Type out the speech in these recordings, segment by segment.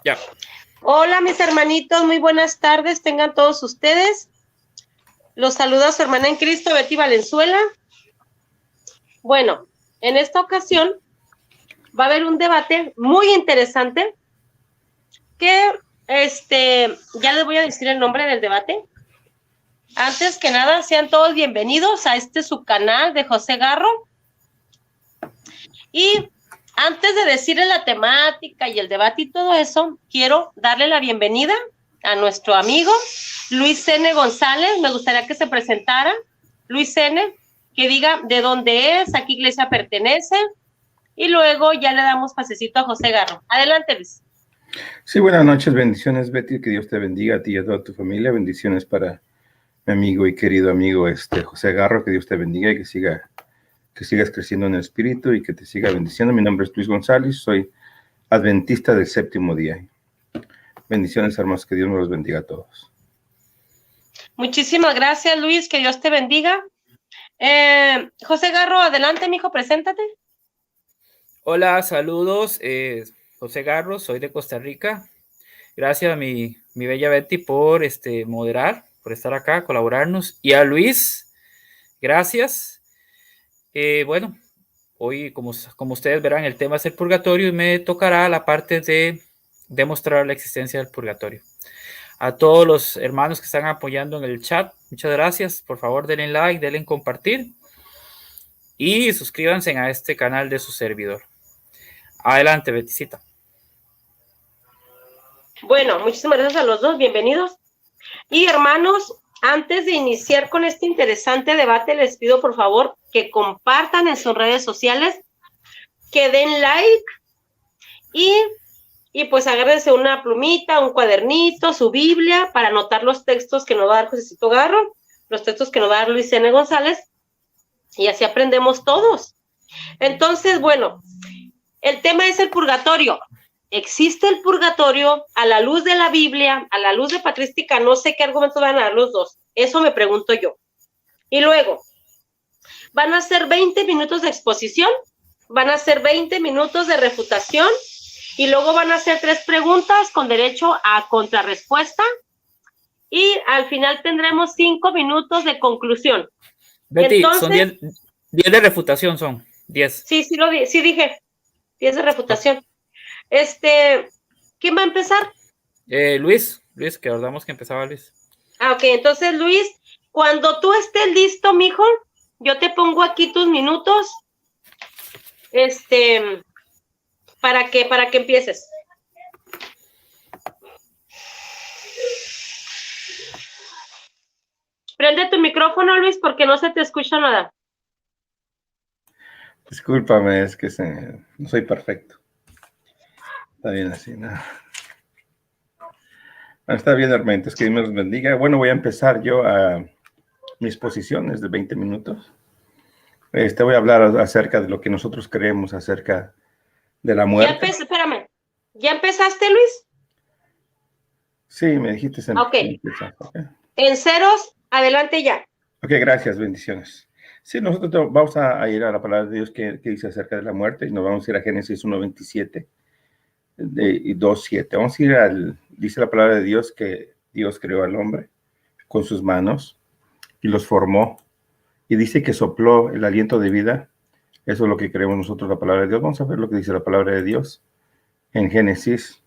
Ya. Hola, mis hermanitos, muy buenas tardes, tengan todos ustedes. Los saluda su hermana en Cristo, Betty Valenzuela. Bueno, en esta ocasión va a haber un debate muy interesante que, ya les voy a decir el nombre del debate. Antes que nada, sean todos bienvenidos a su canal de José Garro. Y antes de decirles la temática y el debate y todo eso, quiero darle la bienvenida a nuestro amigo Luis N. González. Me gustaría que se presentara. Luis N., que diga de dónde es, a qué iglesia pertenece, y luego ya le damos pasecito a José Garro. Adelante, Luis. Sí, buenas noches, bendiciones, Betty, que Dios te bendiga a ti y a toda tu familia. Bendiciones para mi amigo y querido amigo José Garro, que Dios te bendiga y que sigas creciendo en el espíritu y que te siga bendiciendo. Mi nombre es Luis González, soy adventista del séptimo día. Bendiciones, hermanos, que Dios nos los bendiga a todos. Muchísimas gracias, Luis, que Dios te bendiga. José Garro, adelante, mijo, preséntate. Hola, saludos. José Garro, soy de Costa Rica. Gracias a mi bella Betty por moderar, por estar acá, colaborarnos. Y a Luis, gracias. Bueno, hoy, como ustedes verán, el tema es el purgatorio y me tocará la parte de demostrar la existencia del purgatorio. A todos los hermanos que están apoyando en el chat, muchas gracias. Por favor, denle like, denle compartir y suscríbanse a este canal de su servidor. Adelante, Beticita. Bueno, muchísimas gracias a los dos, bienvenidos. Y hermanos, antes de iniciar con este interesante debate, les pido por favor que compartan en sus redes sociales, que den like y pues agárrense una plumita, un cuadernito, su Biblia, para anotar los textos que nos va a dar Josécito Garro, los textos que nos va a dar Luis N. González, y así aprendemos todos. Entonces, bueno, el tema es el purgatorio. ¿Existe el purgatorio a la luz de la Biblia, a la luz de patrística? No sé qué argumentos van a dar los dos. Eso me pregunto yo. Y luego, van a ser 20 minutos de exposición, van a ser 20 minutos de refutación, y luego van a hacer 3 preguntas con derecho a contrarrespuesta, y al final tendremos 5 minutos de conclusión. Betty, entonces, son 10 de refutación, son 10. Sí, sí dije, 10 de refutación. ¿Quién va a empezar? Luis, que acordamos que empezaba Luis. Ok, entonces Luis, cuando tú estés listo, mijo, yo te pongo aquí tus minutos, para que empieces. Prende tu micrófono, Luis, porque no se te escucha nada. Discúlpame, es que no soy perfecto. Está bien así, ¿no? Está bien, hermanitos, que Dios nos bendiga. Bueno, voy a empezar yo a mis posiciones de 20 minutos. Voy a hablar acerca de lo que nosotros creemos acerca de la muerte. Espérame. ¿Ya empezaste, Luis? Sí, me dijiste. Okay. En ceros, adelante ya. Ok, gracias, bendiciones. Sí, nosotros vamos a ir a la palabra de Dios que dice acerca de la muerte, y nos vamos a ir a Génesis 1:27 y 2:7. Vamos a ir dice la palabra de Dios que Dios creó al hombre con sus manos y los formó, y dice que sopló el aliento de vida. Eso es lo que creemos nosotros, la palabra de Dios. Vamos a ver lo que dice la palabra de Dios en Génesis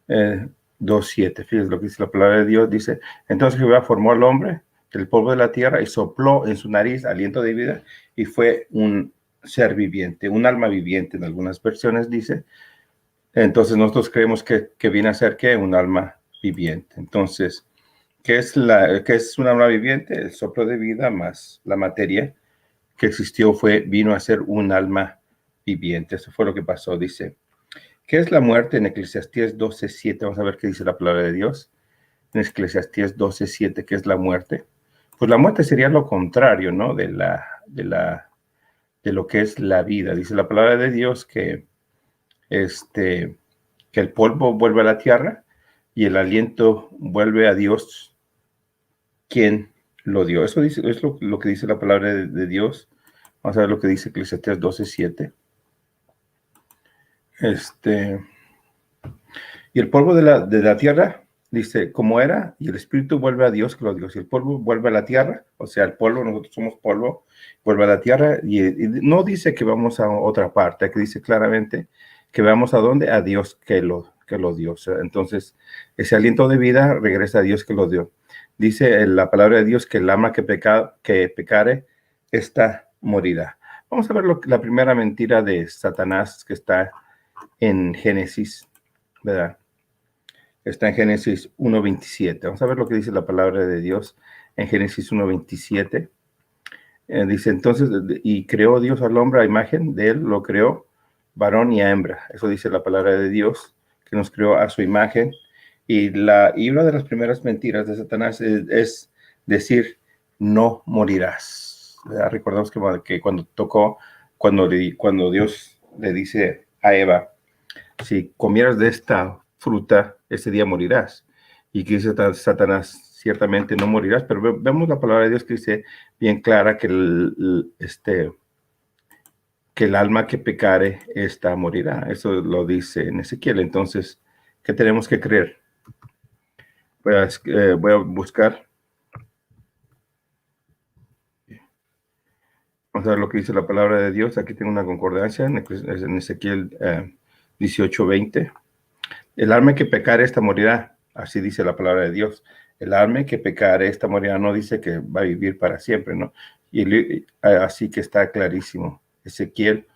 2:7. Fíjense lo que dice la palabra de Dios. Dice, entonces Jehová formó al hombre del polvo de la tierra y sopló en su nariz aliento de vida, y fue un ser viviente, un alma viviente, en algunas versiones dice. Entonces nosotros creemos que viene a ser ¿qué? Un alma viviente. Entonces, ¿qué es un alma viviente? El soplo de vida más la materia que existió vino a ser un alma viviente. Eso fue lo que pasó. Dice, ¿qué es la muerte? En Eclesiastés 12:7, vamos a ver qué dice la palabra de Dios. En Eclesiastés 12:7, ¿qué es la muerte? Pues la muerte sería lo contrario, ¿no? De lo que es la vida. Dice la palabra de Dios que el polvo vuelve a la tierra y el aliento vuelve a Dios, quien lo dio. Eso es lo que dice la palabra de Dios. Vamos a ver lo que dice Eclesiastés 12:7. Y el polvo de la tierra, dice, como era, y el espíritu vuelve a Dios que lo dio. Si el polvo vuelve a la tierra, o sea, el polvo, nosotros somos polvo, vuelve a la tierra, y no dice que vamos a otra parte, que dice claramente que vamos a dónde, a Dios que lo dio. O sea, entonces, ese aliento de vida regresa a Dios que lo dio. Dice la palabra de Dios que el alma que pecare, esta morirá. Vamos a ver la primera mentira de Satanás que está en Génesis, ¿verdad? Está en Génesis 1:27. Vamos a ver lo que dice la palabra de Dios en Génesis 1:27. Dice, entonces, y creó Dios al hombre a imagen de él, lo creó varón y a hembra. Eso dice la palabra de Dios, que nos creó a su imagen. Y una de las primeras mentiras de Satanás es decir, no morirás. ¿Verdad? Recordamos que cuando Dios le dice a Eva, si comieras de esta fruta, ese día morirás. Y que dice Satanás, ciertamente no morirás, pero vemos la palabra de Dios que dice bien clara que el alma que pecare, esta morirá. Eso lo dice en Ezequiel. Entonces, ¿qué tenemos que creer? Voy a buscar. Vamos a ver lo que dice la palabra de Dios. Aquí tengo una concordancia en Ezequiel 18:20. El alma que pecare, esta morirá. Así dice la palabra de Dios. El alma que pecare, esta morirá. No dice que va a vivir para siempre, ¿no? Así que está clarísimo. Ezequiel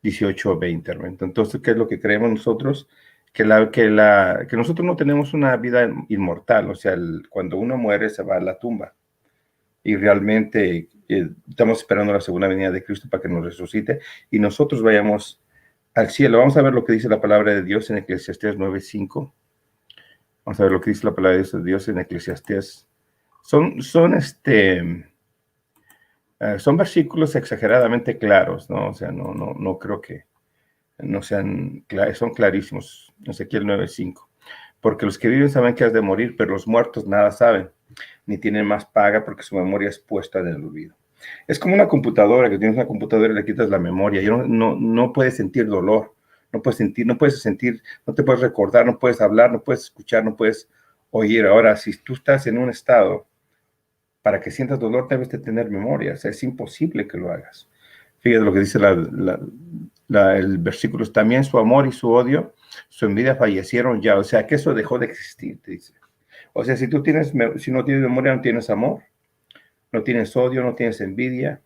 18:20. Entonces, ¿qué es lo que creemos nosotros? Que nosotros no tenemos una vida inmortal. O sea, cuando uno muere se va a la tumba. Y realmente estamos esperando la segunda venida de Cristo para que nos resucite y nosotros vayamos al cielo. Vamos a ver lo que dice la palabra de Dios en Eclesiastés 9:5. Vamos a ver lo que dice la palabra de Dios en Eclesiastés. Son versículos exageradamente claros, ¿no? O sea, no creo que no sean, son clarísimos. Ezequiel 9:5. Porque los que viven saben que has de morir, pero los muertos nada saben, ni tienen más paga porque su memoria es puesta en el olvido. Es como una computadora, que tienes una computadora y le quitas la memoria y no puedes sentir dolor, no puedes sentir, no te puedes recordar, no puedes hablar, no puedes escuchar, no puedes oír. Ahora, si tú estás en un estado para que sientas dolor, debes de tener memoria. O sea, es imposible que lo hagas. Fíjate lo que dice el versículo. También su amor y su odio, su envidia fallecieron ya. O sea, que eso dejó de existir, te dice. O sea, si no tienes memoria, no tienes amor, no tienes odio, no tienes envidia.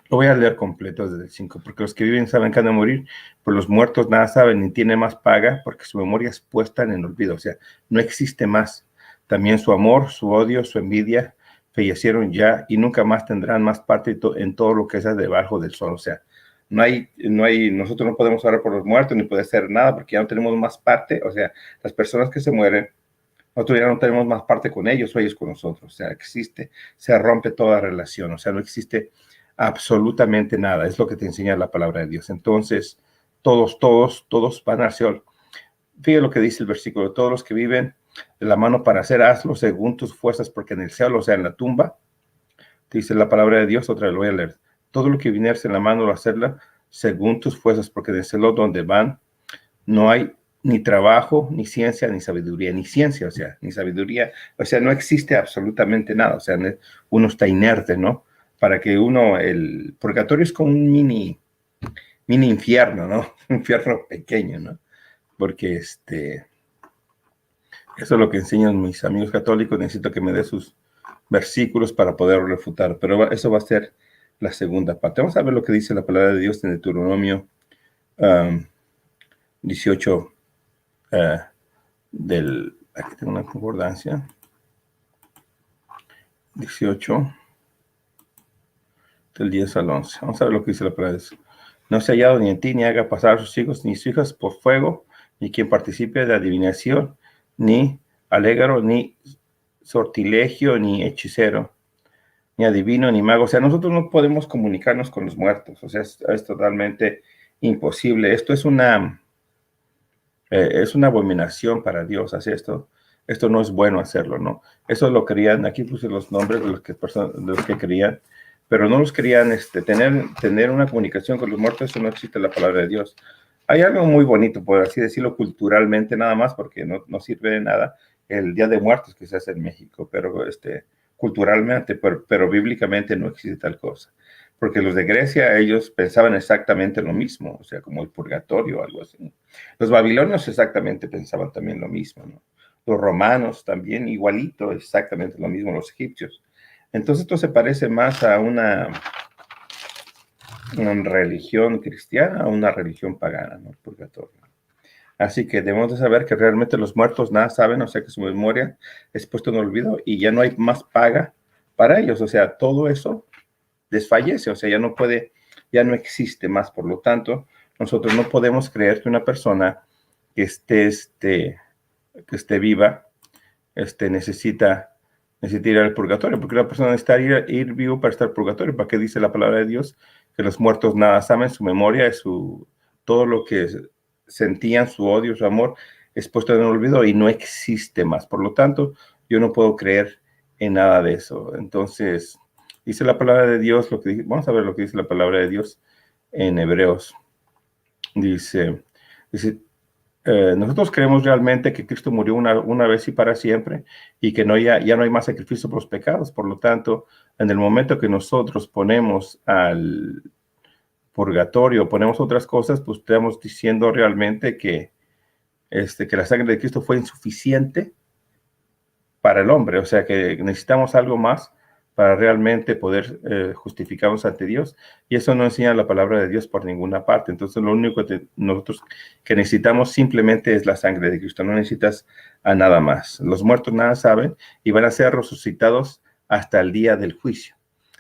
Lo voy a leer completo desde el 5. Porque los que viven saben que han de morir, pero los muertos nada saben ni tienen más paga porque su memoria es puesta en el olvido. O sea, no existe más. También su amor, su odio, su envidia fallecieron ya y nunca más tendrán más parte en todo lo que es debajo del sol. O sea, nosotros no podemos orar por los muertos ni poder hacer nada porque ya no tenemos más parte. O sea, las personas que se mueren, nosotros ya no tenemos más parte con ellos o ellos con nosotros. O sea, se rompe toda relación. O sea, no existe absolutamente nada. Es lo que te enseña la palabra de Dios. Entonces, todos van al cielo. Fíjate lo que dice el versículo. Todos los que viven de la mano para hacer, hazlo según tus fuerzas, porque en el cielo, o sea, en la tumba, dice la palabra de Dios, otra vez lo voy a leer. Todo lo que viniese en la mano, lo hacerla según tus fuerzas, porque en el cielo donde van, no hay ni trabajo, ni ciencia, ni sabiduría, ni ciencia, o sea, ni sabiduría, o sea, no existe absolutamente nada, o sea, uno está inerte, ¿no? Para que el purgatorio es como un mini infierno, ¿no? Un infierno pequeño, ¿no? Porque eso es lo que enseñan mis amigos católicos. Necesito que me dé sus versículos para poder refutar, pero eso va a ser la segunda parte. Vamos a ver lo que dice la palabra de Dios en Deuteronomio 18, aquí tengo una concordancia, 18, del 10 al 11. Vamos a ver lo que dice la palabra de Dios. No se ha hallado ni en ti, ni haga pasar a sus hijos ni sus hijas por fuego, ni quien participe de adivinación, ni alégaro, ni sortilegio, ni hechicero, ni adivino, ni mago. O sea, nosotros no podemos comunicarnos con los muertos. O sea, es totalmente imposible. Esto es una abominación para Dios. Así esto no es bueno hacerlo, ¿no? Eso lo querían, aquí puse los nombres de los que querían, pero no los querían tener una comunicación con los muertos. Eso no existe en la palabra de Dios. Hay algo muy bonito, por así decirlo, culturalmente nada más, porque no sirve de nada el Día de Muertos que se hace en México, pero culturalmente, pero bíblicamente no existe tal cosa. Porque los de Grecia, ellos pensaban exactamente lo mismo, o sea, como el purgatorio o algo así. Los babilonios exactamente pensaban también lo mismo, ¿no? Los romanos también igualito, exactamente lo mismo, los egipcios. Entonces esto se parece más a una religión cristiana, a una religión pagana, ¿no? El purgatorio. Así que debemos de saber que realmente los muertos nada saben, o sea que su memoria es puesta en olvido y ya no hay más paga para ellos, o sea, todo eso desfallece, o sea, ya no existe más. Por lo tanto, nosotros no podemos creer que una persona que esté viva, necesita ir al purgatorio, porque una persona necesita ir vivo para estar en purgatorio. ¿Para qué dice la palabra de Dios? Que los muertos nada saben, su memoria es todo lo que sentían, su odio, su amor, es puesto en el olvido y no existe más. Por lo tanto, yo no puedo creer en nada de eso. Entonces, dice la palabra de Dios, vamos a ver lo que dice la palabra de Dios en Hebreos. Dice, nosotros creemos realmente que Cristo murió una vez y para siempre y que ya no hay más sacrificio por los pecados. Por lo tanto, en el momento que nosotros ponemos al purgatorio, ponemos otras cosas, pues estamos diciendo realmente que la sangre de Cristo fue insuficiente para el hombre, o sea que necesitamos algo más para realmente poder justificarnos ante Dios, y eso no enseña la palabra de Dios por ninguna parte. Entonces lo único que nosotros que necesitamos simplemente es la sangre de Cristo, no necesitas a nada más. Los muertos nada saben y van a ser resucitados hasta el día del juicio.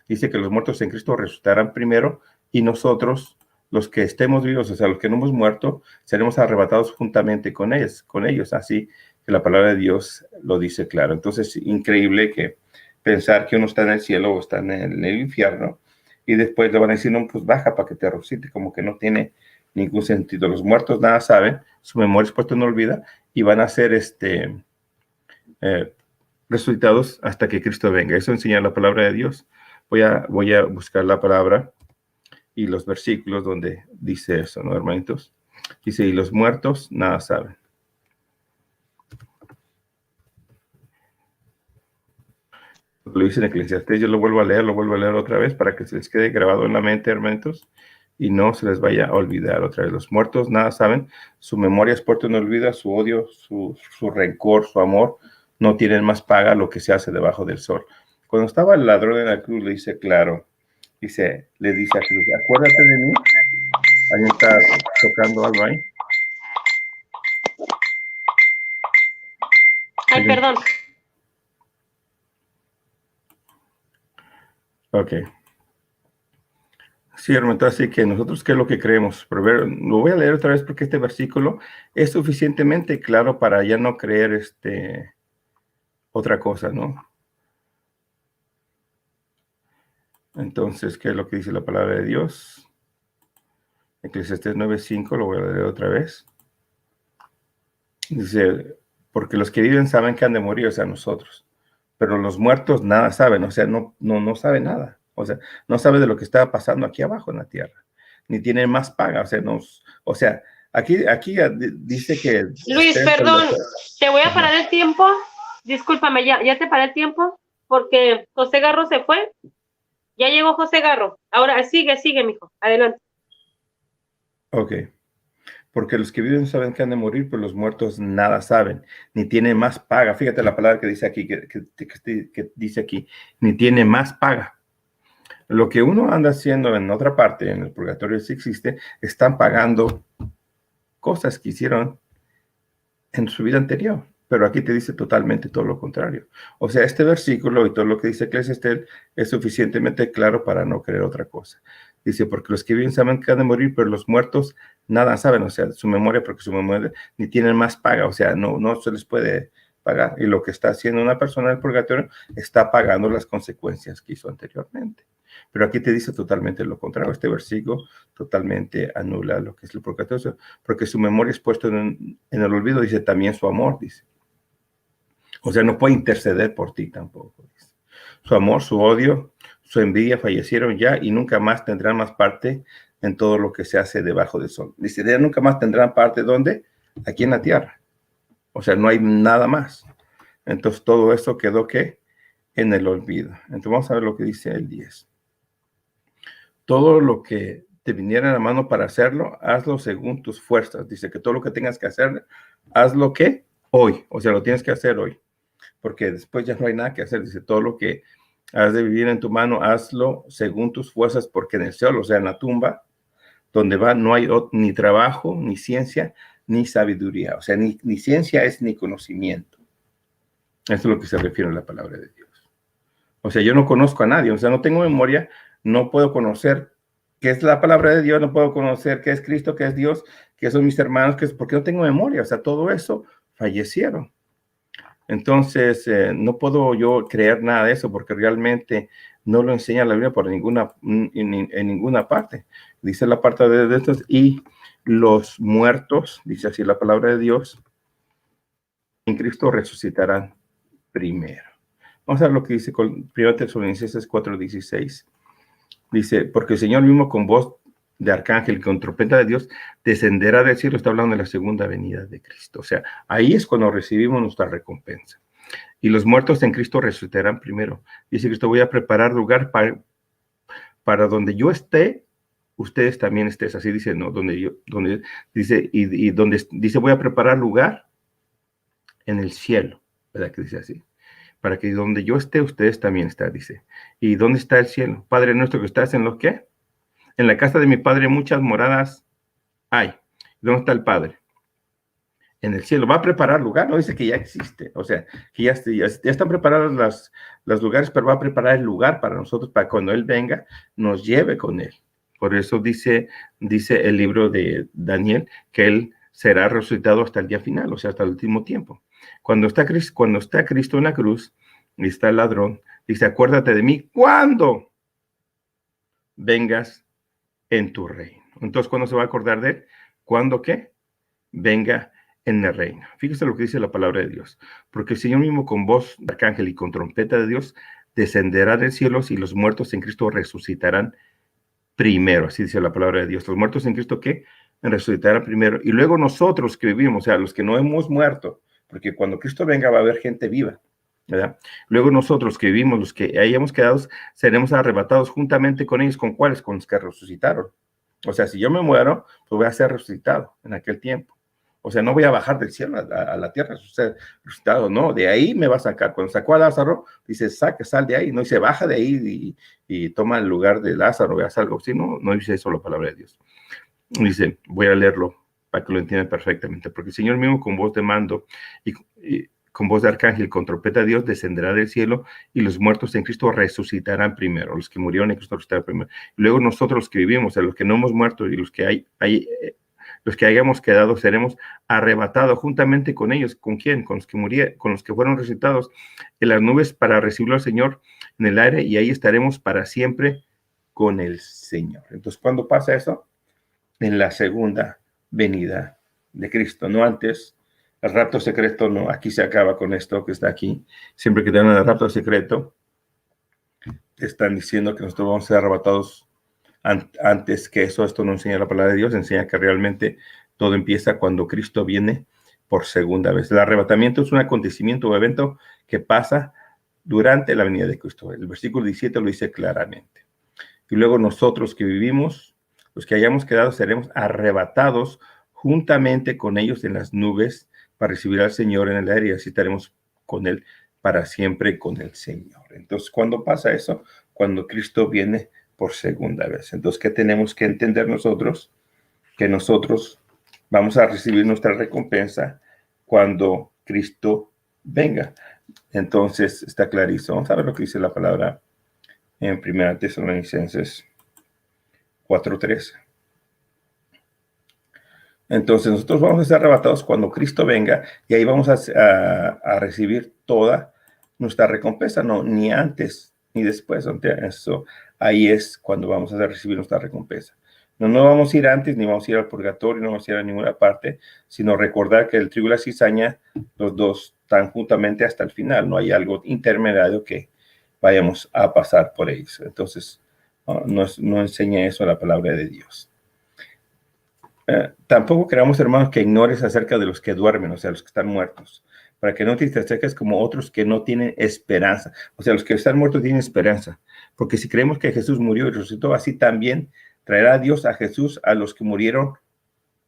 Dice que los muertos en Cristo resucitarán primero y nosotros, los que estemos vivos, o sea, los que no hemos muerto, seremos arrebatados juntamente con ellos, así que la palabra de Dios lo dice claro. Entonces, increíble que pensar que uno está en el cielo o está en el infierno y después le van a decir, no, pues baja para que te resucite, como que no tiene ningún sentido. Los muertos nada saben, su memoria es puesta en olvido y van a ser resucitados hasta que Cristo venga. Eso enseña la palabra de Dios. Voy a buscar la palabra y los versículos donde dice eso, ¿no, hermanitos? Dice, y los muertos nada saben. Lo dice en Eclesiastés, yo lo vuelvo a leer otra vez para que se les quede grabado en la mente, hermanitos, y no se les vaya a olvidar otra vez. Los muertos nada saben, su memoria es puesta en olvido, su odio, su rencor, su amor, no tienen más paga lo que se hace debajo del sol. Cuando estaba el ladrón en la cruz, le dice claro, le dice a Jesús, acuérdate de mí. Alguien está tocando algo ahí. Ay, perdón. Ok. Sí, hermano, así que nosotros, ¿qué es lo que creemos? Pero lo voy a leer otra vez porque este versículo es suficientemente claro para ya no creer otra cosa, ¿no? Entonces, ¿qué es lo que dice la palabra de Dios? Eclesiastés 9:5, lo voy a leer otra vez. Dice, porque los que viven saben que han de morir, o sea, nosotros. Pero los muertos nada saben, o sea, no saben nada. O sea, no sabe de lo que está pasando aquí abajo en la tierra. Ni tienen más paga, o sea, aquí dice que... Luis, perdón, te voy a parar el tiempo. Discúlpame, ya te paré el tiempo porque José Garro se fue. Ya llegó José Garro. Ahora sigue, mijo. Adelante. Ok. Porque los que viven saben que han de morir, pero los muertos nada saben, ni tienen más paga. Fíjate la palabra que dice aquí, que dice aquí, ni tiene más paga. Lo que uno anda haciendo en otra parte, en el purgatorio si existe, están pagando cosas que hicieron en su vida anterior. Pero aquí te dice totalmente todo lo contrario. O sea, este versículo y todo lo que dice Eclesiastés es suficientemente claro para no creer otra cosa. Dice, porque los que viven saben que han de morir, pero los muertos nada saben, o sea, su memoria, porque su memoria ni tienen más paga, o sea, no se les puede pagar. Y lo que está haciendo una persona del purgatorio está pagando las consecuencias que hizo anteriormente. Pero aquí te dice totalmente lo contrario. Este versículo totalmente anula lo que es el purgatorio, porque su memoria es puesta en el olvido, dice también su amor, dice. O sea, no puede interceder por ti tampoco, dice. Su amor, su odio, su envidia fallecieron ya y nunca más tendrán más parte en todo lo que se hace debajo del sol. Dice, ya nunca más tendrán parte, ¿dónde? Aquí en la tierra. O sea, no hay nada más. Entonces, todo eso quedó, ¿qué? En el olvido. Entonces, vamos a ver lo que dice el 10. Todo lo que te viniera a la mano para hacerlo, hazlo según tus fuerzas. Dice que todo lo que tengas que hacer, hazlo, ¿qué? Hoy. O sea, lo tienes que hacer hoy. Porque después ya no hay nada que hacer. Dice, todo lo que has de vivir en tu mano, hazlo según tus fuerzas, porque en el cielo, o sea, en la tumba, donde va, no hay ni trabajo, ni ciencia, ni sabiduría. O sea, ni ciencia es ni conocimiento. Eso es lo que se refiere a la palabra de Dios. O sea, yo no conozco a nadie, o sea, no tengo memoria, no puedo conocer qué es la palabra de Dios, no puedo conocer qué es Cristo, qué es Dios, qué son mis hermanos, qué es, porque no tengo memoria. O sea, todo eso fallecieron. Entonces, no puedo yo creer nada de eso porque realmente no lo enseña la Biblia por en ninguna parte. Dice la parte de estos, y los muertos, dice así la palabra de Dios, en Cristo resucitarán primero. Vamos a ver lo que dice con 1 Tesalonicenses 4:16. Dice, porque el Señor mismo con voz de arcángel y con trompeta de Dios descenderá del cielo. Está hablando de la segunda venida de Cristo. O sea, ahí es cuando recibimos nuestra recompensa. Y los muertos en Cristo resucitarán primero. Dice Cristo, voy a preparar lugar para donde yo esté, ustedes también estés. Así dice, ¿no? Donde dice, y donde dice, voy a preparar lugar en el cielo. ¿Verdad que dice así? Para que donde yo esté, ustedes también están, dice. ¿Y dónde está el cielo? Padre nuestro que estás en los qué? En la casa de mi Padre muchas moradas hay. ¿Dónde está el Padre? En el cielo. Va a preparar lugar, no dice que ya existe. O sea, que ya están preparados los lugares, pero va a preparar el lugar para nosotros, para cuando Él venga, nos lleve con Él. Por eso dice el libro de Daniel que Él será resucitado hasta el día final, o sea, hasta el último tiempo. Cuando está Cristo en la cruz y está el ladrón, dice, acuérdate de mí cuando vengas en tu reino. Entonces, ¿cuándo se va a acordar de él? ¿Cuándo qué? Venga en el reino. Fíjese lo que dice la palabra de Dios. Porque el Señor mismo con voz de arcángel y con trompeta de Dios descenderá del cielo y los muertos en Cristo resucitarán primero. Así dice la palabra de Dios. Los muertos en Cristo, ¿qué? Resucitarán primero. Y luego nosotros que vivimos, o sea, los que no hemos muerto, porque cuando Cristo venga va a haber gente viva, ¿verdad? Luego nosotros que vivimos, los que hayamos quedado, seremos arrebatados juntamente con ellos. ¿Con cuáles? Con los que resucitaron. O sea, si yo me muero, pues voy a ser resucitado en aquel tiempo. O sea, no voy a bajar del cielo a la tierra, ser resucitado, no, de ahí me va a sacar. Cuando sacó a Lázaro, dice, sal de ahí, no dice, baja de ahí y toma el lugar de Lázaro, veas algo así, no dice eso la palabra de Dios. Dice, voy a leerlo para que lo entiendan perfectamente, porque el Señor mismo con voz de mando y con voz de arcángel, con trompeta de Dios, descenderá del cielo y los muertos en Cristo resucitarán primero, los que murieron en Cristo resucitarán primero. Y luego nosotros los que vivimos, o sea, los que no hemos muerto y los que los que hayamos quedado, seremos arrebatados juntamente con ellos. ¿Con quién? Con los que fueron resucitados en las nubes para recibirlo al Señor en el aire, y ahí estaremos para siempre con el Señor. Entonces, ¿cuándo pasa eso? En la segunda venida de Cristo, no antes. El rapto secreto, no, aquí se acaba con esto que está aquí. Siempre que tengan el rapto secreto, están diciendo que nosotros vamos a ser arrebatados antes que eso. Esto no enseña la palabra de Dios, enseña que realmente todo empieza cuando Cristo viene por segunda vez. El arrebatamiento es un acontecimiento o evento que pasa durante la venida de Cristo. El versículo 17 lo dice claramente. Y luego nosotros que vivimos, los que hayamos quedado, seremos arrebatados juntamente con ellos en las nubes para recibir al Señor en el aire, y así estaremos con Él para siempre con el Señor. Entonces, ¿cuándo pasa eso? Cuando Cristo viene por segunda vez. Entonces, ¿qué tenemos que entender nosotros? Que nosotros vamos a recibir nuestra recompensa cuando Cristo venga. Entonces, está clarísimo. Vamos a ver lo que dice la palabra en 1 Tesalonicenses 4:13. Entonces, nosotros vamos a ser arrebatados cuando Cristo venga, y ahí vamos a recibir toda nuestra recompensa, no, ni antes ni después. Eso, ahí es cuando vamos a recibir nuestra recompensa. No vamos a ir antes, ni vamos a ir al purgatorio, no vamos a ir a ninguna parte, sino recordar que el trigo y la cizaña, los dos están juntamente hasta el final. No hay algo intermediario que vayamos a pasar por ellos. Entonces, no enseña eso a la palabra de Dios. Tampoco queramos, hermanos, que ignores acerca de los que duermen, o sea, los que están muertos, para que no te acerques como otros que no tienen esperanza. O sea, los que están muertos tienen esperanza, porque si creemos que Jesús murió y resucitó, así también traerá Dios a Jesús a los que murieron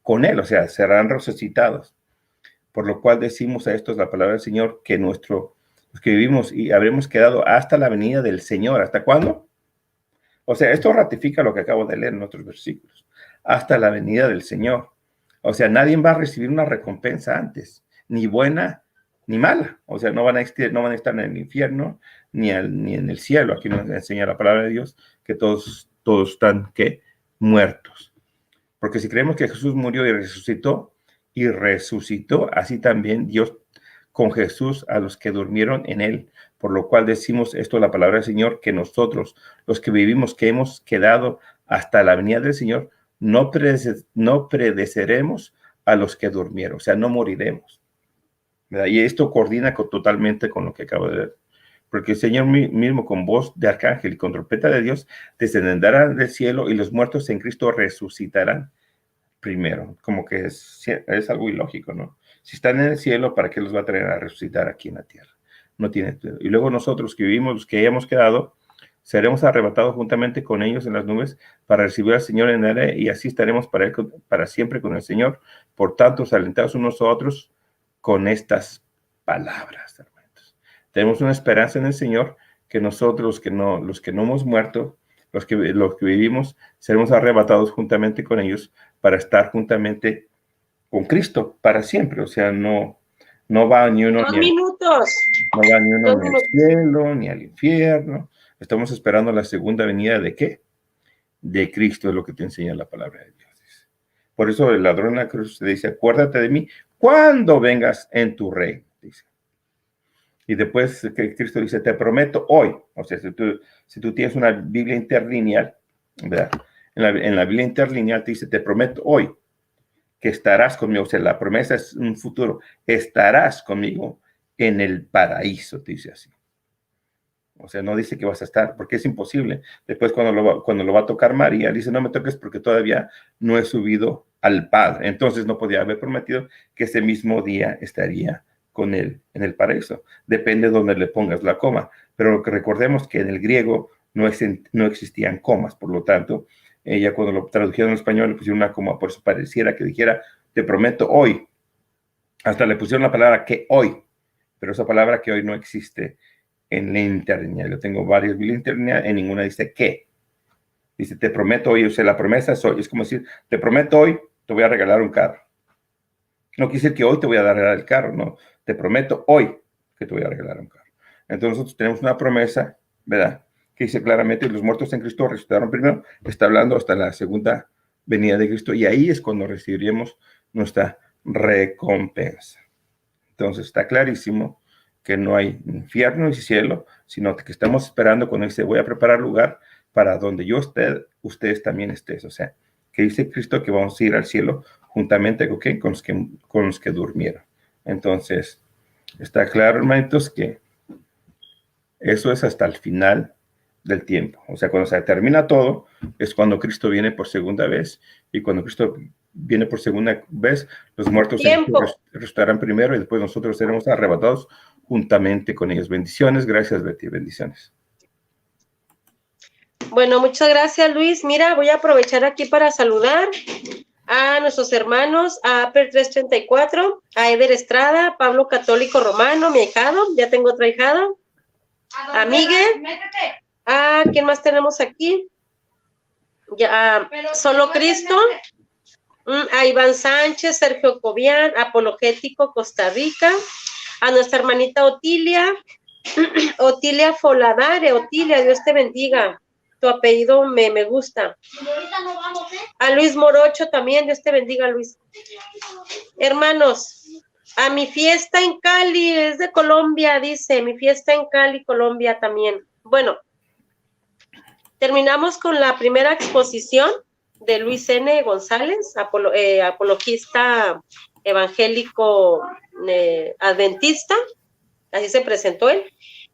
con él, o sea, serán resucitados. Por lo cual decimos a estos la palabra del Señor, que los que vivimos y habremos quedado hasta la venida del Señor. ¿Hasta cuándo? O sea, esto ratifica lo que acabo de leer en otros versículos. Hasta la venida del Señor. O sea, nadie va a recibir una recompensa antes, ni buena ni mala. O sea, no van a estar en el infierno ni en el cielo. Aquí nos enseña la palabra de Dios que todos están, ¿qué? Muertos. Porque si creemos que Jesús murió y resucitó, así también Dios con Jesús a los que durmieron en él. Por lo cual decimos esto, la palabra del Señor, que nosotros, los que vivimos, que hemos quedado hasta la venida del Señor, no pereceremos a los que durmieron, o sea, no moriremos, ¿verdad? Y esto coordina totalmente con lo que acabo de ver, porque el Señor mismo con voz de arcángel y con trompeta de Dios descenderá del cielo y los muertos en Cristo resucitarán primero. Como que es algo ilógico, ¿no? Si están en el cielo, ¿para qué los va a traer a resucitar aquí en la tierra? No tiene. Y luego nosotros que vivimos, los que hayamos quedado, seremos arrebatados juntamente con ellos en las nubes para recibir al Señor en el aire, y así estaremos para siempre con el Señor. Por tanto, alentados unos a otros con estas palabras, hermanos. Tenemos una esperanza en el Señor, que nosotros, los que no hemos muerto, los que vivimos, seremos arrebatados juntamente con ellos para estar juntamente con Cristo para siempre. O sea, no va ni uno ni el cielo, ni al infierno. Estamos esperando la segunda venida ¿de qué? De Cristo, es lo que te enseña la palabra de Dios. Por eso el ladrón en la cruz te dice, acuérdate de mí cuando vengas en tu reino, dice. Y después Cristo dice, te prometo hoy. O sea, si tú tienes una Biblia interlineal, ¿verdad? En la Biblia interlineal te dice, te prometo hoy que estarás conmigo. O sea, la promesa es un futuro. Estarás conmigo en el paraíso, te dice así. O sea, no dice que vas a estar, porque es imposible. Después, cuando lo va a tocar María, dice, no me toques porque todavía no he subido al Padre. Entonces, no podía haber prometido que ese mismo día estaría con él en el paraíso. Depende de donde le pongas la coma. Pero recordemos que en el griego no existían comas. Por lo tanto, ella cuando lo tradujeron en español le pusieron una coma. Por eso pareciera que dijera, te prometo hoy. Hasta le pusieron la palabra que hoy. Pero esa palabra que hoy no existe en la interlineal. Yo tengo varias Biblias interlineales, en ninguna dice que. Dice, te prometo hoy. O sea, la promesa es hoy. Es como decir, te prometo hoy, te voy a regalar un carro. No quiere decir que hoy te voy a regalar el carro, no. Te prometo hoy que te voy a regalar un carro. Entonces nosotros tenemos una promesa, ¿verdad? Que dice claramente, los muertos en Cristo resucitaron primero. Está hablando hasta la segunda venida de Cristo. Y ahí es cuando recibiremos nuestra recompensa. Entonces está clarísimo que no hay infierno ni cielo, sino que estamos esperando cuando dice, voy a preparar lugar para donde yo esté, ustedes también estés. O sea, que dice Cristo que vamos a ir al cielo juntamente con los que durmieron. Entonces, está claro, hermanitos, que eso es hasta el final del tiempo. O sea, cuando se termina todo, es cuando Cristo viene por segunda vez, y cuando Cristo viene por segunda vez, los muertos resucitarán primero y después nosotros seremos arrebatados juntamente con ellos. Bendiciones, gracias Betty, bendiciones. Bueno, muchas gracias Luis. Mira, voy a aprovechar aquí para saludar a nuestros hermanos, a Aper 334, a Eder Estrada, Pablo Católico Romano, mi ahijado, ya tengo otra ahijada, a Miguel, a ¿quién más tenemos aquí? Ya, Solo Cristo, a Iván Sánchez, Sergio Cobian, Apologético Costa Rica, a nuestra hermanita Otilia Foladare. Otilia, Dios te bendiga, tu apellido me gusta. A Luis Morocho también, Dios te bendiga, Luis. Hermanos, a mi fiesta en Cali, es de Colombia, dice, mi fiesta en Cali, Colombia también. Bueno, terminamos con la primera exposición de Luis N. González, apologista evangélico adventista, así se presentó él.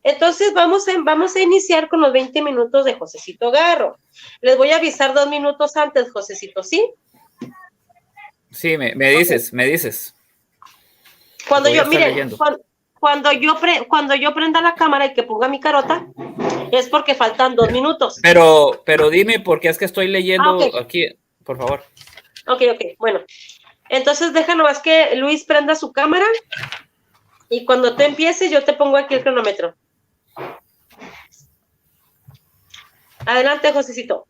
Entonces vamos a iniciar con los 20 minutos de Josecito Garro. Les voy a avisar 2 minutos antes, Josecito, ¿sí? Sí, me dices. Cuando Voy a yo, estar miren, leyendo. cuando yo prenda la cámara y que ponga mi carota, es porque faltan 2 minutos. Pero dime, porque es que estoy leyendo Ok. aquí, por favor. Ok, bueno. Entonces deja nomás que Luis prenda su cámara y cuando tú empieces yo te pongo aquí el cronómetro. Adelante, Josecito.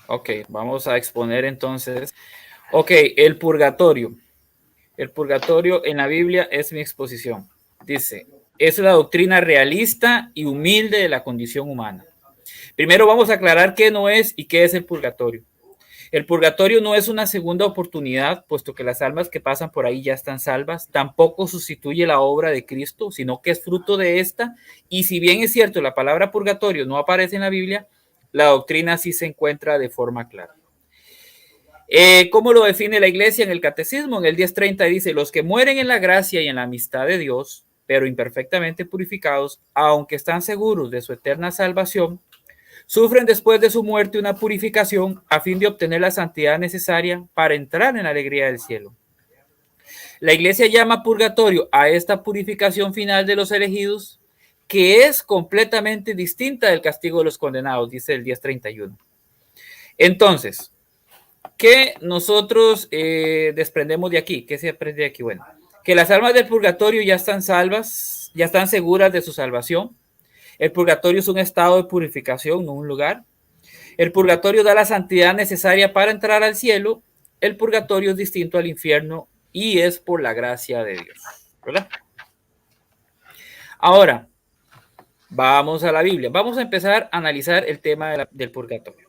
Ok, vamos a exponer entonces. Ok, el purgatorio. El purgatorio en la Biblia es mi exposición. Dice, es la doctrina realista y humilde de la condición humana. Primero vamos a aclarar qué no es y qué es el purgatorio. El purgatorio no es una segunda oportunidad, puesto que las almas que pasan por ahí ya están salvas. Tampoco sustituye la obra de Cristo, sino que es fruto de esta. Y si bien es cierto, la palabra purgatorio no aparece en la Biblia, la doctrina sí se encuentra de forma clara. ¿Cómo lo define la iglesia en el catecismo? En el 1030 dice, los que mueren en la gracia y en la amistad de Dios, pero imperfectamente purificados, aunque están seguros de su eterna salvación, sufren después de su muerte una purificación a fin de obtener la santidad necesaria para entrar en la alegría del cielo. La iglesia llama purgatorio a esta purificación final de los elegidos, que es completamente distinta del castigo de los condenados, dice el 1031. Entonces, ¿qué nosotros desprendemos de aquí? ¿Qué se aprende de aquí? Bueno, que las almas del purgatorio ya están salvas, ya están seguras de su salvación. El purgatorio es un estado de purificación, no un lugar. El purgatorio da la santidad necesaria para entrar al cielo. El purgatorio es distinto al infierno y es por la gracia de Dios, ¿verdad? Ahora, vamos a la Biblia. Vamos a empezar a analizar el tema del purgatorio.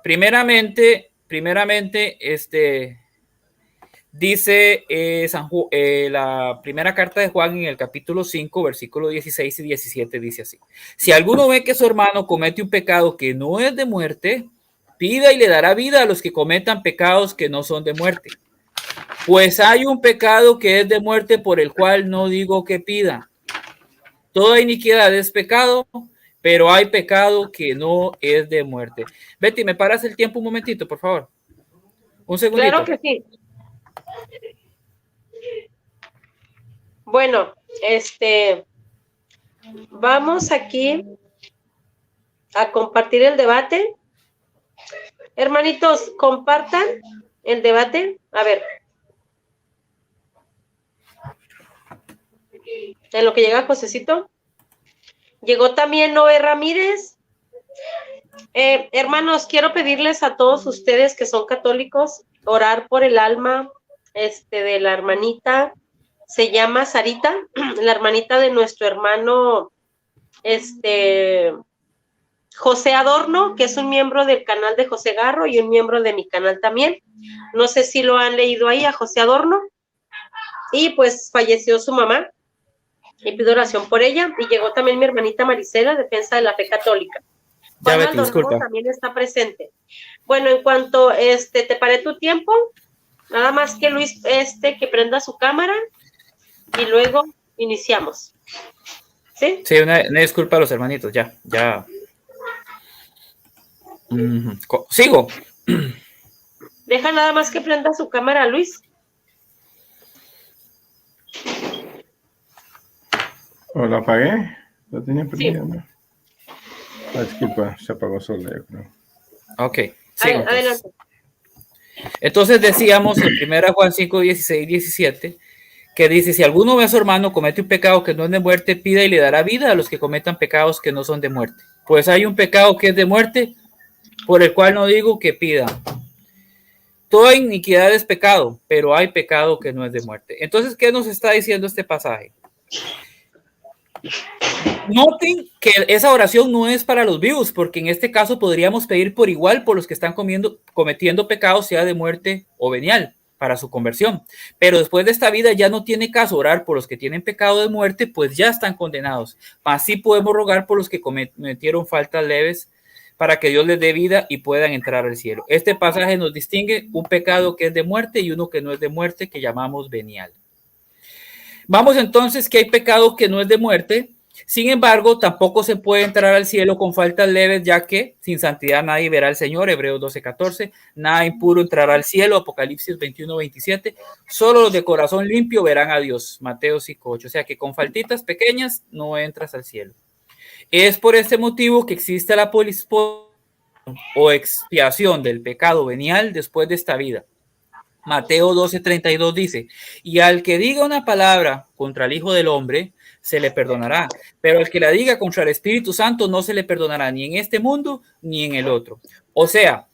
Primeramente, dice la primera carta de Juan en el capítulo 5, versículo 16 y 17, dice así. Si alguno ve que su hermano comete un pecado que no es de muerte, pida y le dará vida a los que cometan pecados que no son de muerte. Pues hay un pecado que es de muerte por el cual no digo que pida. Toda iniquidad es pecado, pero hay pecado que no es de muerte. Betty, ¿me paras el tiempo un momentito, por favor? Un segundito. Claro que sí. Bueno, vamos aquí a compartir el debate. Hermanitos, compartan el debate. A ver. En lo que llega Josecito. Llegó también Noé Ramírez. Hermanos, quiero pedirles a todos ustedes que son católicos, orar por el alma de la hermanita, se llama Sarita, la hermanita de nuestro hermano José Adorno, que es un miembro del canal de José Garro y un miembro de mi canal también. No sé si lo han leído ahí a José Adorno. Y pues falleció su mamá y pido oración por ella. Y llegó también mi hermanita Marisela, defensa de la fe católica. Ya, Juan Betty, Maldonado disculpa. también está presente. Bueno, en cuanto te paré tu tiempo, nada más que Luis que prenda su cámara y luego iniciamos. ¿Sí? Sí, una disculpa a los hermanitos, ya. Sigo. Deja nada más que prenda su cámara, Luis. ¿O la apagué? ¿La tenía prendida? Sí. ¿No? Disculpa, se apagó sola, yo creo. Ok, sigo. Adelante. Entonces decíamos en 1 Juan 5, 16 y 17, que dice, si alguno ve a su hermano comete un pecado que no es de muerte, pida y le dará vida a los que cometan pecados que no son de muerte. Pues hay un pecado que es de muerte, por el cual no digo que pida. Toda iniquidad es pecado, pero hay pecado que no es de muerte. Entonces, ¿qué nos está diciendo este pasaje? Noten que esa oración no es para los vivos, porque en este caso podríamos pedir por igual por los que están cometiendo pecados, sea de muerte o venial, para su conversión. Pero después de esta vida ya no tiene caso orar por los que tienen pecado de muerte, pues ya están condenados. Así podemos rogar por los que cometieron faltas leves, para que Dios les dé vida y puedan entrar al cielo. Este pasaje nos distingue un pecado que es de muerte y uno que no es de muerte, que llamamos venial. Vamos entonces que hay pecado que no es de muerte, Sin embargo, tampoco se puede entrar al cielo con faltas leves, ya que sin santidad nadie verá al Señor, Hebreos 12:14, nada impuro entrará al cielo, Apocalipsis 21:27, solo los de corazón limpio verán a Dios, Mateo 5:8, o sea que con faltitas pequeñas no entras al cielo. Es por este motivo que existe la o expiación del pecado venial después de esta vida. Mateo 12:32 dice, y al que diga una palabra contra el Hijo del Hombre, se le perdonará, pero al que la diga contra el Espíritu Santo no se le perdonará ni en este mundo ni en el otro. O sea,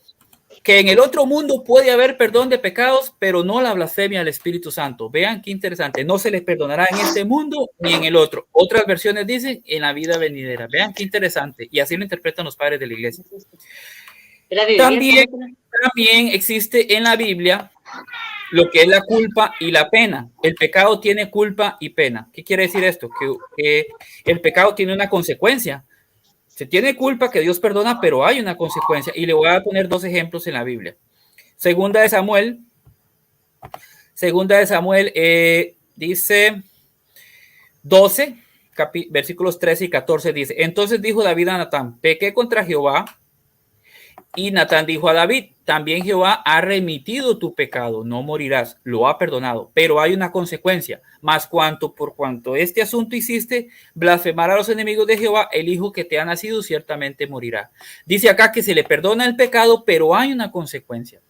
que en el otro mundo puede haber perdón de pecados, pero no la blasfemia al Espíritu Santo. Vean qué interesante, no se le perdonará en este mundo ni en el otro. Otras versiones dicen en la vida venidera. Vean qué interesante, y así lo interpretan los padres de la iglesia. También existe en la Biblia lo que es la culpa y la pena. El pecado tiene culpa y pena. ¿Qué quiere decir esto? Que el pecado tiene una consecuencia. Se tiene culpa que Dios perdona, pero hay una consecuencia. Y le voy a poner 2 ejemplos en la Biblia. Segunda de Samuel dice 12, versículos 13 y 14 dice, entonces dijo David a Natán, pequé contra Jehová. Y Natán dijo a David, también Jehová ha remitido tu pecado, no morirás, lo ha perdonado, pero hay una consecuencia, más por cuanto este asunto hiciste, blasfemar a los enemigos de Jehová, el hijo que te ha nacido ciertamente morirá. Dice acá que se le perdona el pecado, pero hay una consecuencia.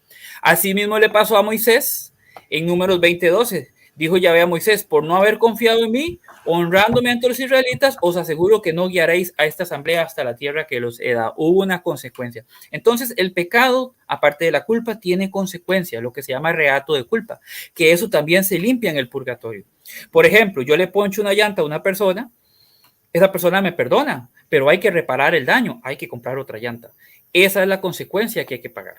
Asimismo le pasó a Moisés en Números 20:12. Dijo Yahvé a Moisés, por no haber confiado en mí, honrándome ante los israelitas, os aseguro que no guiaréis a esta asamblea hasta la tierra que los he dado. Hubo una consecuencia. Entonces, el pecado, aparte de la culpa, tiene consecuencia, lo que se llama reato de culpa, que eso también se limpia en el purgatorio. Por ejemplo, yo le poncho una llanta a una persona, esa persona me perdona, pero hay que reparar el daño, hay que comprar otra llanta. Esa es la consecuencia que hay que pagar.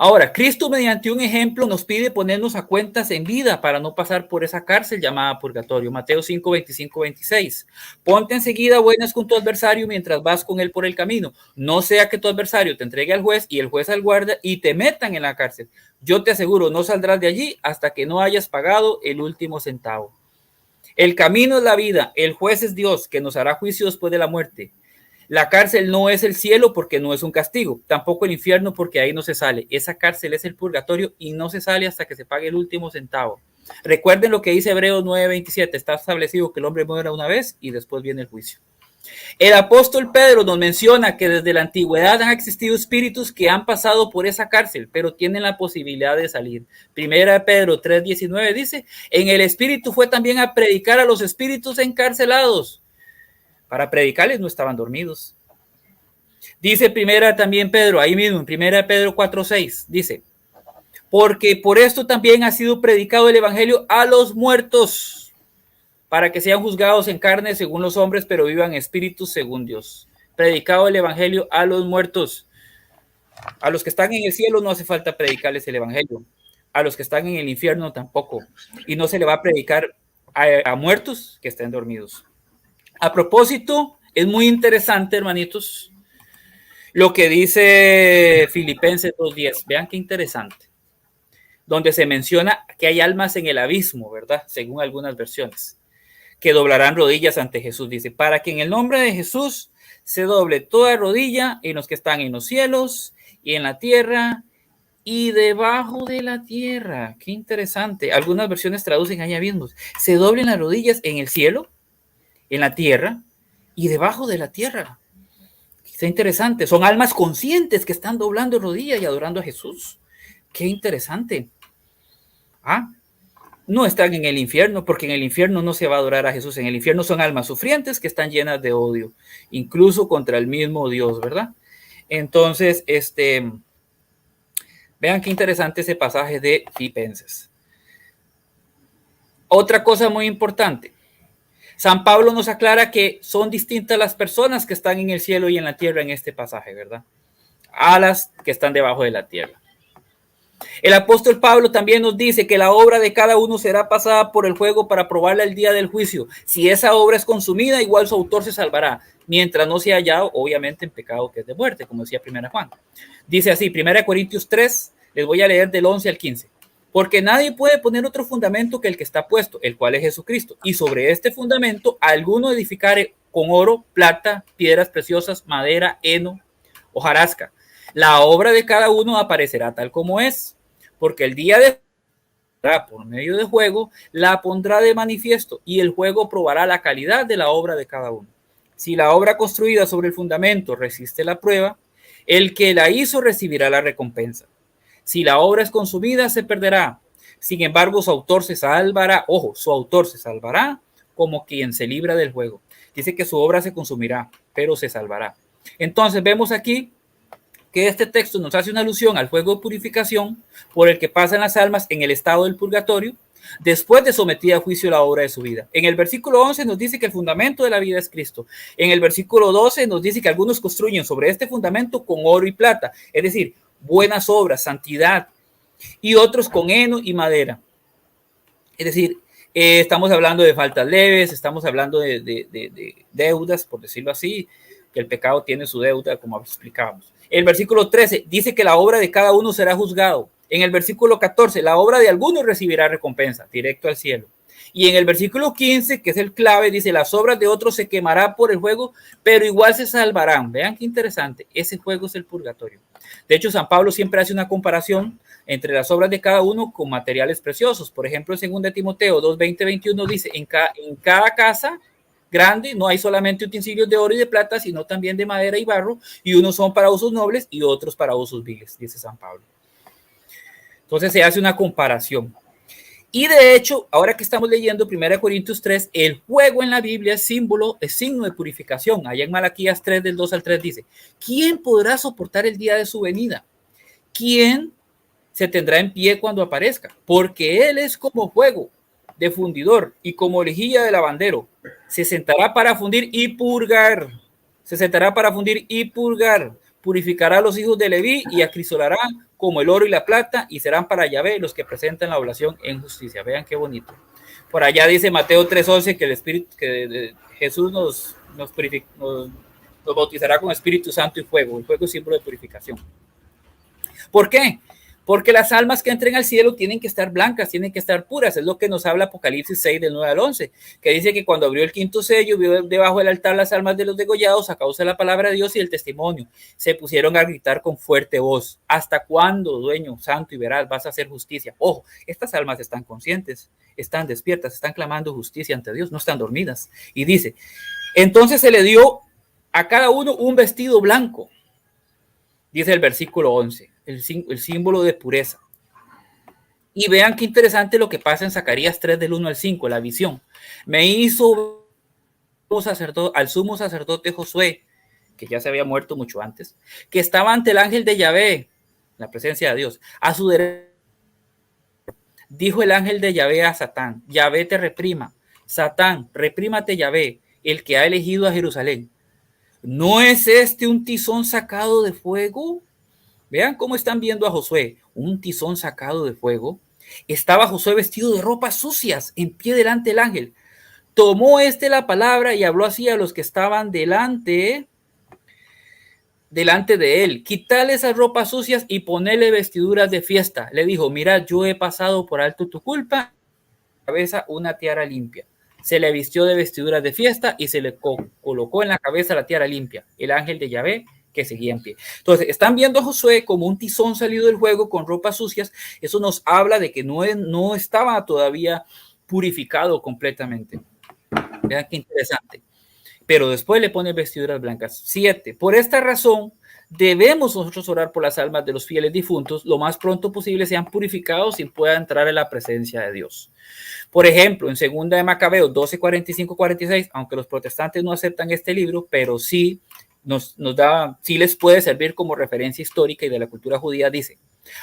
Ahora, Cristo mediante un ejemplo nos pide ponernos a cuentas en vida para no pasar por esa cárcel llamada purgatorio. Mateo 5:25-26. Ponte enseguida buenas con tu adversario mientras vas con él por el camino. No sea que tu adversario te entregue al juez y el juez al guardia y te metan en la cárcel. Yo te aseguro, no saldrás de allí hasta que no hayas pagado el último centavo. El camino es la vida, el juez es Dios, que nos hará juicio después de la muerte. La cárcel no es el cielo porque no es un castigo, tampoco el infierno porque ahí no se sale. Esa cárcel es el purgatorio y no se sale hasta que se pague el último centavo. Recuerden lo que dice Hebreos 9:27, está establecido que el hombre muera una vez y después viene el juicio. El apóstol Pedro nos menciona que desde la antigüedad han existido espíritus que han pasado por esa cárcel, pero tienen la posibilidad de salir. Primera de Pedro 3:19 dice, en el espíritu fue también a predicar a los espíritus encarcelados. Para predicarles no estaban dormidos. Dice primera también Pedro, ahí mismo, en primera de Pedro 4:6, dice, porque por esto también ha sido predicado el evangelio a los muertos, para que sean juzgados en carne según los hombres, pero vivan espíritus según Dios. Predicado el evangelio a los muertos. A los que están en el cielo no hace falta predicarles el evangelio. A los que están en el infierno tampoco. Y no se le va a predicar a muertos que estén dormidos. A propósito, es muy interesante, hermanitos, lo que dice Filipenses 2:10. Vean qué interesante. Donde se menciona que hay almas en el abismo, ¿verdad? Según algunas versiones, que doblarán rodillas ante Jesús. Dice, para que en el nombre de Jesús se doble toda rodilla en los que están en los cielos y en la tierra y debajo de la tierra. Qué interesante. Algunas versiones traducen ahí abismos. Se doblen las rodillas en el cielo, en la tierra y debajo de la tierra. Está interesante. Son almas conscientes que están doblando rodillas y adorando a Jesús. Qué interesante. No están en el infierno, porque en el infierno no se va a adorar a Jesús. En el infierno son almas sufrientes que están llenas de odio, incluso contra el mismo Dios, ¿verdad? Entonces, vean qué interesante ese pasaje de Filipenses. Otra cosa muy importante. San Pablo nos aclara que son distintas las personas que están en el cielo y en la tierra en este pasaje, ¿verdad? A las que están debajo de la tierra. El apóstol Pablo también nos dice que la obra de cada uno será pasada por el fuego para probarla el día del juicio. Si esa obra es consumida, igual su autor se salvará, mientras no sea hallado, obviamente, en pecado que es de muerte, como decía 1 Juan. Dice así, 1 Corintios 3, les voy a leer del 11 al 15. Porque nadie puede poner otro fundamento que el que está puesto, el cual es Jesucristo. Y sobre este fundamento, alguno edificare con oro, plata, piedras preciosas, madera, heno, hojarasca. La obra de cada uno aparecerá tal como es, porque el día de por medio de juego la pondrá de manifiesto y el juego probará la calidad de la obra de cada uno. Si la obra construida sobre el fundamento resiste la prueba, el que la hizo recibirá la recompensa. Si la obra es consumida, se perderá. Sin embargo, su autor se salvará. Ojo, su autor se salvará como quien se libra del juego. Dice que su obra se consumirá, pero se salvará. Entonces vemos aquí que este texto nos hace una alusión al fuego de purificación por el que pasan las almas en el estado del purgatorio después de sometida a juicio la obra de su vida. En el versículo 11 nos dice que el fundamento de la vida es Cristo. En el versículo 12 nos dice que algunos construyen sobre este fundamento con oro y plata, es decir, buenas obras, santidad, y otros con heno y madera. Es decir, estamos hablando de faltas leves, estamos hablando de deudas, por decirlo así, que el pecado tiene su deuda, como explicábamos. El versículo 13 dice que la obra de cada uno será juzgado. En el versículo 14, la obra de algunos recibirá recompensa, directo al cielo. Y en el versículo 15, que es el clave, dice, las obras de otros se quemará por el fuego, pero igual se salvarán. Vean qué interesante, ese fuego es el purgatorio. De hecho, San Pablo siempre hace una comparación entre las obras de cada uno con materiales preciosos. Por ejemplo, en 2 Timoteo 2, 20, 21 dice, en cada casa grande no hay solamente utensilios de oro y de plata, sino también de madera y barro, y unos son para usos nobles y otros para usos viles, dice San Pablo. Entonces se hace una comparación. Y de hecho, ahora que estamos leyendo 1 Corintios 3, el fuego en la Biblia es símbolo, es signo de purificación. Allá en Malaquías 3, del 2 al 3 dice, ¿quién podrá soportar el día de su venida? ¿Quién se tendrá en pie cuando aparezca? Porque él es como fuego de fundidor y como lejía de lavandero. Se sentará para fundir y purgar. Se sentará para fundir y purgar. Purificará a los hijos de Leví y acrisolará como el oro y la plata y serán para Yahvé los que presentan la oblación en justicia. Vean qué bonito. Por allá dice Mateo 3:11 que el Espíritu, que Jesús nos bautizará con Espíritu Santo y fuego. El fuego es símbolo de purificación. ¿Por qué? Porque las almas que entren al cielo tienen que estar blancas, tienen que estar puras. Es lo que nos habla Apocalipsis 6, del 9 al 11, que dice que cuando abrió el quinto sello, vio debajo del altar las almas de los degollados a causa de la palabra de Dios y el testimonio. Se pusieron a gritar con fuerte voz. ¿Hasta cuándo, dueño santo y veraz, vas a hacer justicia? Ojo, estas almas están conscientes, están despiertas, están clamando justicia ante Dios, no están dormidas. Y dice, entonces se le dio a cada uno un vestido blanco. Dice el versículo 11, el símbolo de pureza. Y vean qué interesante lo que pasa en Zacarías 3, del 1 al 5, la visión. Me hizo al sumo sacerdote Josué, que ya se había muerto mucho antes, que estaba ante el ángel de Yahvé, la presencia de Dios. A su derecha dijo el ángel de Yahvé a Satán, Yahvé te reprima. Satán, reprímate Yahvé, el que ha elegido a Jerusalén. ¿No es este un tizón sacado de fuego? Vean cómo están viendo a Josué, un tizón sacado de fuego. Estaba Josué vestido de ropas sucias, en pie delante del ángel. Tomó la palabra y habló así a los que estaban delante de él. Quítale esas ropas sucias y ponele vestiduras de fiesta. Le dijo, mira, yo he pasado por alto tu culpa. Cabeza una tiara limpia. Se le vistió de vestiduras de fiesta y se le colocó en la cabeza la tiara limpia. El ángel de Yahvé que seguía en pie. Entonces, están viendo a Josué como un tizón salido del juego con ropas sucias. Eso nos habla de que no estaba todavía purificado completamente. Vean qué interesante. Pero después le pone vestiduras blancas. 7. Por esta razón, debemos nosotros orar por las almas de los fieles difuntos lo más pronto posible sean purificados y puedan entrar en la presencia de Dios. Por ejemplo, en 2 de Macabeos 12, 45, 46, aunque los protestantes no aceptan este libro, pero sí sí les puede servir como referencia histórica y de la cultura judía, dice.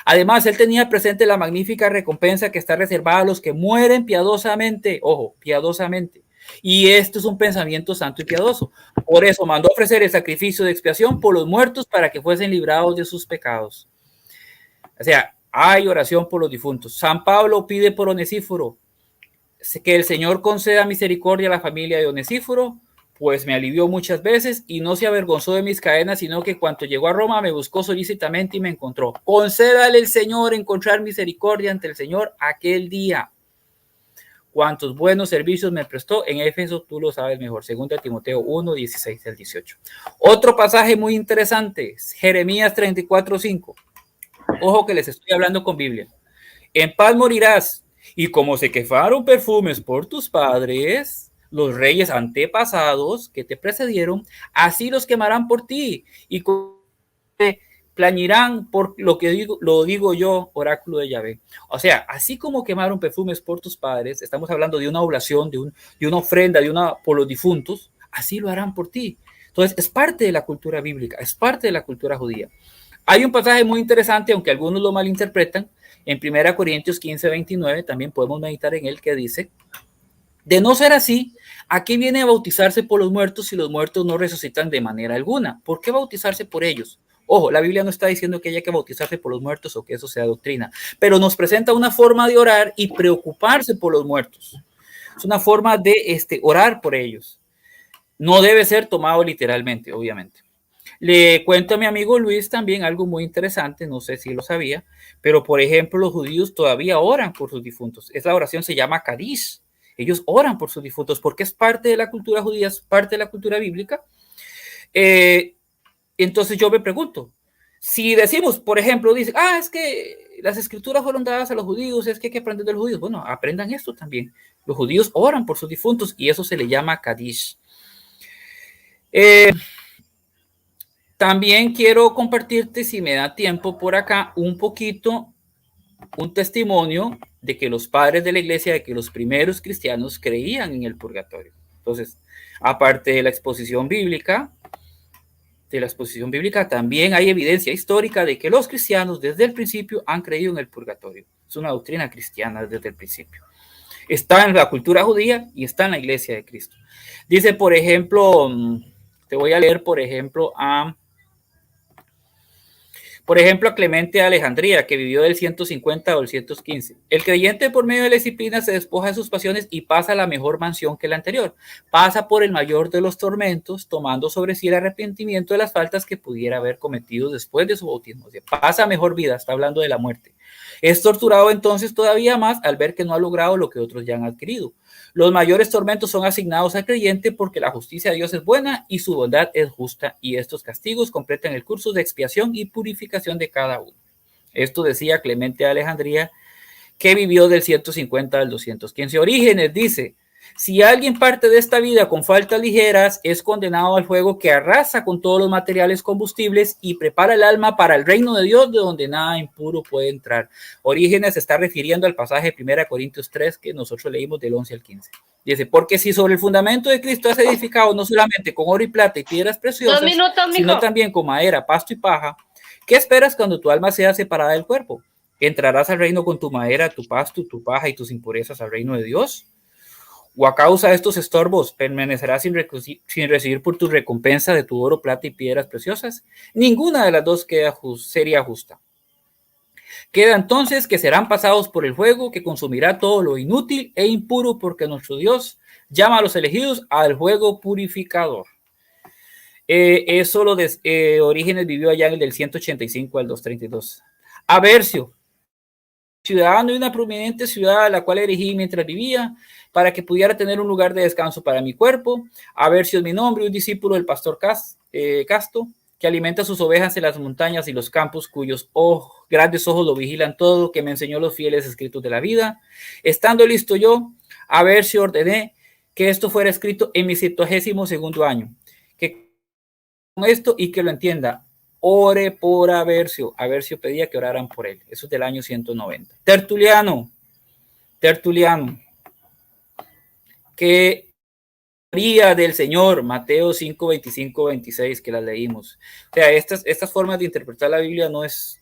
Además, él tenía presente la magnífica recompensa que está reservada a los que mueren piadosamente, ojo, piadosamente. Y esto es un pensamiento santo y piadoso. Por eso mandó ofrecer el sacrificio de expiación por los muertos para que fuesen librados de sus pecados. O sea, hay oración por los difuntos. San Pablo pide por Onesíforo que el Señor conceda misericordia a la familia de Onesíforo pues me alivió muchas veces y no se avergonzó de mis cadenas, sino que cuando llegó a Roma me buscó solícitamente y me encontró. Concédale el Señor encontrar misericordia ante el Señor aquel día. Cuántos buenos servicios me prestó en Éfeso, tú lo sabes mejor. 2 Timoteo 1, 16 al 18. Otro pasaje muy interesante, Jeremías 34:5. Ojo que les estoy hablando con Biblia. En paz morirás, y como se quemaron perfumes por tus padres, los reyes antepasados que te precedieron, así los quemarán por ti, y plañirán por lo que digo yo, oráculo de Yahvé. O sea, así como quemaron perfumes por tus padres, estamos hablando de una oblación, de una ofrenda, por los difuntos, así lo harán por ti. Entonces, es parte de la cultura bíblica, es parte de la cultura judía. Hay un pasaje muy interesante, aunque algunos lo malinterpretan, en 1 Corintios 15:29, también podemos meditar en él, que dice, de no ser así, ¿a qué viene a bautizarse por los muertos si los muertos no resucitan de manera alguna? ¿Por qué bautizarse por ellos? Ojo, la Biblia no está diciendo que haya que bautizarse por los muertos o que eso sea doctrina, pero nos presenta una forma de orar y preocuparse por los muertos. Es una forma de orar por ellos. No debe ser tomado literalmente, obviamente. Le cuento a mi amigo Luis también algo muy interesante, no sé si lo sabía, pero por ejemplo los judíos todavía oran por sus difuntos. Esa oración se llama Kadish. Ellos oran por sus difuntos porque es parte de la cultura judía, es parte de la cultura bíblica. Entonces yo me pregunto, si decimos, por ejemplo, dice, es que las escrituras fueron dadas a los judíos, es que hay que aprender de los judíos. Bueno, aprendan esto también. Los judíos oran por sus difuntos y eso se le llama Kadish. También quiero compartirte, si me da tiempo por acá, un poquito, un testimonio de que los padres de la iglesia, de que los primeros cristianos creían en el purgatorio. Entonces, aparte de la exposición bíblica, también hay evidencia histórica de que los cristianos desde el principio han creído en el purgatorio. Es una doctrina cristiana desde el principio. Está en la cultura judía y está en la iglesia de Cristo. Dice, por ejemplo, te voy a leer, por ejemplo, a Clemente de Alejandría, que vivió del 150 al 115. El creyente por medio de la disciplina se despoja de sus pasiones y pasa a la mejor mansión que la anterior. Pasa por el mayor de los tormentos, tomando sobre sí el arrepentimiento de las faltas que pudiera haber cometido después de su bautismo. O sea, pasa a mejor vida, está hablando de la muerte. Es torturado entonces todavía más al ver que no ha logrado lo que otros ya han adquirido. Los mayores tormentos son asignados al creyente porque la justicia de Dios es buena y su bondad es justa, y estos castigos completan el curso de expiación y purificación de cada uno. Esto decía Clemente de Alejandría, que vivió del 150 al 215. Orígenes dice, si alguien parte de esta vida con faltas ligeras, es condenado al fuego que arrasa con todos los materiales combustibles y prepara el alma para el reino de Dios, de donde nada impuro puede entrar. Orígenes se está refiriendo al pasaje de 1 Corintios 3 que nosotros leímos del 11 al 15. Dice, porque si sobre el fundamento de Cristo has edificado no solamente con oro y plata y piedras preciosas, sino también con madera, pasto y paja, ¿qué esperas cuando tu alma sea separada del cuerpo? ¿Entrarás al reino con tu madera, tu pasto, tu paja y tus impurezas al reino de Dios? ¿O a causa de estos estorbos permanecerás sin recibir por tu recompensa de tu oro, plata y piedras preciosas? Ninguna de las dos sería justa. Queda entonces que serán pasados por el fuego que consumirá todo lo inútil e impuro, porque nuestro Dios llama a los elegidos al fuego purificador. Eso Orígenes vivió allá en el del 185 al 232. Aversio, ciudadano de una prominente ciudad a la cual erigí mientras vivía, para que pudiera tener un lugar de descanso para mi cuerpo. Aversio es mi nombre, un discípulo del pastor Casto, que alimenta sus ovejas en las montañas y los campos, cuyos grandes ojos lo vigilan todo, que me enseñó los fieles escritos de la vida. Estando listo yo, Aversio ordené que esto fuera escrito en mi 72º año, que con esto y que lo entienda. Ore por Aversio. Aversio pedía que oraran por él. Eso es del año 190. Tertuliano, que del Señor, Mateo 5, 25, 26, que las leímos. O sea, estas formas de interpretar la Biblia no es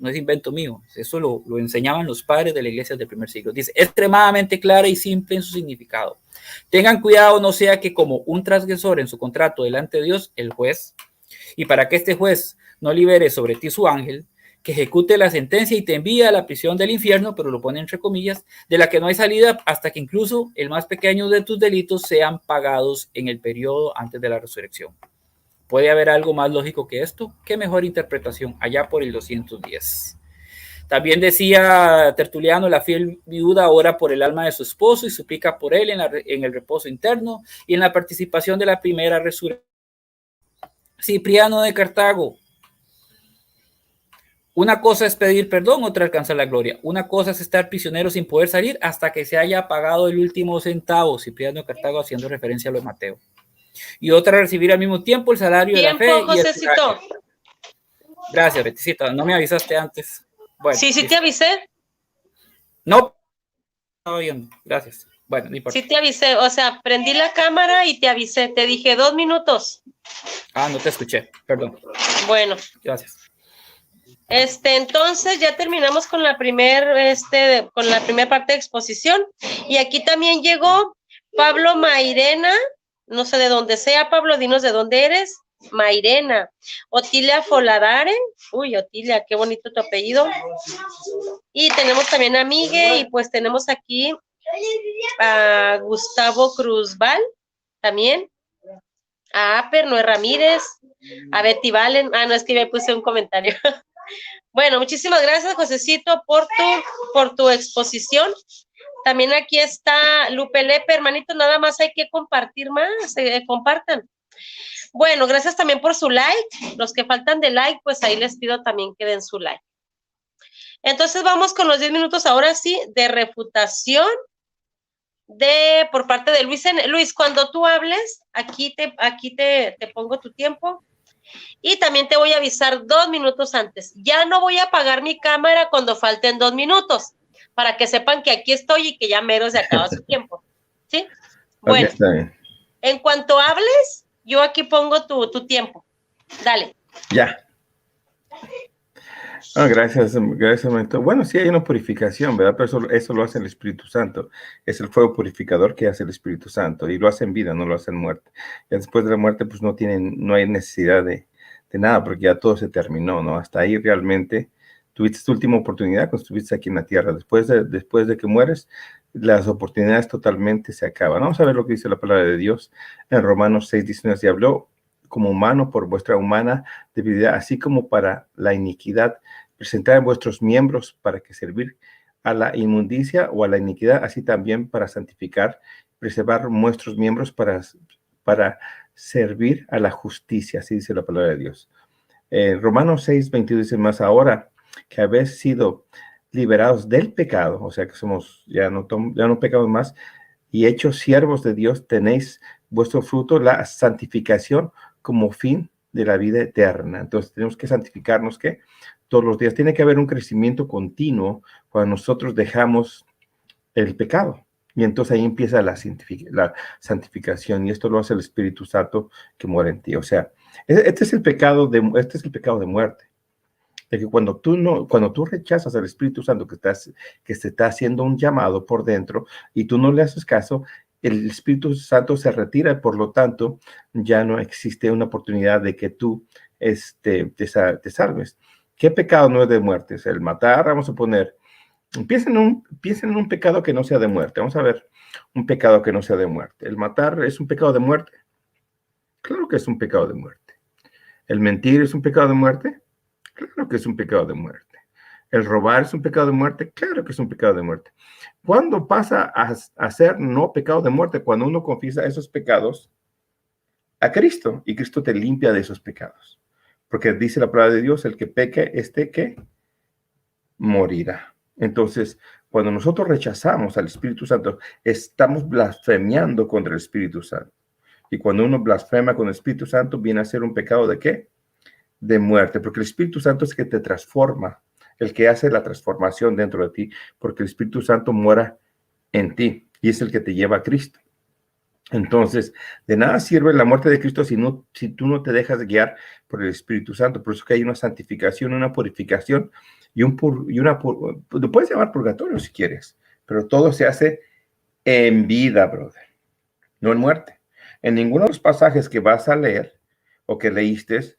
invento mío. Eso lo enseñaban los padres de la iglesia del primer siglo. Dice, extremadamente clara y simple en su significado. Tengan cuidado, no sea que como un transgresor en su contrato delante de Dios, el juez, y para que este juez no libere sobre ti su ángel, que ejecute la sentencia y te envía a la prisión del infierno, pero lo pone entre comillas, de la que no hay salida hasta que incluso el más pequeño de tus delitos sean pagados en el periodo antes de la resurrección. ¿Puede haber algo más lógico que esto? ¿Qué mejor interpretación? Allá por el 210. También decía Tertuliano, la fiel viuda ora por el alma de su esposo y suplica por él en el reposo interno y en la participación de la primera resurrección. Cipriano de Cartago. Una cosa es pedir perdón, otra alcanzar la gloria. Una cosa es estar prisionero sin poder salir hasta que se haya pagado el último centavo. Cipriano de Cartago haciendo referencia a lo de Mateo. Y otra, recibir al mismo tiempo el salario de la fe. Josecito. Gracias, Beticita. No me avisaste antes. Bueno, sí, te avisé. No, estaba viendo. Gracias. Bueno, no importa. Sí te avisé. O sea, prendí la cámara y te avisé. Te dije 2 minutos. Ah, no te escuché. Perdón. Bueno. Gracias. Entonces ya terminamos con la primera parte de exposición. Y aquí también llegó Pablo Mairena. No sé de dónde sea, Pablo, dinos de dónde eres. Mairena. Otilia Foladare. Uy, Otilia, qué bonito tu apellido. Y tenemos también a Migue, y pues tenemos aquí a Gustavo Cruzval, también. A Aper, Noé Ramírez, a Betty Valen. No, es que me puse un comentario. Bueno, muchísimas gracias, Josecito, por tu exposición. También aquí está Lupe Lepe, hermanito, nada más hay que compartir más, compartan. Bueno, gracias también por su like. Los que faltan de like, pues ahí les pido también que den su like. Entonces vamos con los 10 minutos ahora sí de refutación por parte de Luis. Luis, cuando tú hables, aquí te pongo tu tiempo. Y también te voy a avisar 2 minutos antes. Ya no voy a apagar mi cámara cuando falten 2 minutos, para que sepan que aquí estoy y que ya mero se acaba su tiempo. ¿Sí? Bueno, okay, en cuanto hables, yo aquí pongo tu tiempo. Dale. Ya. Gracias. Bueno, sí hay una purificación, ¿verdad? Pero eso lo hace el Espíritu Santo. Es el fuego purificador que hace el Espíritu Santo. Y lo hace en vida, no lo hace en muerte. Ya después de la muerte, pues no hay necesidad de nada, porque ya todo se terminó, ¿no? Hasta ahí realmente tuviste tu última oportunidad cuando estuviste aquí en la tierra. Después de que mueres, las oportunidades totalmente se acaban. Vamos a ver lo que dice la palabra de Dios en Romanos 6:19. Y habló como humano por vuestra humana debilidad, así como para la iniquidad, presentad en vuestros miembros para que servir a la inmundicia o a la iniquidad, así también para santificar, preservar vuestros miembros para servir a la justicia, así dice la palabra de Dios. Romanos 6:22 dice más, ahora que habéis sido liberados del pecado, o sea que ya no pecamos más, y hechos siervos de Dios, tenéis vuestro fruto, la santificación como fin de la vida eterna. Entonces tenemos que santificarnos, ¿qué? Todos los días. Tiene que haber un crecimiento continuo cuando nosotros dejamos el pecado. Y entonces ahí empieza la santificación, y esto lo hace el Espíritu Santo que mora en ti. O sea, este es el pecado de muerte. De que cuando tú rechazas al Espíritu Santo que se está haciendo un llamado por dentro y tú no le haces caso, el Espíritu Santo se retira, por lo tanto, ya no existe una oportunidad de que tú te salves. ¿Qué pecado no es de muerte? Es el matar, vamos a poner. Piensen en un pecado que no sea de muerte. Vamos a ver un pecado que no sea de muerte. ¿El matar es un pecado de muerte? Claro que es un pecado de muerte. ¿El mentir es un pecado de muerte? Claro que es un pecado de muerte. ¿El robar es un pecado de muerte? Claro que es un pecado de muerte. ¿Cuándo pasa a ser no pecado de muerte? Cuando uno confiesa esos pecados a Cristo y Cristo te limpia de esos pecados. Porque dice la palabra de Dios, el que peque, que morirá. Entonces, cuando nosotros rechazamos al Espíritu Santo, estamos blasfemiando contra el Espíritu Santo. Y cuando uno blasfema con el Espíritu Santo, viene a ser un pecado ¿de qué? De muerte, porque el Espíritu Santo es el que te transforma, el que hace la transformación dentro de ti, porque el Espíritu Santo mora en ti y es el que te lleva a Cristo. Entonces, de nada sirve la muerte de Cristo si tú no te dejas guiar por el Espíritu Santo. Por eso que hay una santificación, una purificación lo puedes llamar purgatorio si quieres, pero todo se hace en vida, brother, no en muerte. En ninguno de los pasajes que vas a leer o que leíste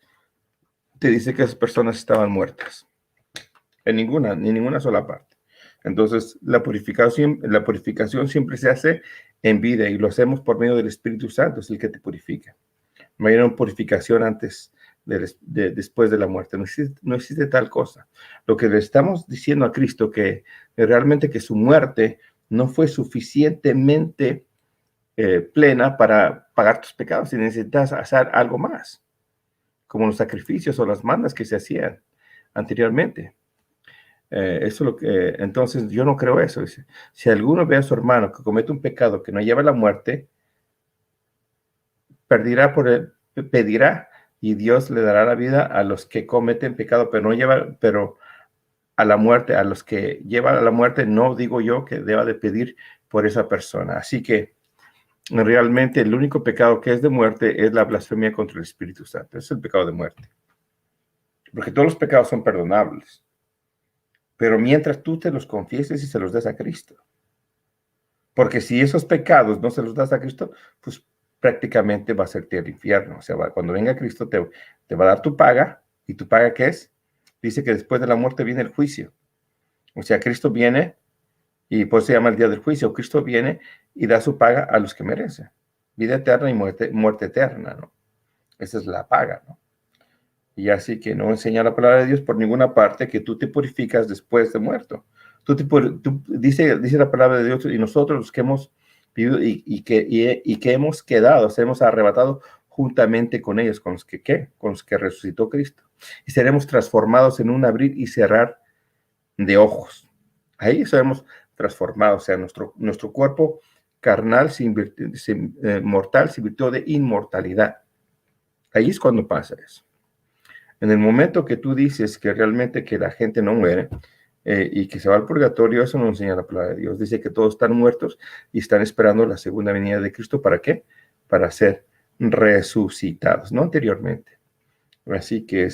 te dice que esas personas estaban muertas. en ninguna sola parte. Entonces, la purificación siempre se hace en vida y lo hacemos por medio del Espíritu Santo, es el que te purifica. No hay una purificación después de la muerte. No existe tal cosa. Lo que le estamos diciendo a Cristo que realmente que su muerte no fue suficientemente plena para pagar tus pecados y necesitas hacer algo más, como los sacrificios o las mandas que se hacían anteriormente. Eso es lo que, entonces yo no creo eso. Dice, si alguno ve a su hermano que comete un pecado que no lleva a la muerte, pedirá y Dios le dará la vida a los que cometen pecado, pero a la muerte, a los que llevan a la muerte, no digo yo que deba de pedir por esa persona. Así que realmente el único pecado que es de muerte es la blasfemia contra el Espíritu Santo. Es el pecado de muerte. Porque todos los pecados son perdonables. Pero mientras tú te los confieses y se los des a Cristo. Porque si esos pecados no se los das a Cristo, pues prácticamente va a ser al infierno. O sea, cuando venga Cristo te va a dar tu paga. ¿Y tu paga qué es? Dice que después de la muerte viene el juicio. O sea, Cristo viene, y por eso se llama el día del juicio. Cristo viene y da su paga a los que merecen. Vida eterna y muerte eterna, ¿no? Esa es la paga, ¿no? Y así que no enseña la palabra de Dios por ninguna parte que tú te purificas después de muerto. Dice la palabra de Dios, y nosotros los que hemos vivido y que hemos quedado, seremos arrebatados juntamente con ellos, con los que resucitó Cristo. Y seremos transformados en un abrir y cerrar de ojos. Ahí seremos transformados, o sea, nuestro cuerpo carnal mortal se invirtió de inmortalidad. Ahí es cuando pasa eso. En el momento que tú dices que realmente que la gente no muere y que se va al purgatorio, eso no enseña la palabra de Dios. Dice que todos están muertos y están esperando la segunda venida de Cristo. ¿Para qué? Para ser resucitados, no anteriormente. Así que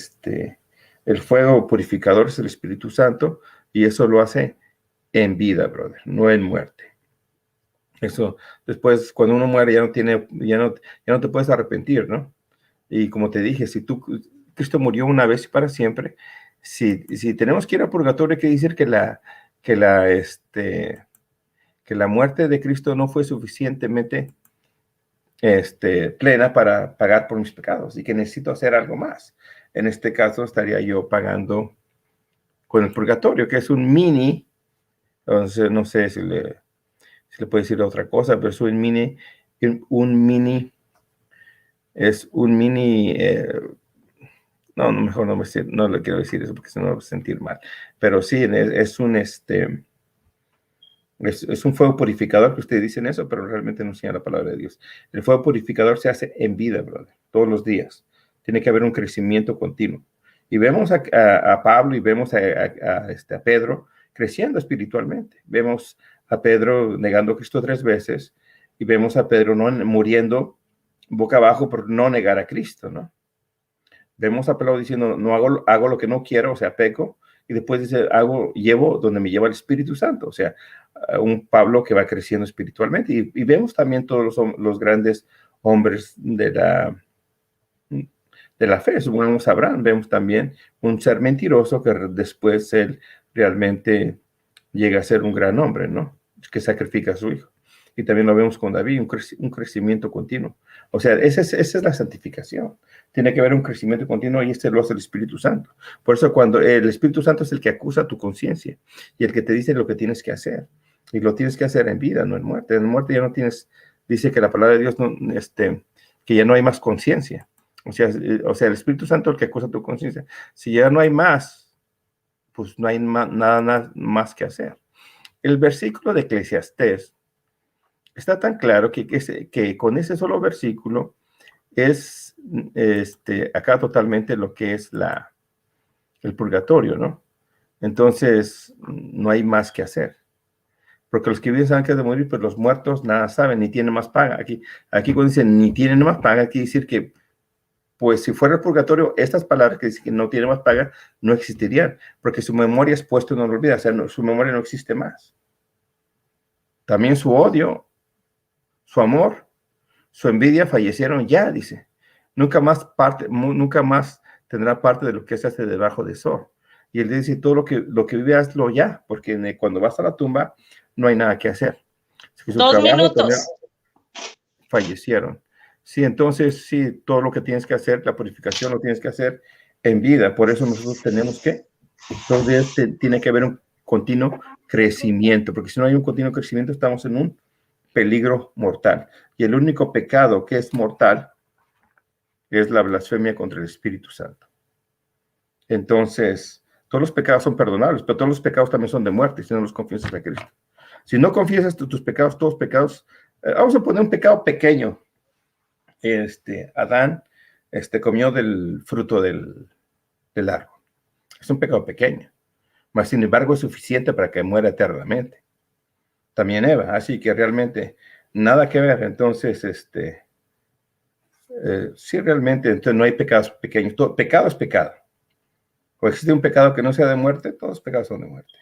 el fuego purificador es el Espíritu Santo y eso lo hace en vida, brother, no en muerte. Eso, después, cuando uno muere, ya no te puedes arrepentir, ¿no? Y como te dije, si Cristo murió una vez y para siempre, si tenemos que ir al purgatorio, hay que decir que la muerte de Cristo no fue suficientemente plena para pagar por mis pecados y que necesito hacer algo más. En este caso, estaría yo pagando con el purgatorio, que es un mini, entonces no sé si le puede decir otra cosa, pero es un mini, no, mejor no le quiero decir eso porque se me va a sentir mal, pero sí, es un fuego purificador, que ustedes dicen eso, pero realmente no enseña la palabra de Dios. El fuego purificador se hace en vida, brother, todos los días. Tiene que haber un crecimiento continuo. Y vemos a Pablo y vemos a Pedro creciendo espiritualmente. Vemos a Pedro negando a Cristo 3 veces y vemos a Pedro muriendo boca abajo por no negar a Cristo, ¿no? Vemos a Pablo diciendo, no hago lo que no quiero, o sea, peco, y después dice, llevo donde me lleva el Espíritu Santo, o sea, un Pablo que va creciendo espiritualmente. Y vemos también todos los grandes hombres de la fe. Vemos a Abraham, vemos también un ser mentiroso que después él realmente llega a ser un gran hombre, ¿no? Que sacrifica a su hijo. Y también lo vemos con David, un crecimiento continuo. O sea, esa es la santificación. Tiene que haber un crecimiento continuo y lo hace el Espíritu Santo. Por eso cuando el Espíritu Santo es el que acusa tu conciencia y el que te dice lo que tienes que hacer. Y lo tienes que hacer en vida, no en muerte. En muerte ya no tienes, dice que la palabra de Dios, que ya no hay más conciencia. O sea, el Espíritu Santo es el que acusa tu conciencia. Si ya no hay más, pues no hay nada más que hacer. El versículo de Eclesiastés está tan claro que con ese solo versículo es acá totalmente lo que es el purgatorio, ¿no? Entonces, no hay más que hacer. Porque los que viven saben que han de morir, pero los muertos nada saben, ni tienen más paga. Aquí cuando dicen ni tienen más paga, quiere decir que, pues si fuera el purgatorio, estas palabras que dicen que no tienen más paga, no existirían, porque su memoria es puesta en el olvido, o sea, su memoria no existe más. También su odio, su amor, su envidia fallecieron ya, dice. Nunca más tendrá parte de lo que se hace debajo del sol. Y él dice, todo lo que vive, hazlo ya, porque cuando vas a la tumba no hay nada que hacer. Así que su 2 trabajo minutos. fallecieron. Sí, entonces, sí, todo lo que tienes que hacer, la purificación lo tienes que hacer en vida. Por eso nosotros tenemos que, entonces tiene que haber un continuo crecimiento, porque si no hay un continuo crecimiento estamos en un peligro mortal. Y el único pecado que es mortal es la blasfemia contra el Espíritu Santo. Entonces, todos los pecados son perdonables, pero todos los pecados también son de muerte si no los confiesas a Cristo. Si no confiesas tus pecados, todos pecados, vamos a poner un pecado pequeño. Adán comió del fruto del árbol. Es un pecado pequeño, mas sin embargo es suficiente para que muera eternamente. También Eva, así que realmente nada que ver. Entonces, sí, realmente, entonces no hay pecados pequeños. Todo, pecado es pecado. O existe un pecado que no sea de muerte, todos los pecados son de muerte.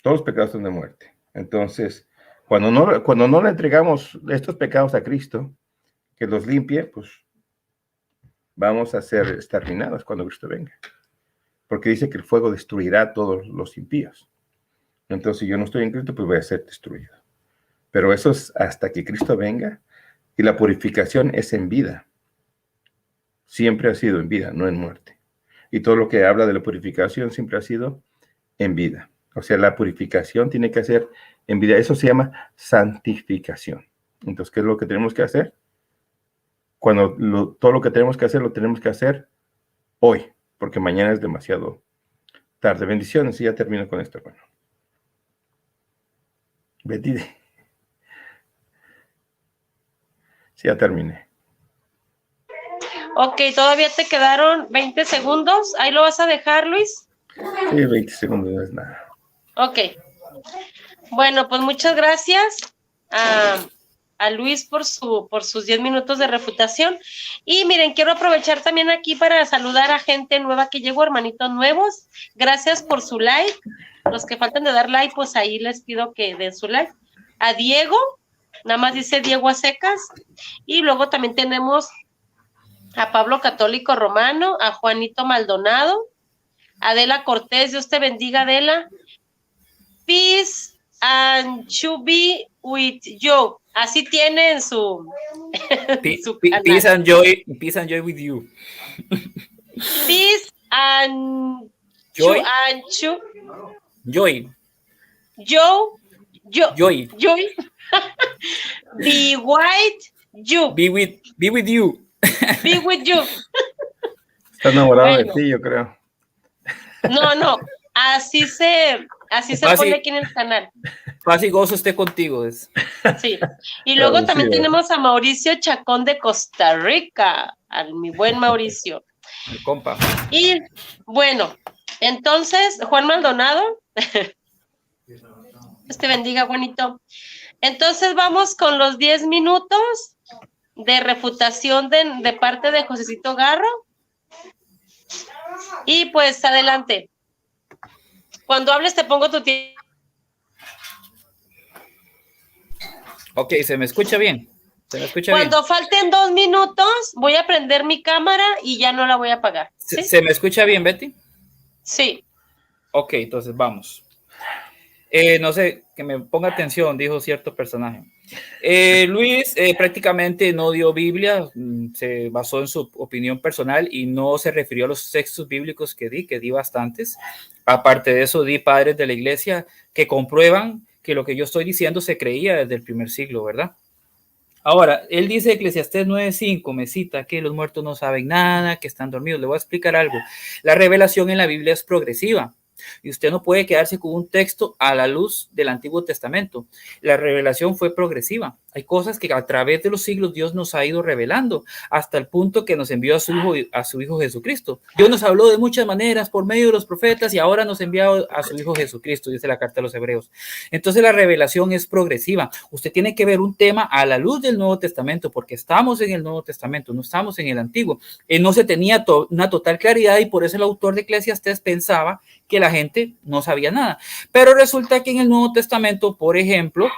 Todos los pecados son de muerte. Entonces, cuando no le entregamos estos pecados a Cristo, que los limpie, pues vamos a ser exterminados cuando Cristo venga. Porque dice que el fuego destruirá a todos los impíos. Entonces, si yo no estoy en Cristo, pues voy a ser destruido. Pero eso es hasta que Cristo venga. Y la purificación es en vida. Siempre ha sido en vida, no en muerte. Y todo lo que habla de la purificación siempre ha sido en vida. O sea, la purificación tiene que ser en vida. Eso se llama santificación. Entonces, ¿qué es lo que tenemos que hacer? Todo lo que tenemos que hacer, lo tenemos que hacer hoy, porque mañana es demasiado tarde. Bendiciones, y ya termino con esto, hermano. Betty. Sí, ya terminé. Ok, todavía te quedaron 20 segundos. ¿Ahí lo vas a dejar, Luis? Sí, 20 segundos no es nada. Ok. Bueno, pues muchas gracias a Luis por sus 10 minutos de refutación. Y miren, quiero aprovechar también aquí para saludar a gente nueva que llegó, hermanitos nuevos. Gracias por su like. Los que faltan de dar like, pues ahí les pido que den su like. A Diego, nada más dice Diego a secas. Y luego también tenemos a Pablo Católico Romano, a Juanito Maldonado, a Adela Cortés, Dios te bendiga, Adela. Peace and to be with you. Así tienen su canal. Peace and joy with you. Peace and joy. Joy. Be white you. Be with you. Be with you. Está enamorado de ti, yo creo. No. Así se pone aquí en el canal. Paz y gozo esté contigo. Sí. Y luego también tenemos a Mauricio Chacón de Costa Rica, mi buen Mauricio. El compa. Y bueno, entonces, Juan Maldonado, Dios te bendiga, Juanito. Entonces vamos con los 10 minutos de refutación de parte de Josecito Garro. Y pues adelante. Cuando hables te pongo tu tiempo. Ok, ¿se me escucha bien? Cuando falten 2 minutos, voy a prender mi cámara y ya no la voy a apagar. ¿Sí? ¿Se me escucha bien, Betty? Sí. Ok, entonces vamos. No sé, que me ponga atención, dijo cierto personaje. Luis prácticamente no dio Biblia, se basó en su opinión personal y no se refirió a los textos bíblicos que di bastantes. Aparte de eso, di padres de la iglesia que comprueban que lo que yo estoy diciendo se creía desde el primer siglo, ¿verdad? Ahora, él dice Eclesiastés 9:5, me cita que los muertos no saben nada, que están dormidos. Le voy a explicar algo. La revelación en la Biblia es progresiva. Y usted no puede quedarse con un texto a la luz del Antiguo Testamento. La revelación fue progresiva. Hay cosas que a través de los siglos Dios nos ha ido revelando hasta el punto que nos envió a su Hijo Jesucristo. Dios nos habló de muchas maneras por medio de los profetas y ahora nos ha enviado a su Hijo Jesucristo, dice la carta de los Hebreos. Entonces la revelación es progresiva. Usted tiene que ver un tema a la luz del Nuevo Testamento porque estamos en el Nuevo Testamento, no estamos en el Antiguo. No se tenía una total claridad y por eso el autor de Eclesiastés pensaba que la gente no sabía nada. Pero resulta que en el Nuevo Testamento, por ejemplo,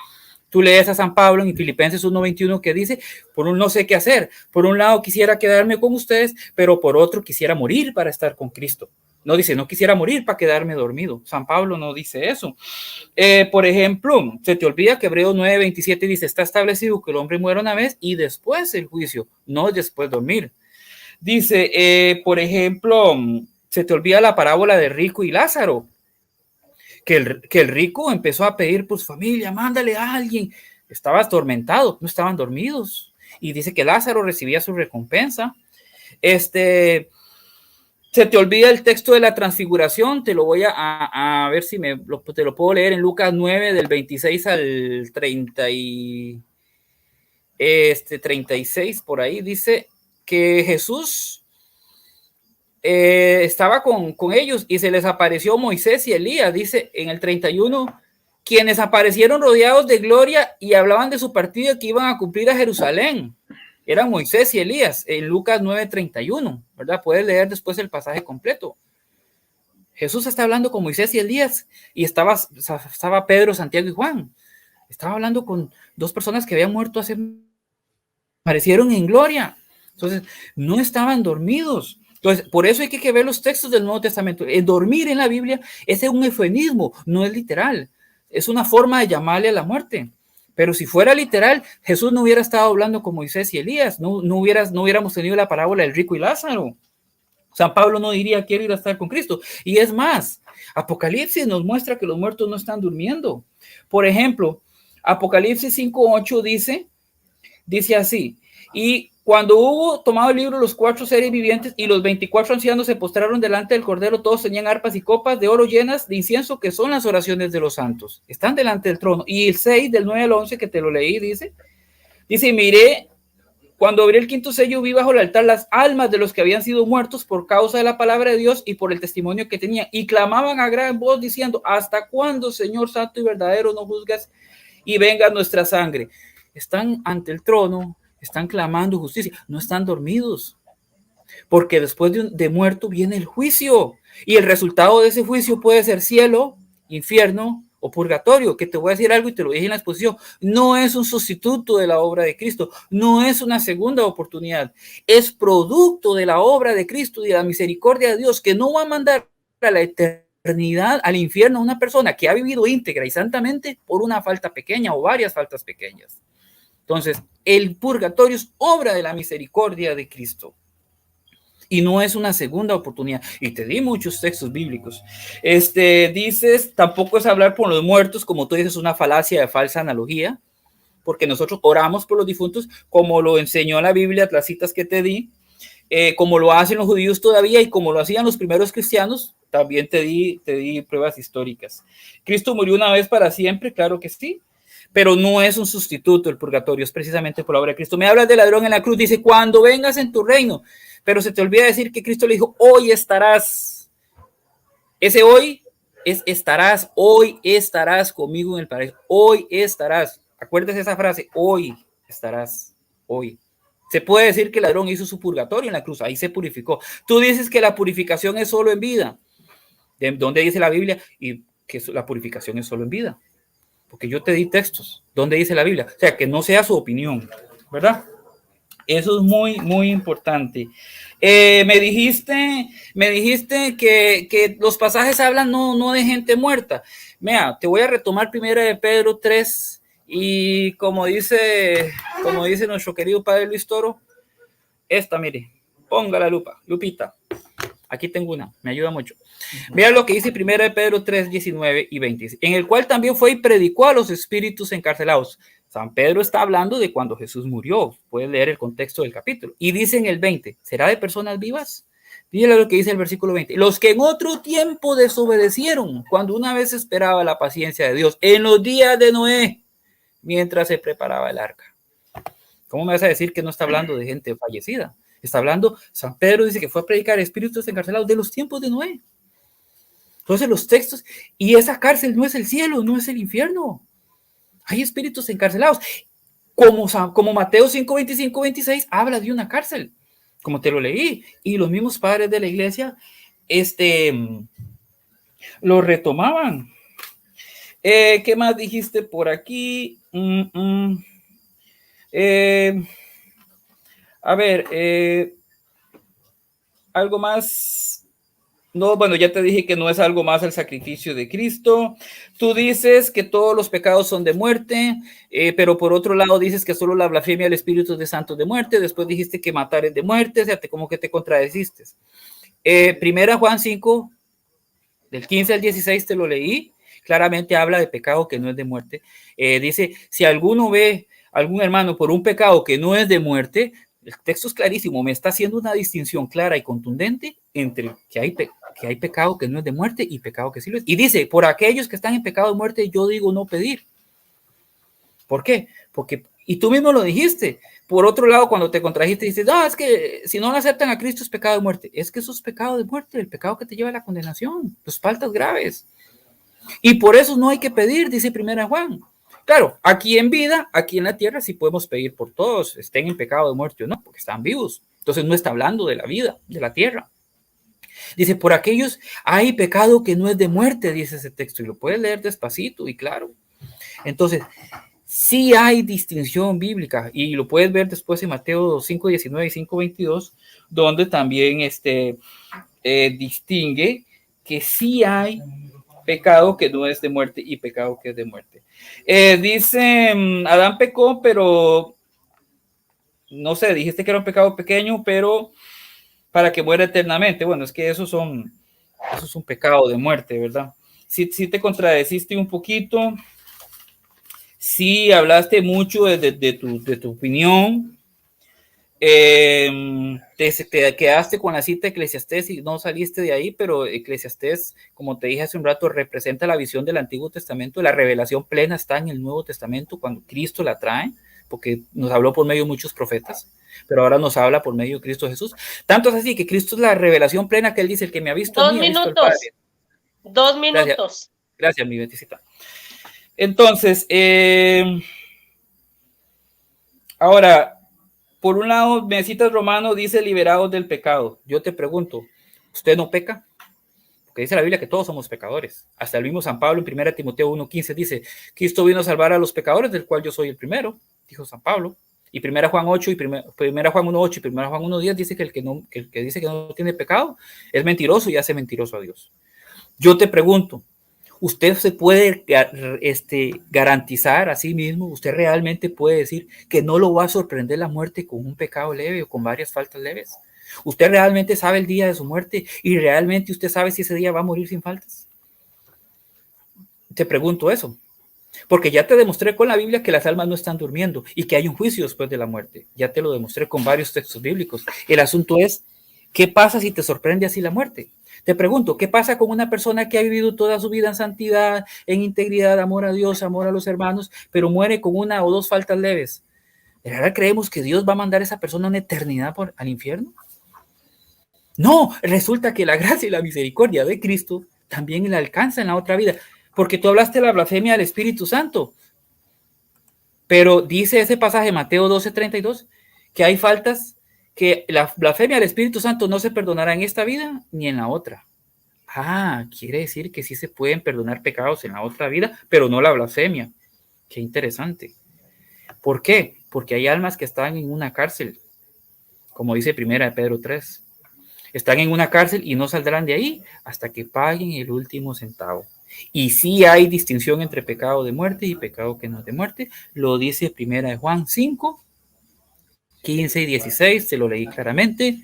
tú lees a San Pablo en Filipenses 1:21 que dice, por un no sé qué hacer, por un lado quisiera quedarme con ustedes, pero por otro quisiera morir para estar con Cristo. No dice, no quisiera morir para quedarme dormido. San Pablo no dice eso. Por ejemplo, se te olvida que Hebreos 9:27 dice, está establecido que el hombre muera una vez y después el juicio, no después dormir. Dice, por ejemplo, se te olvida la parábola de rico y Lázaro, que el rico empezó a pedir por su familia, mándale a alguien. Estaba atormentado, no estaban dormidos. Y dice que Lázaro recibía su recompensa. Se te olvida el texto de la transfiguración, te lo voy a ver si te lo puedo leer en Lucas 9, del 26 al 36, por ahí dice que Jesús estaba con ellos y se les apareció Moisés y Elías, dice en el 31, quienes aparecieron rodeados de gloria y hablaban de su partida que iban a cumplir a Jerusalén. Eran Moisés y Elías, en Lucas 9:31, ¿verdad? Puedes leer después el pasaje completo. Jesús está hablando con Moisés y Elías y estaba Pedro, Santiago y Juan. Estaba hablando con dos personas que habían muerto aparecieron en gloria. Entonces, no estaban dormidos. Entonces, por eso hay que ver los textos del Nuevo Testamento. El dormir en la Biblia es un eufemismo, no es literal. Es una forma de llamarle a la muerte. Pero si fuera literal, Jesús no hubiera estado hablando con Moisés y Elías, no hubiéramos tenido la parábola del rico y Lázaro. San Pablo no diría quiero ir a estar con Cristo. Y es más, Apocalipsis nos muestra que los muertos no están durmiendo. Por ejemplo, Apocalipsis 5:8 dice así, y cuando hubo tomado el libro, los 4 seres vivientes y los 24 ancianos se postraron delante del Cordero, todos tenían arpas y copas de oro llenas de incienso, que son las oraciones de los santos. Están delante del trono. Y el 6, del 9 al 11, que te lo leí, dice, miré, cuando abrí el quinto sello, vi bajo el altar las almas de los que habían sido muertos por causa de la palabra de Dios y por el testimonio que tenían, y clamaban a gran voz diciendo, ¿hasta cuándo, Señor santo y verdadero, no juzgas y venga nuestra sangre? Están ante el trono, están clamando justicia, no están dormidos, porque después de muerto viene el juicio, y el resultado de ese juicio puede ser cielo, infierno o purgatorio, que te voy a decir algo y te lo dije en la exposición, no es un sustituto de la obra de Cristo, no es una segunda oportunidad, es producto de la obra de Cristo y de la misericordia de Dios, que no va a mandar a la eternidad, al infierno, a una persona que ha vivido íntegra y santamente por una falta pequeña o varias faltas pequeñas. Entonces, el purgatorio es obra de la misericordia de Cristo y no es una segunda oportunidad. Y te di muchos textos bíblicos. Dices, tampoco es hablar por los muertos, como tú dices, una falacia de falsa analogía, porque nosotros oramos por los difuntos, como lo enseñó la Biblia, las citas que te di, como lo hacen los judíos todavía y como lo hacían los primeros cristianos. También te di pruebas históricas. ¿Cristo murió una vez para siempre? Claro que sí. Pero no es un sustituto el purgatorio, es precisamente por la obra de Cristo. Me hablas del ladrón en la cruz, dice, cuando vengas en tu reino, pero se te olvida decir que Cristo le dijo, hoy estarás. Ese hoy hoy estarás conmigo en el paraíso, hoy estarás. Acuérdese esa frase, hoy estarás, hoy. Se puede decir que el ladrón hizo su purgatorio en la cruz, ahí se purificó. Tú dices que la purificación es solo en vida. ¿De dónde dice la Biblia? Y que la purificación es solo en vida. Porque yo te di textos, ¿dónde dice la Biblia? O sea, que no sea su opinión, ¿verdad? Eso es muy, muy importante. Me dijiste que los pasajes hablan no de gente muerta. Mira, te voy a retomar primero de Pedro 3 y como dice nuestro querido padre Luis Toro, mire, ponga la lupita. Aquí tengo una, me ayuda mucho. Vean lo que dice 1 de Pedro 3, 19 y 20, en el cual también fue y predicó a los espíritus encarcelados. San Pedro está hablando de cuando Jesús murió. Pueden leer el contexto del capítulo. Y dice en el 20, ¿será de personas vivas? Dígale lo que dice el versículo 20. Los que en otro tiempo desobedecieron, cuando una vez esperaba la paciencia de Dios, en los días de Noé, mientras se preparaba el arca. ¿Cómo me vas a decir que no está hablando de gente fallecida? Está hablando, San Pedro dice que fue a predicar espíritus encarcelados de los tiempos de Noé. Entonces los textos, y esa cárcel no es el cielo, no es el infierno. Hay espíritus encarcelados. Como Mateo 5, 25, 26 habla de una cárcel, como te lo leí. Y los mismos padres de la iglesia lo retomaban. ¿Qué más dijiste por aquí? A ver, algo más. No, bueno, ya te dije que no es algo más el sacrificio de Cristo. Tú dices que todos los pecados son de muerte, pero por otro lado dices que solo la blasfemia al Espíritu de Santo es de muerte. Después dijiste que matar es de muerte, o sea, como que te contradeciste. Primera Juan 5, del 15 al 16 te lo leí. Claramente habla de pecado que no es de muerte. Dice, si alguno ve a algún hermano por un pecado que no es de muerte, el texto es clarísimo, me está haciendo una distinción clara y contundente entre que hay pecado que no es de muerte y pecado que sí lo es. Y dice, por aquellos que están en pecado de muerte, yo digo no pedir. ¿Por qué? Porque, y tú mismo lo dijiste, por otro lado, cuando te contrajiste, dices, no, es que si no aceptan a Cristo es pecado de muerte. Es que eso es pecado de muerte, el pecado que te lleva a la condenación, tus faltas graves. Y por eso no hay que pedir, dice Primera Juan. Claro, aquí en vida, aquí en la tierra, sí podemos pedir por todos, estén en pecado de muerte o no, porque están vivos. Entonces no está hablando de la vida, de la tierra. Dice, por aquellos hay pecado que no es de muerte, dice ese texto, y lo puedes leer despacito y claro. Entonces, sí hay distinción bíblica, y lo puedes ver después en Mateo 5:19 y 5:22, donde también distingue que sí hay pecado que no es de muerte y pecado que es de muerte. Dice, Adán pecó, pero no sé, dijiste que era un pecado pequeño, pero para que muera eternamente. Bueno, es que eso es un pecado de muerte, ¿verdad? Sí te contradeciste un poquito, sí hablaste mucho de tu opinión. Te quedaste con la cita de Eclesiastés y no saliste de ahí, pero Eclesiastés, como te dije hace un rato, representa la visión del Antiguo Testamento. La revelación plena está en el Nuevo Testamento cuando Cristo la trae, porque nos habló por medio de muchos profetas, pero ahora nos habla por medio de Cristo Jesús. Tanto es así que Cristo es la revelación plena que él dice, el que me ha visto a mí, ha visto al Padre. 2 minutos. Gracias, mi beticita. Entonces, ahora, por un lado, Mesitas Romano dice liberados del pecado. Yo te pregunto, ¿usted no peca? Porque dice la Biblia que todos somos pecadores. Hasta el mismo San Pablo en 1 Timoteo 1:15 dice, Cristo vino a salvar a los pecadores, del cual yo soy el primero, dijo San Pablo. Y 1 Juan 8 y 1 Juan 1:8 y 1 Juan 1:10 dice que el que dice que no tiene pecado es mentiroso y hace mentiroso a Dios. Yo te pregunto, ¿usted se puede garantizar a sí mismo, usted realmente puede decir que no lo va a sorprender la muerte con un pecado leve o con varias faltas leves? ¿Usted realmente sabe el día de su muerte y realmente usted sabe si ese día va a morir sin faltas? Te pregunto eso, porque ya te demostré con la Biblia que las almas no están durmiendo y que hay un juicio después de la muerte. Ya te lo demostré con varios textos bíblicos. El asunto es, ¿qué pasa si te sorprende así la muerte? Te pregunto, ¿qué pasa con una persona que ha vivido toda su vida en santidad, en integridad, amor a Dios, amor a los hermanos, pero muere con una o dos faltas leves? ¿De verdad creemos que Dios va a mandar a esa persona una eternidad al infierno? No, resulta que la gracia y la misericordia de Cristo también la alcanza en la otra vida, porque tú hablaste de la blasfemia del Espíritu Santo, pero dice ese pasaje, Mateo 12:32, que hay faltas que la blasfemia del Espíritu Santo no se perdonará en esta vida ni en la otra. Quiere decir que sí se pueden perdonar pecados en la otra vida, pero no la blasfemia. Qué interesante. ¿Por qué? Porque hay almas que están en una cárcel, como dice 1 Pedro 3. Están en una cárcel y no saldrán de ahí hasta que paguen el último centavo. Y sí hay distinción entre pecado de muerte y pecado que no es de muerte. Lo dice 1 Juan 5, 15 y 16, te lo leí claramente.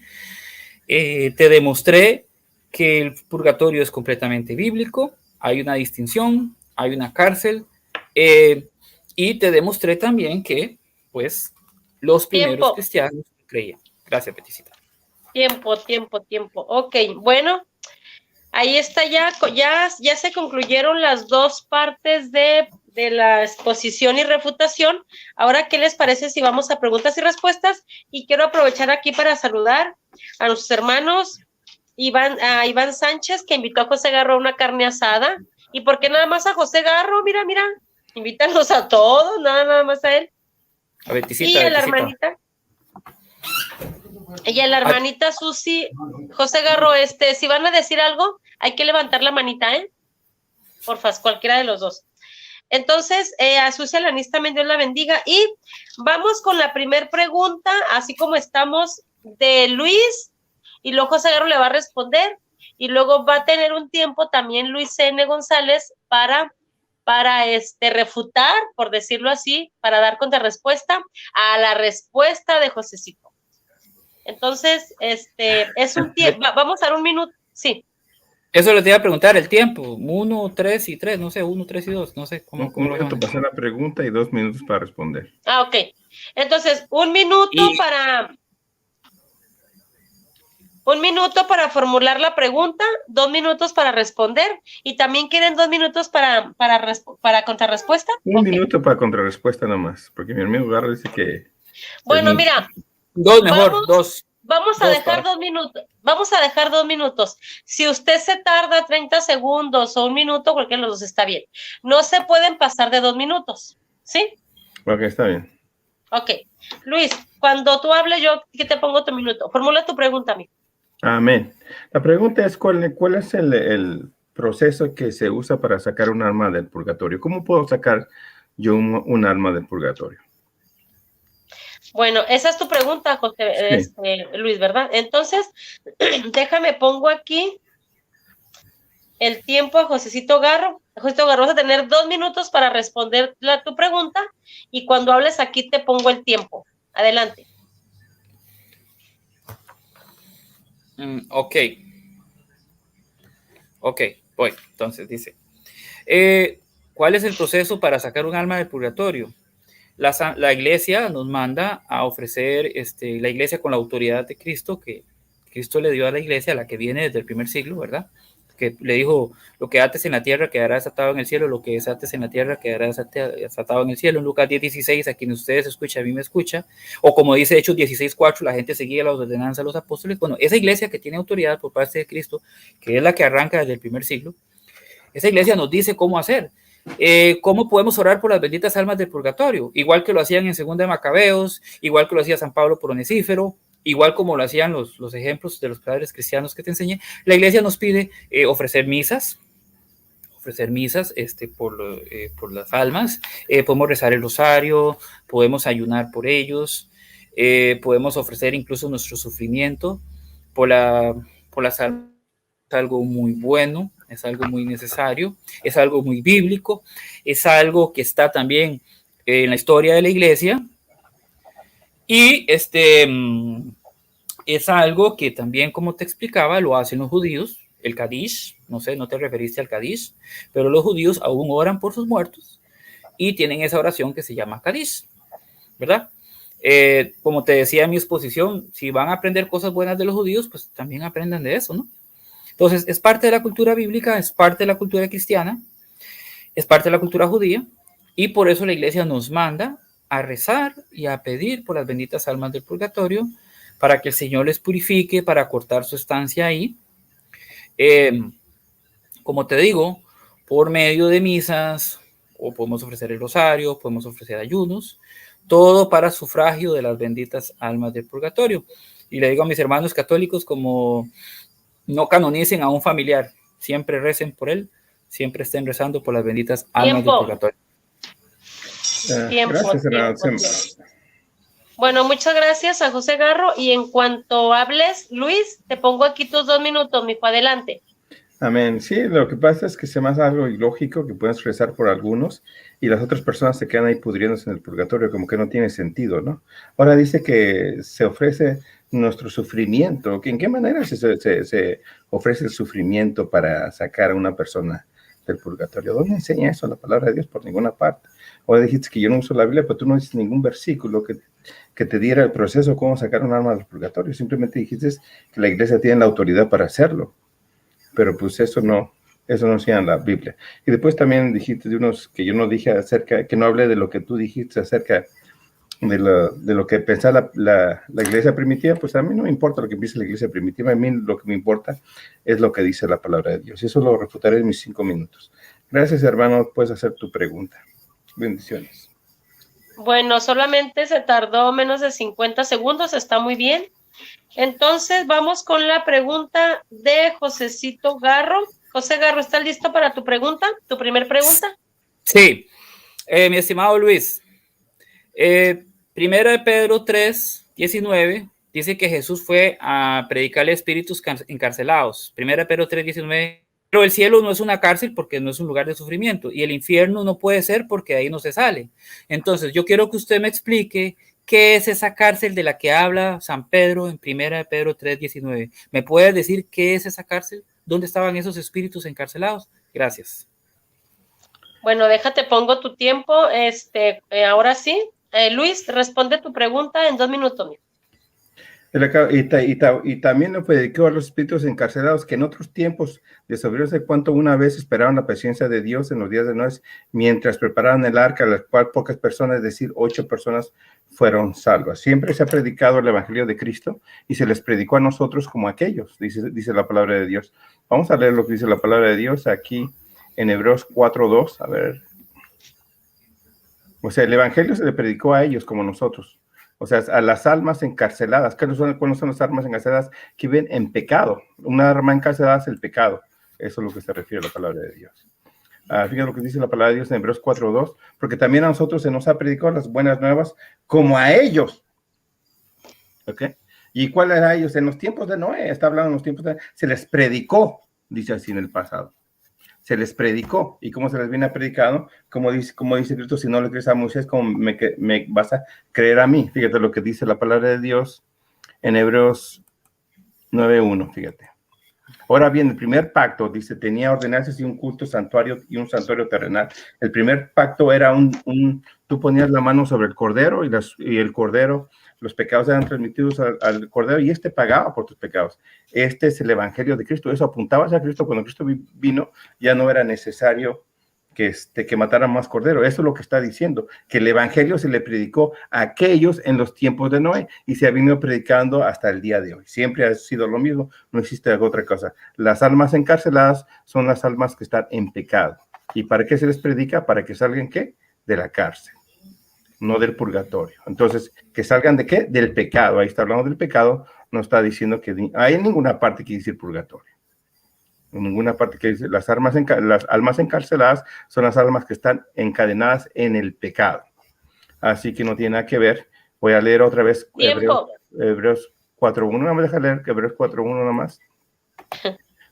Te demostré que el purgatorio es completamente bíblico, hay una distinción, hay una cárcel, y te demostré también que, pues, los primeros cristianos creían. Gracias, Peticita. Tiempo. Ok, bueno, ahí está, ya se concluyeron las dos partes de la exposición y refutación. Ahora, ¿qué les parece si vamos a preguntas y respuestas? Y quiero aprovechar aquí para saludar a nuestros hermanos, a Iván Sánchez, que invitó a José Garro a una carne asada. ¿Y por qué nada más a José Garro? Mira, invítanos a todos, nada más a él. A Beticita, y a la hermanita. Y a la hermanita Susi. José Garro, si van a decir algo, hay que levantar la manita, porfa, cualquiera de los dos. Entonces, a Susi Alanis también Dios la bendiga. Y vamos con la primer pregunta, así como estamos, de Luis, y luego José Garro le va a responder, y luego va a tener un tiempo también Luis N. González para refutar, por decirlo así, para dar contrarrespuesta a la respuesta de Josecito. Entonces, es un tiempo, vamos a dar un minuto, sí. Eso le te iba a preguntar, el tiempo, 1, 3 y 3, no sé, 1, 3 y 2, no sé cómo Un lo minuto para hacer la pregunta y 2 minutos para responder. Ok. Entonces, un minuto para formular la pregunta, 2 minutos para responder, y también quieren 2 minutos para contrarrespuesta. Un minuto para contrarrespuesta nomás, porque mi amigo Garro dice que... Bueno, mira. 2 mejor, 2. Vamos a dejar 2 minutos. Vamos a dejar 2 minutos. Si usted se tarda 30 segundos o un minuto, cualquiera de los dos está bien. No se pueden pasar de 2 minutos, ¿sí? Ok, está bien. Ok. Luis, cuando tú hables, yo que te pongo tu minuto. Formula tu pregunta, amigo. Amén. La pregunta es, ¿cuál es el proceso que se usa para sacar un alma del purgatorio? ¿Cómo puedo sacar yo un alma del purgatorio? Bueno, esa es tu pregunta, José, Sí. Luis, ¿verdad? Entonces, déjame, pongo aquí el tiempo a Josecito Garro. Josecito Garro, vas a tener 2 minutos para responder tu pregunta, y cuando hables aquí te pongo el tiempo. Adelante. Ok, voy. Entonces dice, ¿cuál es el proceso para sacar un alma del purgatorio? La iglesia nos manda a ofrecer, la iglesia con la autoridad de Cristo, que Cristo le dio a la iglesia, la que viene desde el primer siglo, ¿verdad? Que le dijo, lo que ates en la tierra quedará desatado en el cielo, lo que desates en la tierra quedará desatado en el cielo. En Lucas 10:16, a quien ustedes escuchan, a mí me escucha. O como dice Hechos 16:4, la gente seguía las ordenanzas de los apóstoles. Bueno, esa iglesia que tiene autoridad por parte de Cristo, que es la que arranca desde el primer siglo, esa iglesia nos dice cómo hacer. ¿Cómo podemos orar por las benditas almas del purgatorio? Igual que lo hacían en Segunda de Macabeos, igual que lo hacía San Pablo por Onesífero, igual como lo hacían los ejemplos de los padres cristianos que te enseñé. La iglesia nos pide ofrecer misas por las almas, podemos rezar el rosario, podemos ayunar por ellos, podemos ofrecer incluso nuestro sufrimiento por las almas. Es algo muy bueno, es algo muy necesario, es algo muy bíblico, es algo que está también en la historia de la iglesia, y es algo que también, como te explicaba, lo hacen los judíos, el Kadish, no sé, no te referiste al Kadish, pero los judíos aún oran por sus muertos y tienen esa oración que se llama Kadish, ¿verdad? Como te decía en mi exposición, si van a aprender cosas buenas de los judíos, pues también aprendan de eso, ¿no? Entonces, es parte de la cultura bíblica, es parte de la cultura cristiana, es parte de la cultura judía, y por eso la iglesia nos manda a rezar y a pedir por las benditas almas del purgatorio, para que el Señor les purifique, para cortar su estancia ahí. Como te digo, por medio de misas, o podemos ofrecer el rosario, podemos ofrecer ayunos, todo para sufragio de las benditas almas del purgatorio. Y le digo a mis hermanos católicos, como no canonicen a un familiar, siempre recen por él, siempre estén rezando por las benditas almas del purgatorio. Gracias, hermano. Bueno, muchas gracias a José Garro, y en cuanto hables, Luis, te pongo aquí tus 2 minutos, mijo, adelante. Amén. Sí, lo que pasa es que se me hace algo ilógico que puedes rezar por algunos y las otras personas se quedan ahí pudriéndose en el purgatorio, como que no tiene sentido, ¿no? Ahora dice que se ofrece nuestro sufrimiento. ¿En qué manera se ofrece el sufrimiento para sacar a una persona del purgatorio? ¿Dónde enseña eso la palabra de Dios? Por ninguna parte. Ahora dijiste que yo no uso la Biblia, pero tú no dices ningún versículo que te diera el proceso, cómo sacar un alma del purgatorio. Simplemente dijiste que la iglesia tiene la autoridad para hacerlo. Pero pues eso no enseña en la Biblia. Y después también dijiste de unos que yo no dije acerca, que no hablé de lo que tú dijiste acerca de lo que pensaba la iglesia primitiva. Pues a mí no me importa lo que piense la iglesia primitiva, a mí lo que me importa es lo que dice la palabra de Dios. Y eso lo refutaré en mis 5 minutos. Gracias, hermano, puedes hacer tu pregunta. Bendiciones. Bueno, solamente se tardó menos de 50 segundos, está muy bien. Entonces, vamos con la pregunta de Josecito Garro. José Garro, ¿estás listo para tu pregunta? ¿Tu primer pregunta? Sí, mi estimado Luis. Primera de Pedro 3:19 dice que Jesús fue a predicarle a espíritus encarcelados. 1 Pedro 3:19. Pero el cielo no es una cárcel porque no es un lugar de sufrimiento y el infierno no puede ser porque de ahí no se sale. Entonces, yo quiero que usted me explique qué es esa cárcel de la que habla San Pedro en 1 Pedro 3:19. ¿Me puede decir qué es esa cárcel? ¿Dónde estaban esos espíritus encarcelados? Gracias. Bueno, déjate, pongo tu tiempo. Ahora sí. Luis, responde tu pregunta en 2 minutos. Y también lo predicó a los espíritus encarcelados que en otros tiempos de cuánto una vez esperaban la presencia de Dios en los días de Noé, mientras preparaban el arca, a la cual pocas personas, es decir, 8 personas, fueron salvas. Siempre se ha predicado el evangelio de Cristo y se les predicó a nosotros como a aquellos, dice la palabra de Dios. Vamos a leer lo que dice la palabra de Dios aquí en Hebreos 4:2. A ver. O sea, el evangelio se le predicó a ellos como nosotros. O sea, a las almas encarceladas. ¿Cuáles son las almas encarceladas? Que viven en pecado. Una alma encarcelada es el pecado. Eso es lo que se refiere a la palabra de Dios. Fíjate lo que dice la palabra de Dios en Hebreos 4:2. Porque también a nosotros se nos ha predicado las buenas nuevas como a ellos. ¿Ok? ¿Y cuál era a ellos? En los tiempos de Noé. Está hablando en los tiempos de Noé. Se les predicó, dice así en el pasado. Se les predicó. ¿Y cómo se les viene predicado? Como dice Cristo, si no le crees a Moisés, ¿cómo me vas a creer a mí? Fíjate lo que dice la palabra de Dios en Hebreos 9:1, fíjate. Ahora bien, el primer pacto, dice, tenía ordenanzas y un culto santuario y un santuario terrenal. El primer pacto era tú ponías la mano sobre el cordero y el cordero, los pecados eran transmitidos al cordero y pagaba por tus pecados. Este es el evangelio de Cristo. Eso apuntaba hacia Cristo. Cuando Cristo vino, ya no era necesario que mataran más cordero. Eso es lo que está diciendo, que el evangelio se le predicó a aquellos en los tiempos de Noé y se ha venido predicando hasta el día de hoy. Siempre ha sido lo mismo, no existe otra cosa. Las almas encarceladas son las almas que están en pecado. ¿Y para qué se les predica? Para que salgan, ¿qué? De la cárcel, no del purgatorio. Entonces, ¿que salgan de qué? Del pecado. Ahí está hablando del pecado, no está diciendo que hay en ninguna parte que dice purgatorio. En ninguna parte que dice las almas encarceladas son las almas que están encadenadas en el pecado. Así que no tiene nada que ver. Voy a leer otra vez Hebreos 4:1. Vamos a dejar leer Hebreos 4:1 nada más.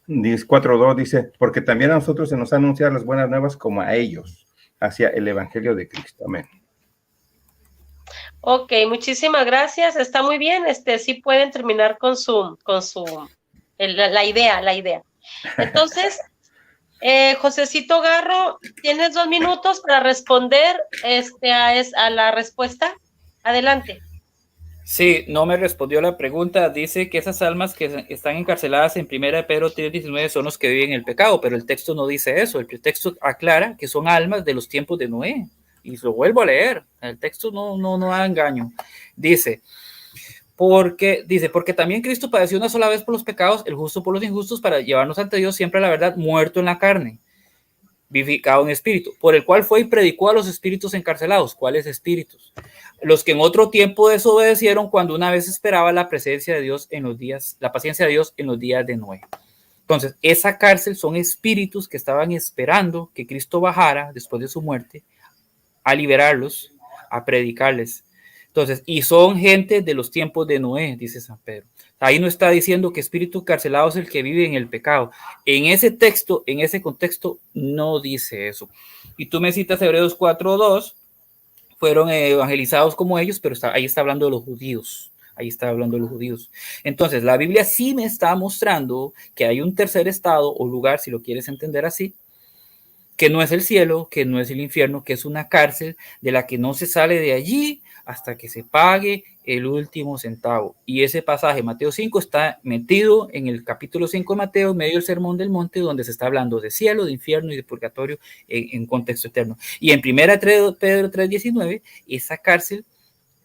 4:2 dice, porque también a nosotros se nos han anunciado las buenas nuevas como a ellos, hacia el evangelio de Cristo. Amén. Ok, muchísimas gracias. Está muy bien. Sí pueden terminar con la idea. Entonces, Josecito Garro, tienes 2 minutos para responder a la respuesta. Adelante. Sí, no me respondió la pregunta. Dice que esas almas que están encarceladas en 1 Pedro 3:19 son los que viven el pecado, pero el texto no dice eso. El texto aclara que son almas de los tiempos de Noé. Y lo vuelvo a leer. El texto no da engaño. Dice, porque también Cristo padeció una sola vez por los pecados, el justo por los injustos, para llevarnos ante Dios siempre a la verdad, muerto en la carne, vivificado en espíritu, por el cual fue y predicó a los espíritus encarcelados. ¿Cuáles espíritus? Los que en otro tiempo desobedecieron cuando una vez esperaba la presencia de Dios la paciencia de Dios en los días de Noé. Entonces, esa cárcel son espíritus que estaban esperando que Cristo bajara después de su muerte a liberarlos, a predicarles. Entonces, y son gente de los tiempos de Noé, dice San Pedro. Ahí no está diciendo que espíritu encarcelado es el que vive en el pecado. En ese texto, en ese contexto, no dice eso. Y tú me citas Hebreos 4:2, fueron evangelizados como ellos, pero ahí está hablando de los judíos. Ahí está hablando de los judíos. Entonces, la Biblia sí me está mostrando que hay un tercer estado o lugar, si lo quieres entender así, que no es el cielo, que no es el infierno, que es una cárcel de la que no se sale de allí hasta que se pague el último centavo. Y ese pasaje, Mateo 5, está metido en el capítulo 5 de Mateo, en medio del Sermón del Monte, donde se está hablando de cielo, de infierno y de purgatorio en contexto eterno. Y en 1 Pedro 3:19, esa cárcel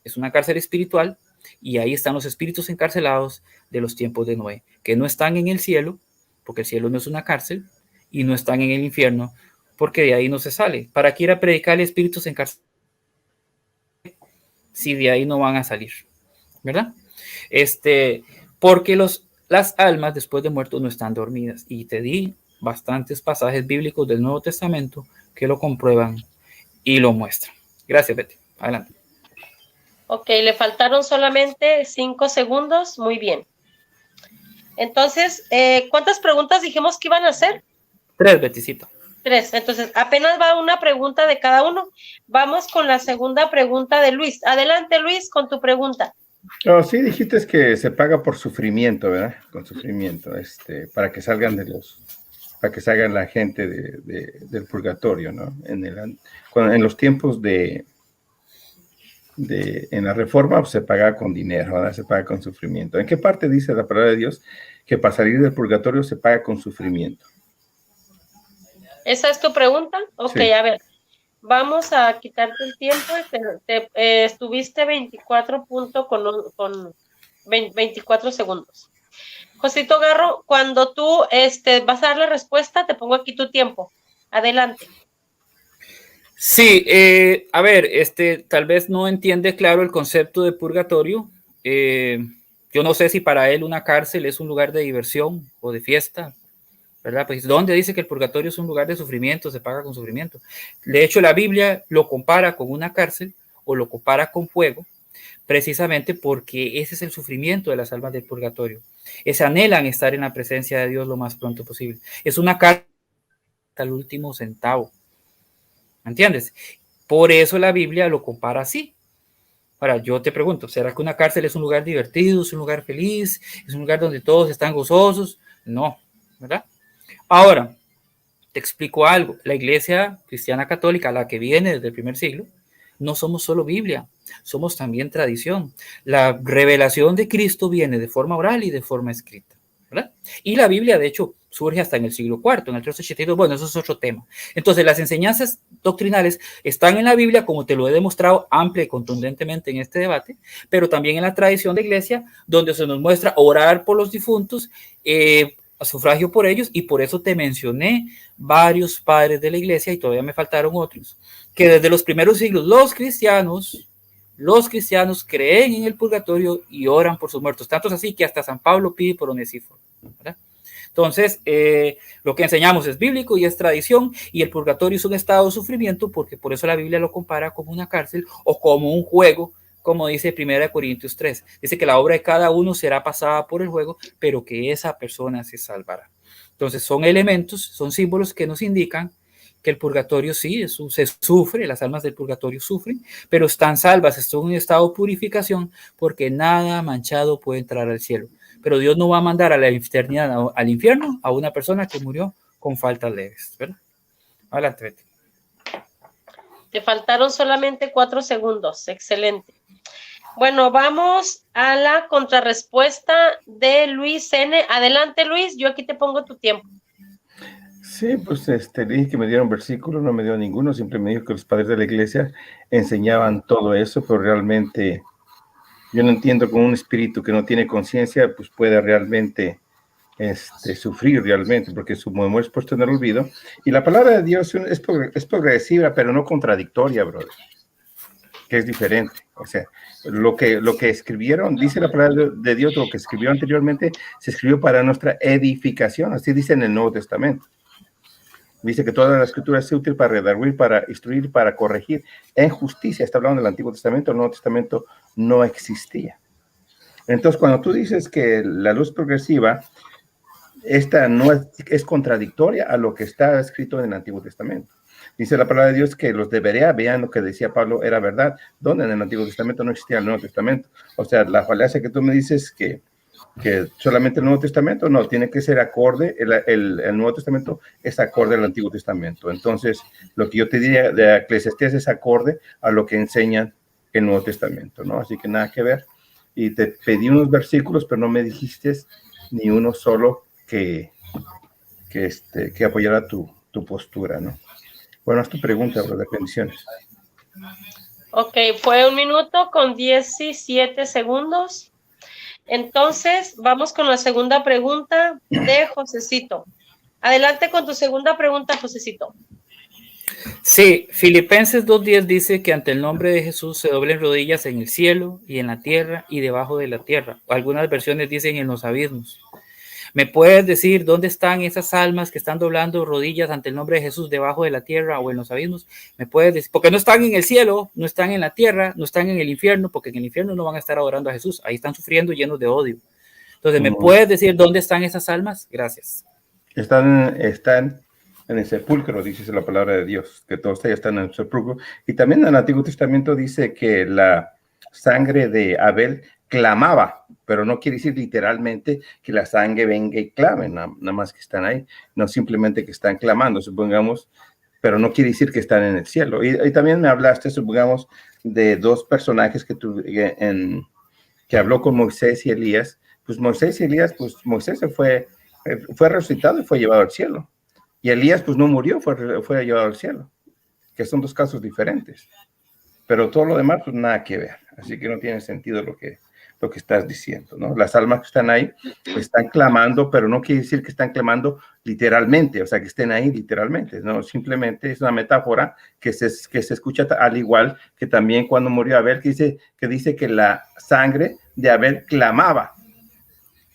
es una cárcel espiritual y ahí están los espíritus encarcelados de los tiempos de Noé, que no están en el cielo, porque el cielo no es una cárcel, y no están en el infierno, porque de ahí no se sale. ¿Para qué ir a predicarle espíritus encarcelados si de ahí no van a salir? ¿Verdad? Porque las almas después de muertos no están dormidas. Y te di bastantes pasajes bíblicos del Nuevo Testamento que lo comprueban y lo muestran. Gracias, Betty. Adelante. Ok, le faltaron solamente 5 segundos. Muy bien. Entonces, ¿cuántas preguntas dijimos que iban a hacer? 3, Beticito. 3. Entonces, apenas va una pregunta de cada uno. Vamos con la segunda pregunta de Luis. Adelante, Luis, con tu pregunta. Oh, sí, dijiste que se paga por sufrimiento, ¿verdad? Con sufrimiento, para que salgan para que salgan la gente del purgatorio, ¿no? En los tiempos en la reforma pues, se paga con dinero, ¿verdad? Se paga con sufrimiento. ¿En qué parte dice la palabra de Dios que para salir del purgatorio se paga con sufrimiento? ¿Esa es tu pregunta? Ok, Sí. a ver. Vamos a quitarte el tiempo. Estuviste 24 segundos. Josito Garro, cuando tú vas a dar la respuesta, te pongo aquí tu tiempo. Adelante. Sí, a ver, tal vez no entiende claro el concepto de purgatorio. Yo no sé si para él una cárcel es un lugar de diversión o de fiesta, ¿verdad? Pues ¿dónde dice que el purgatorio es un lugar de sufrimiento, se paga con sufrimiento? De hecho, la Biblia lo compara con una cárcel o lo compara con fuego, precisamente porque ese es el sufrimiento de las almas del purgatorio. Es anhelan estar en la presencia de Dios lo más pronto posible. Es una cárcel hasta el último centavo. ¿Me entiendes? Por eso la Biblia lo compara así. Ahora, yo te pregunto, ¿será que una cárcel es un lugar divertido, es un lugar feliz, es un lugar donde todos están gozosos? No, ¿verdad? Ahora, te explico algo. La iglesia cristiana católica, la que viene desde el primer siglo, no somos solo Biblia, somos también tradición. La revelación de Cristo viene de forma oral y de forma escrita, ¿verdad? Y la Biblia, de hecho, surge hasta en el siglo IV, en el 382. Bueno, eso es otro tema. Entonces, las enseñanzas doctrinales están en la Biblia, como te lo he demostrado amplia y contundentemente en este debate, pero también en la tradición de iglesia, donde se nos muestra orar por los difuntos, a sufragio por ellos, y por eso te mencioné varios padres de la iglesia, y todavía me faltaron otros, que desde los primeros siglos los cristianos creen en el purgatorio y oran por sus muertos, tanto es así que hasta San Pablo pide por Onesíforo, ¿verdad? Entonces, lo que enseñamos es bíblico y es tradición, y el purgatorio es un estado de sufrimiento, porque por eso la Biblia lo compara como una cárcel o como un juego, como dice 1 Corintios 3. Dice que la obra de cada uno será pasada por el juego, pero que esa persona se salvará. Entonces, son elementos, son símbolos que nos indican que el purgatorio sí, se sufre, las almas del purgatorio sufren, pero están salvas, están en un estado de purificación, porque nada manchado puede entrar al cielo. Pero Dios no va a mandar a la eternidad, al infierno, a una persona que murió con faltas leves, ¿verdad? Adelante, Betty. Te faltaron solamente 4 segundos. Excelente. Bueno, vamos a la contrarrespuesta de Luis N. Adelante, Luis, yo aquí te pongo tu tiempo. Sí, pues le dije que me dieron versículo, no me dio ninguno, siempre me dijo que los padres de la iglesia enseñaban todo eso, pero realmente yo no entiendo cómo un espíritu que no tiene conciencia, pues puede realmente sufrir realmente, porque su memoria es puesta en el olvido. Y la palabra de Dios es progresiva, pero no contradictoria, brother, que es diferente. O sea, lo que escribieron, dice la palabra de Dios, lo que escribió anteriormente, se escribió para nuestra edificación, así dice en el Nuevo Testamento. Dice que toda la escritura es útil para redarguir, para instruir, para corregir en justicia. Está hablando del Antiguo Testamento, el Nuevo Testamento no existía. Entonces, cuando tú dices que la luz progresiva, esta no es contradictoria a lo que está escrito en el Antiguo Testamento. Dice la palabra de Dios que los de Berea vean lo que decía Pablo era verdad, donde en el Antiguo Testamento no existía el Nuevo Testamento. O sea, la falacia que tú me dices que solamente el Nuevo Testamento, no, tiene que ser acorde, el Nuevo Testamento es acorde al Antiguo Testamento. Entonces, lo que yo te diría de Eclesiastés es acorde a lo que enseñan el Nuevo Testamento, ¿no? Así que nada que ver. Y te pedí unos versículos, pero no me dijiste ni uno solo que apoyara tu postura, ¿no? Bueno, es tu pregunta, brother. Bendiciones. Ok, fue 1 minuto con 17 segundos. Entonces, vamos con la segunda pregunta de Josecito. Adelante con tu segunda pregunta, Josecito. Sí, Filipenses 2:10 dice que ante el nombre de Jesús se doblen rodillas en el cielo y en la tierra y debajo de la tierra. Algunas versiones dicen en los abismos. ¿Me puedes decir dónde están esas almas que están doblando rodillas ante el nombre de Jesús debajo de la tierra o en los abismos? ¿Me puedes decir? Porque no están en el cielo, no están en la tierra, no están en el infierno, porque en el infierno no van a estar adorando a Jesús. Ahí están sufriendo llenos de odio. Entonces, ¿me puedes decir dónde están esas almas? Gracias. Están en el sepulcro, dice la palabra de Dios, que todos ellos están en el sepulcro. Y también en el Antiguo Testamento dice que la sangre de Abel clamaba, pero no quiere decir literalmente que la sangre venga y clame, nada más que están ahí, no simplemente que están clamando, supongamos, pero no quiere decir que están en el cielo. Y también me hablaste, supongamos, de dos personajes que habló con Moisés y Elías. Pues Moisés y Elías, pues Moisés fue resucitado y fue llevado al cielo. Y Elías, pues no murió, fue llevado al cielo, que son dos casos diferentes. Pero todo lo demás, pues nada que ver. Así que no tiene sentido lo que estás diciendo, ¿no? Las almas que están ahí están clamando, pero no quiere decir que están clamando literalmente, o sea, que estén ahí literalmente, ¿no? Simplemente es una metáfora que se escucha al igual que también cuando murió Abel, que dice que la sangre de Abel clamaba,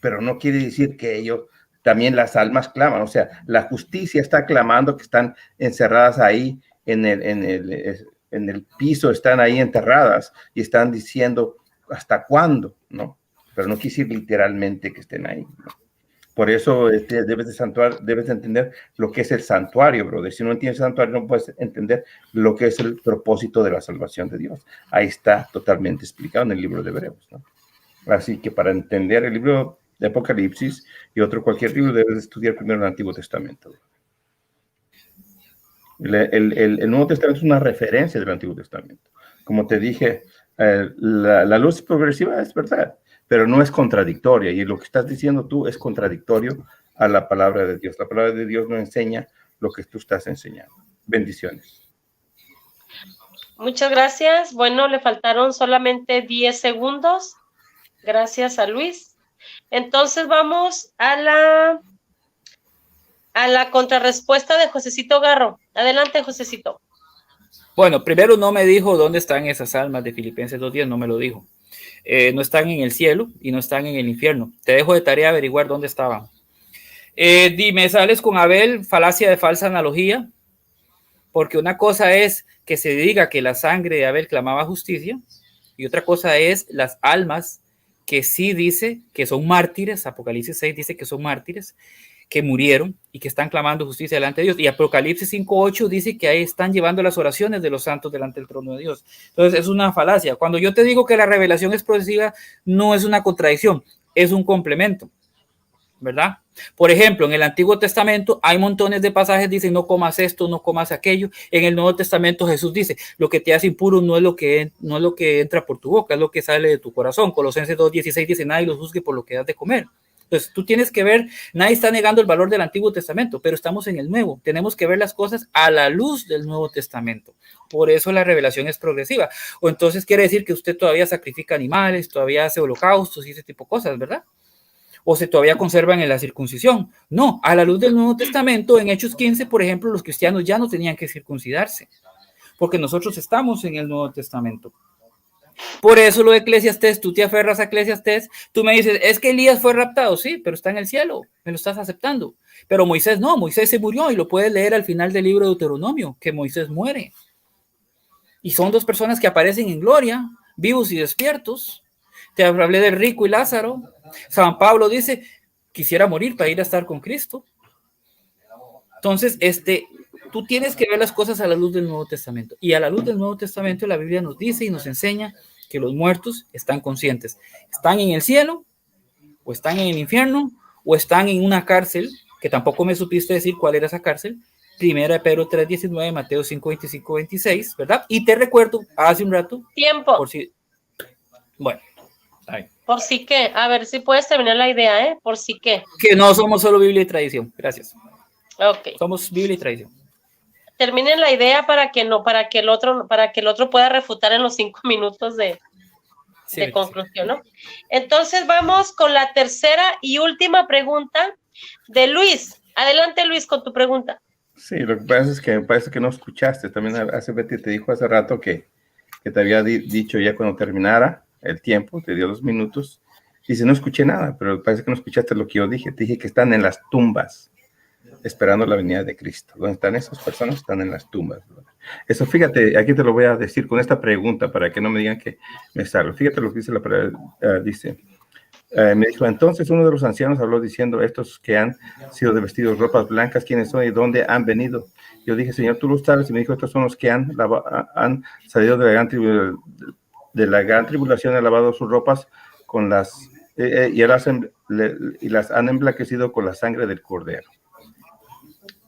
pero no quiere decir que ellos, también las almas claman, o sea, la justicia está clamando que están encerradas ahí en el piso, están ahí enterradas y están diciendo hasta cuándo, ¿no? Pero no quiere decir literalmente que estén ahí, ¿no? Por eso debes de entender lo que es el santuario, brother. Si no entiendes el santuario, no puedes entender lo que es el propósito de la salvación de Dios. Ahí está totalmente explicado en el libro de Hebreos, ¿no? Así que para entender el libro de Apocalipsis y cualquier libro, debes estudiar primero el Antiguo Testamento. El Nuevo Testamento es una referencia del Antiguo Testamento. Como te dije, la luz progresiva es verdad, pero no es contradictoria, y lo que estás diciendo tú es contradictorio a la palabra de Dios. La palabra de Dios no enseña lo que tú estás enseñando. Bendiciones. Muchas gracias. Bueno, le faltaron solamente 10 segundos. Gracias a Luis. Entonces vamos a la contrarrespuesta de Josecito Garro. Adelante, Josecito. Bueno, primero no me dijo dónde están esas almas de Filipenses 2:10, no me lo dijo. No están en el cielo y no están en el infierno. Te dejo de tarea averiguar dónde estaban. Dime, sales con Abel, falacia de falsa analogía, porque una cosa es que se diga que la sangre de Abel clamaba justicia y otra cosa es las almas que sí dice que son mártires. Apocalipsis 6 dice que son mártires, que murieron y que están clamando justicia delante de Dios. Y Apocalipsis 5:8 dice que ahí están llevando las oraciones de los santos delante del trono de Dios. Entonces es una falacia. Cuando yo te digo que la revelación es progresiva, no es una contradicción, es un complemento, ¿verdad? Por ejemplo, en el Antiguo Testamento hay montones de pasajes que dicen no comas esto, no comas aquello. En el Nuevo Testamento Jesús dice, lo que te hace impuro no es lo que entra por tu boca, es lo que sale de tu corazón. Colosenses 2:16 dice, nadie los juzgue por lo que das de comer. Entonces, tú tienes que ver, nadie está negando el valor del Antiguo Testamento, pero estamos en el Nuevo. Tenemos que ver las cosas a la luz del Nuevo Testamento. Por eso la revelación es progresiva. O entonces quiere decir que usted todavía sacrifica animales, todavía hace holocaustos y ese tipo de cosas, ¿verdad? O se todavía conservan en la circuncisión. No, a la luz del Nuevo Testamento, en Hechos 15, por ejemplo, los cristianos ya no tenían que circuncidarse, porque nosotros estamos en el Nuevo Testamento. Por eso lo de Eclesiastés, tú te aferras a Eclesiastés, tú me dices, es que Elías fue raptado, sí, pero está en el cielo, me lo estás aceptando. Pero Moisés no, Moisés se murió y lo puedes leer al final del libro de Deuteronomio, que Moisés muere. Y son dos personas que aparecen en gloria, vivos y despiertos. Te hablé del rico y Lázaro. San Pablo dice, quisiera morir para ir a estar con Cristo. Entonces, tú tienes que ver las cosas a la luz del Nuevo Testamento. Y a la luz del Nuevo Testamento la Biblia nos dice y nos enseña que los muertos están conscientes. Están en el cielo, o están en el infierno, o están en una cárcel, que tampoco me supiste decir cuál era esa cárcel. Primera de Pedro 3:19, Mateo 5:25, 26, ¿verdad? Y te recuerdo, hace un rato. Tiempo. Por si... Bueno, ahí. Por si qué. A ver si puedes terminar la idea, ¿eh? Por si qué. Que no somos solo Biblia y tradición. Gracias. Ok. Somos Biblia y tradición. Terminen la idea para que el otro pueda refutar en los 5 minutos de conclusión, ¿no? Entonces vamos con la tercera y última pregunta de Luis. Adelante, Luis, con tu pregunta. Sí, lo que pasa es que me parece que no escuchaste. También Betty te dijo hace rato que te había dicho ya cuando terminara el tiempo, te dio 2 minutos, Dice, no escuché nada, pero parece que no escuchaste lo que yo dije. Te dije que están en las tumbas, esperando la venida de Cristo. ¿Dónde están esas personas? Están en las tumbas. Eso, fíjate, aquí te lo voy a decir con esta pregunta para que no me digan que me salgo. Fíjate lo que dice la palabra, dice, me dijo, entonces uno de los ancianos habló diciendo, estos que han sido de vestidos ropas blancas, ¿quiénes son y dónde han venido? Yo dije, Señor, tú lo sabes, y me dijo, estos son los que han salido de la gran tribulación, han lavado sus ropas con y las han emblanquecido con la sangre del Cordero,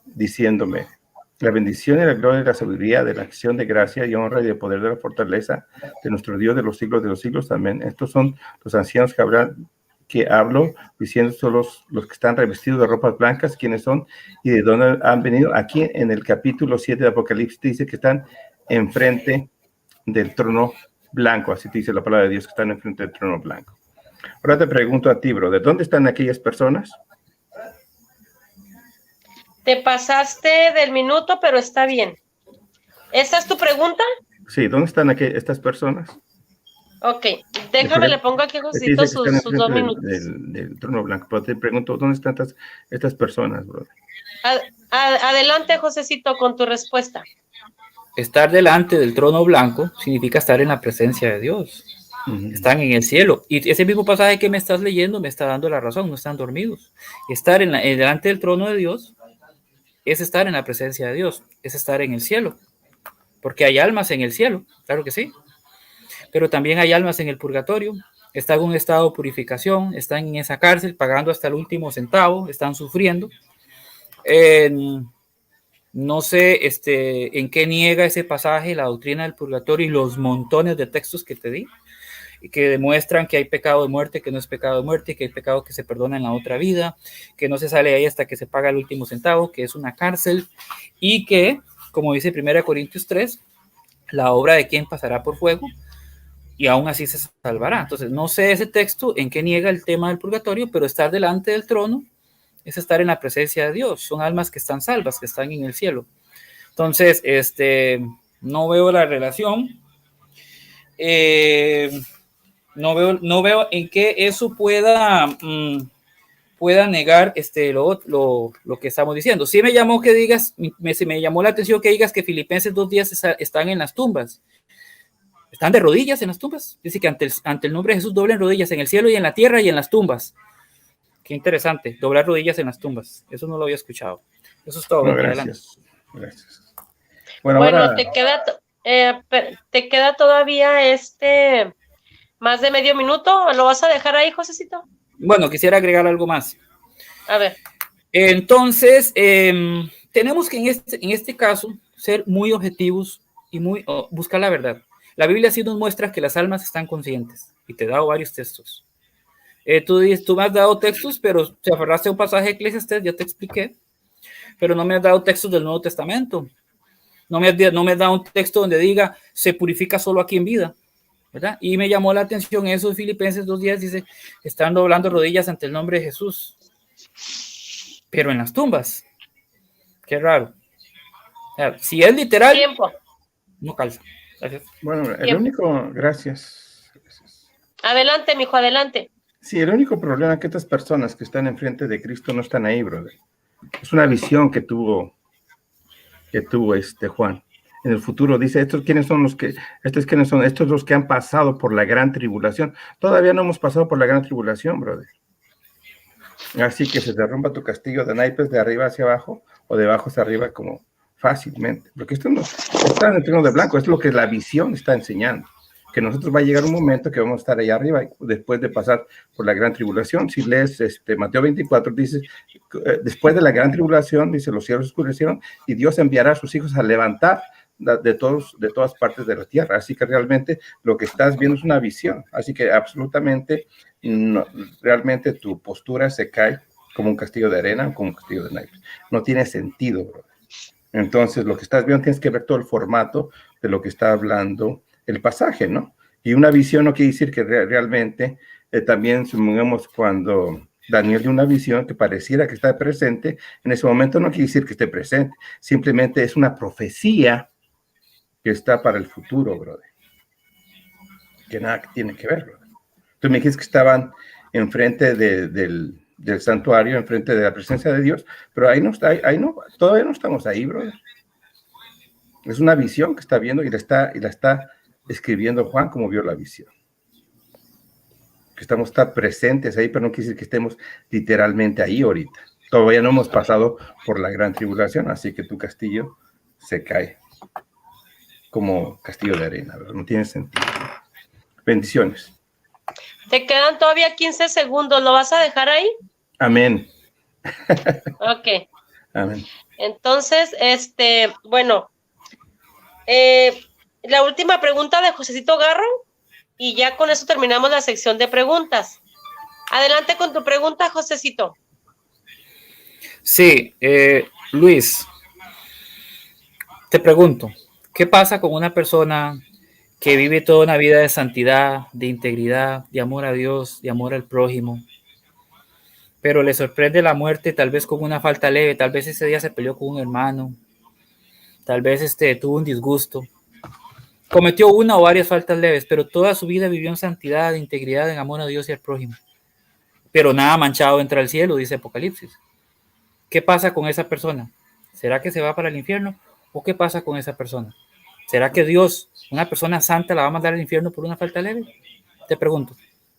diciéndome, la bendición y la gloria y la sabiduría de la acción de gracia y honra y de poder de la fortaleza de nuestro Dios de los siglos. Amén. Estos son los ancianos que hablo, diciendo son los que están revestidos de ropas blancas, quiénes son y de dónde han venido. Aquí en el capítulo 7 de Apocalipsis dice que están enfrente del trono blanco, así te dice la palabra de Dios, que están enfrente del trono blanco. Ahora te pregunto a ti, bro, ¿de dónde están aquellas personas? Te pasaste del minuto, pero está bien. ¿Esa es tu pregunta? Sí, ¿dónde están estas personas? Ok, déjame, le pongo aquí a Josito sus 2 minutos. Del trono blanco, pero te pregunto, ¿dónde están estas personas, bro? Adelante, Josecito, con tu respuesta. Estar delante del trono blanco significa estar en la presencia de Dios. Están en el cielo. Y ese mismo pasaje que me estás leyendo me está dando la razón, no están dormidos. Estar delante del trono de Dios es estar en la presencia de Dios, es estar en el cielo. Porque hay almas en el cielo, claro que sí. Pero también hay almas en el purgatorio, están en un estado de purificación, están en esa cárcel pagando hasta el último centavo, están sufriendo. No sé en qué niega ese pasaje la doctrina del purgatorio y los montones de textos que te di, que demuestran que hay pecado de muerte, que no es pecado de muerte, que hay pecado que se perdona en la otra vida, que no se sale de ahí hasta que se paga el último centavo, que es una cárcel, y que, como dice 1 Corintios 3, la obra de quien pasará por fuego, y aún así se salvará. Entonces, no sé ese texto en qué niega el tema del purgatorio, pero estar delante del trono es estar en la presencia de Dios. Son almas que están salvas, que están en el cielo. Entonces, no veo la relación. No veo en qué eso pueda negar lo que estamos diciendo. Sí me llamó que digas, me llamó la atención que digas que Filipenses 2:10 están en las tumbas. Están de rodillas en las tumbas. Dice que ante el nombre de Jesús doblen rodillas en el cielo y en la tierra y en las tumbas. Qué interesante, doblar rodillas en las tumbas. Eso no lo había escuchado. Eso es todo. No, gracias. Bueno, ahora te queda todavía más de medio minuto. ¿Lo vas a dejar ahí, Josecito? Bueno, quisiera agregar algo más. A ver. Entonces, tenemos que en este caso ser muy objetivos y buscar la verdad. La Biblia sí nos muestra que las almas están conscientes y te he dado varios textos. Tú me has dado textos, pero te aferraste a un pasaje de Eclesiastés, ya te expliqué, pero no me has dado textos del Nuevo Testamento. No me has dado un texto donde diga se purifica solo aquí en vida, ¿verdad? Y me llamó la atención eso de Filipenses 2:10, dice, están doblando rodillas ante el nombre de Jesús, pero en las tumbas. Qué raro. Si es literal, tiempo. No calza. Gracias. Bueno, el único, gracias. Adelante, mijo, adelante. Sí, el único problema es que estas personas que están enfrente de Cristo no están ahí, brother. Es una visión que tuvo Juan. En el futuro dice, estos quiénes son estos los que han pasado por la gran tribulación. Todavía no hemos pasado por la gran tribulación, brother. Así que se derrumba tu castillo de naipes de arriba hacia abajo o de abajo hacia arriba como fácilmente. Porque esto no está en el trono de blanco, es lo que la visión está enseñando. Que nosotros va a llegar un momento que vamos a estar allá arriba después de pasar por la gran tribulación. Si lees Mateo 24, dice, después de la gran tribulación, dice, los cielos oscurecieron y Dios enviará a sus hijos a levantar de todas partes de la tierra. Así que realmente lo que estás viendo es una visión. Así que absolutamente, no, realmente tu postura se cae como un castillo de arena o como un castillo de naipes. No tiene sentido, brother. Entonces, lo que estás viendo tienes que ver todo el formato de lo que está hablando el pasaje, ¿no? Y una visión no quiere decir que realmente también, supongamos, cuando Daniel dio una visión que pareciera que está presente, en ese momento no quiere decir que esté presente, simplemente es una profecía que está para el futuro, brother. Que nada que tiene que ver, brother. Tú me dijiste que estaban enfrente del santuario, enfrente de la presencia de Dios, pero ahí no está, ahí no, todavía no estamos ahí, brother. Es una visión que está viendo y la está escribiendo Juan como vio la visión. Que estamos presentes ahí, pero no quiere decir que estemos literalmente ahí ahorita. Todavía no hemos pasado por la gran tribulación, así que tu castillo se cae como castillo de arena, ¿verdad? No tiene sentido. Bendiciones. Te quedan todavía 15 segundos, ¿lo vas a dejar ahí? Amén. Ok. Amén. Entonces, bueno, la última pregunta de Josecito Garro y ya con eso terminamos la sección de preguntas. Adelante con tu pregunta, Josecito. Sí, Luis, te pregunto, ¿qué pasa con una persona que vive toda una vida de santidad, de integridad, de amor a Dios, de amor al prójimo, pero le sorprende la muerte tal vez con una falta leve, tal vez ese día se peleó con un hermano, tal vez tuvo un disgusto, cometió una o varias faltas leves, pero toda su vida vivió en santidad, integridad, en amor a Dios y al prójimo, pero nada manchado entra al cielo, dice Apocalipsis? ¿Qué pasa con esa persona? ¿Será que se va para el infierno? ¿O qué pasa con esa persona? ¿Será que Dios, una persona santa, la va a mandar al infierno por una falta leve? Te pregunto,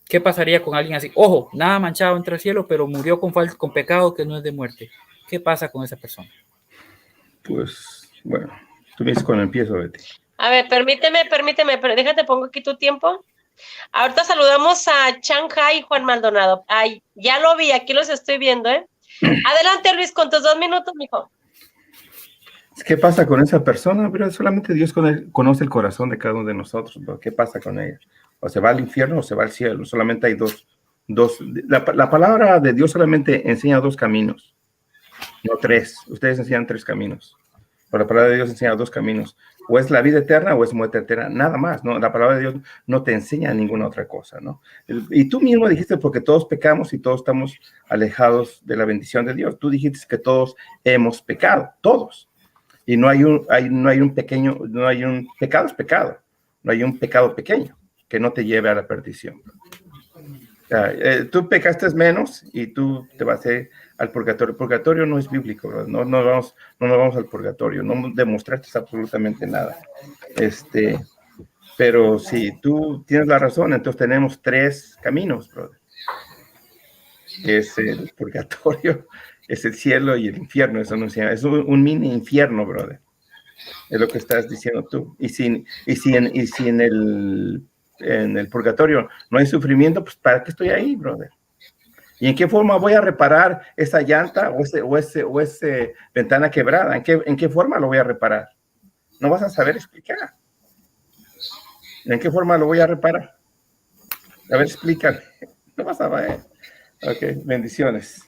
¿qué pasaría con alguien así? Ojo, nada manchado entra al cielo, pero murió con pecado que no es de muerte. ¿Qué pasa con esa persona? Pues, bueno, tú me dices cuando empiezo, Betty. A ver, permíteme, pero déjate, pongo aquí tu tiempo. Ahorita saludamos a Shanghai y Juan Maldonado. Ay, ya lo vi, aquí los estoy viendo, ¿eh? Adelante, Luis, con tus 2 minutos, mijo. ¿Qué pasa con esa persona? Pero solamente Dios conoce el corazón de cada uno de nosotros, ¿no? ¿Qué pasa con ella? O se va al infierno o se va al cielo. Solamente hay dos. La palabra de Dios solamente enseña 2 caminos, no 3. Ustedes enseñan 3 caminos. Pero la palabra de Dios enseña 2 caminos. O es la vida eterna o es muerte eterna. Nada más, ¿no? La palabra de Dios no te enseña ninguna otra cosa, ¿no? Y tú mismo dijiste, porque todos pecamos y todos estamos alejados de la bendición de Dios. Tú dijiste que todos hemos pecado, todos. Y no hay un pecado es pecado. No hay un pecado pequeño que no te lleve a la perdición. Tú pecaste menos y tú te vas a ir al purgatorio. El purgatorio no es bíblico, ¿verdad? No nos vamos al purgatorio, no demostraste absolutamente nada. Pero si tú tienes la razón, entonces tenemos 3 caminos, brother. Es el purgatorio, es el cielo y el infierno. Eso no es un mini infierno, brother. Es lo que estás diciendo tú. Y si en el purgatorio no hay sufrimiento, pues ¿para qué estoy ahí, brother? ¿Y en qué forma voy a reparar esa llanta o ese ventana quebrada? ¿En qué forma lo voy a reparar? No vas a saber explicar. ¿En qué forma lo voy a reparar? A ver, explícame. No vas a ver. Ok, bendiciones.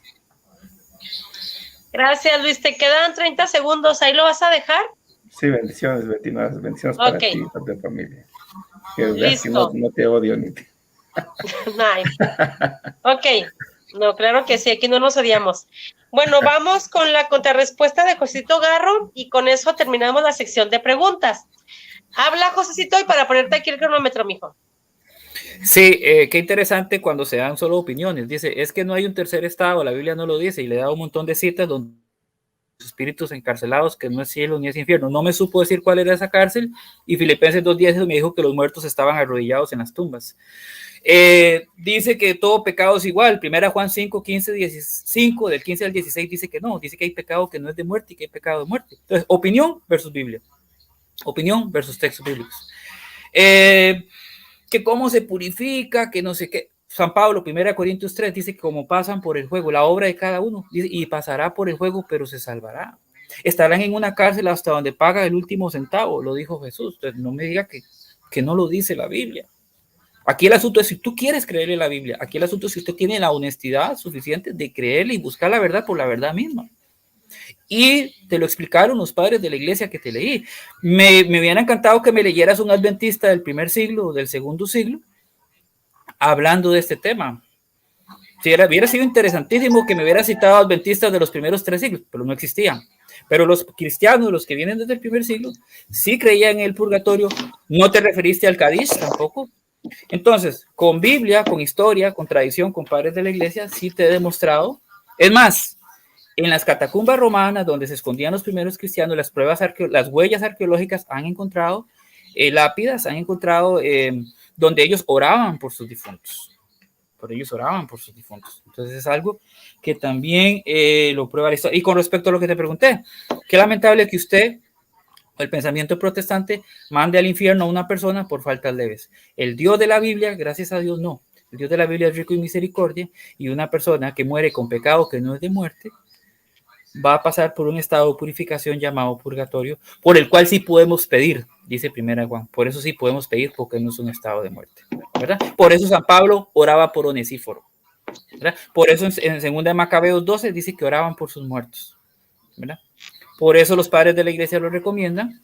Gracias, Luis. Te quedan 30 segundos. ¿Ahí lo vas a dejar? Sí, bendiciones, Betty. Bendiciones para ti y para tu familia. Que listo. No te odio ni te... Nice. Ok. No, claro que sí. Aquí no nos odiamos. Bueno, vamos con la contrarrespuesta de Josecito Garro y con eso terminamos la sección de preguntas. Habla, Josecito, y para ponerte aquí el cronómetro, mijo. Sí, qué interesante cuando se dan solo opiniones. Dice, es que no hay un tercer estado, la Biblia no lo dice, y le da un montón de citas donde espíritus encarcelados, que no es cielo ni es infierno. No me supo decir cuál era esa cárcel, y Filipenses 2:10 me dijo que los muertos estaban arrodillados en las tumbas. Dice que todo pecado es igual. Primera Juan 5:15 del 15 al 16 dice que no, dice que hay pecado que no es de muerte y que hay pecado de muerte. Entonces, opinión versus Biblia, opinión versus textos bíblicos. Que cómo se purifica, que no sé qué. San Pablo, 1 Corintios 3, dice que como pasan por el fuego, la obra de cada uno, dice, y pasará por el fuego, pero se salvará. Estarán en una cárcel hasta donde paga el último centavo, lo dijo Jesús. Entonces, no me diga que no lo dice la Biblia. Aquí el asunto es si tú quieres creerle la Biblia. Aquí el asunto es si usted tiene la honestidad suficiente de creerle y buscar la verdad por la verdad misma. Y te lo explicaron los padres de la iglesia que te leí. Me hubiera encantado que me leyeras un adventista del primer siglo o del segundo siglo hablando de este tema. Si hubiera sido interesantísimo que me hubiera citado adventistas de los primeros 3 siglos, pero no existían. Pero los cristianos, los que vienen desde el primer siglo, sí creían en el purgatorio. No te referiste al Kadish tampoco. Entonces, con Biblia, con historia, con tradición, con padres de la iglesia, sí te he demostrado. Es más, en las catacumbas romanas, donde se escondían los primeros cristianos, las huellas arqueológicas han encontrado lápidas, han encontrado donde ellos oraban por sus difuntos. Entonces es algo que también lo prueba la historia. Y con respecto a lo que te pregunté, qué lamentable que usted, el pensamiento protestante, mande al infierno a una persona por faltas leves. El Dios de la Biblia, gracias a Dios, no. El Dios de la Biblia es rico en misericordia, y una persona que muere con pecado que no es de muerte va a pasar por un estado de purificación llamado purgatorio, por el cual sí podemos pedir, dice 1 Juan. Por eso sí podemos pedir, porque no es un estado de muerte, ¿verdad? Por eso San Pablo oraba por Onesíforo, ¿verdad? Por eso en 2 de Macabeos 12 dice que oraban por sus muertos, ¿verdad? Por eso los padres de la iglesia lo recomiendan,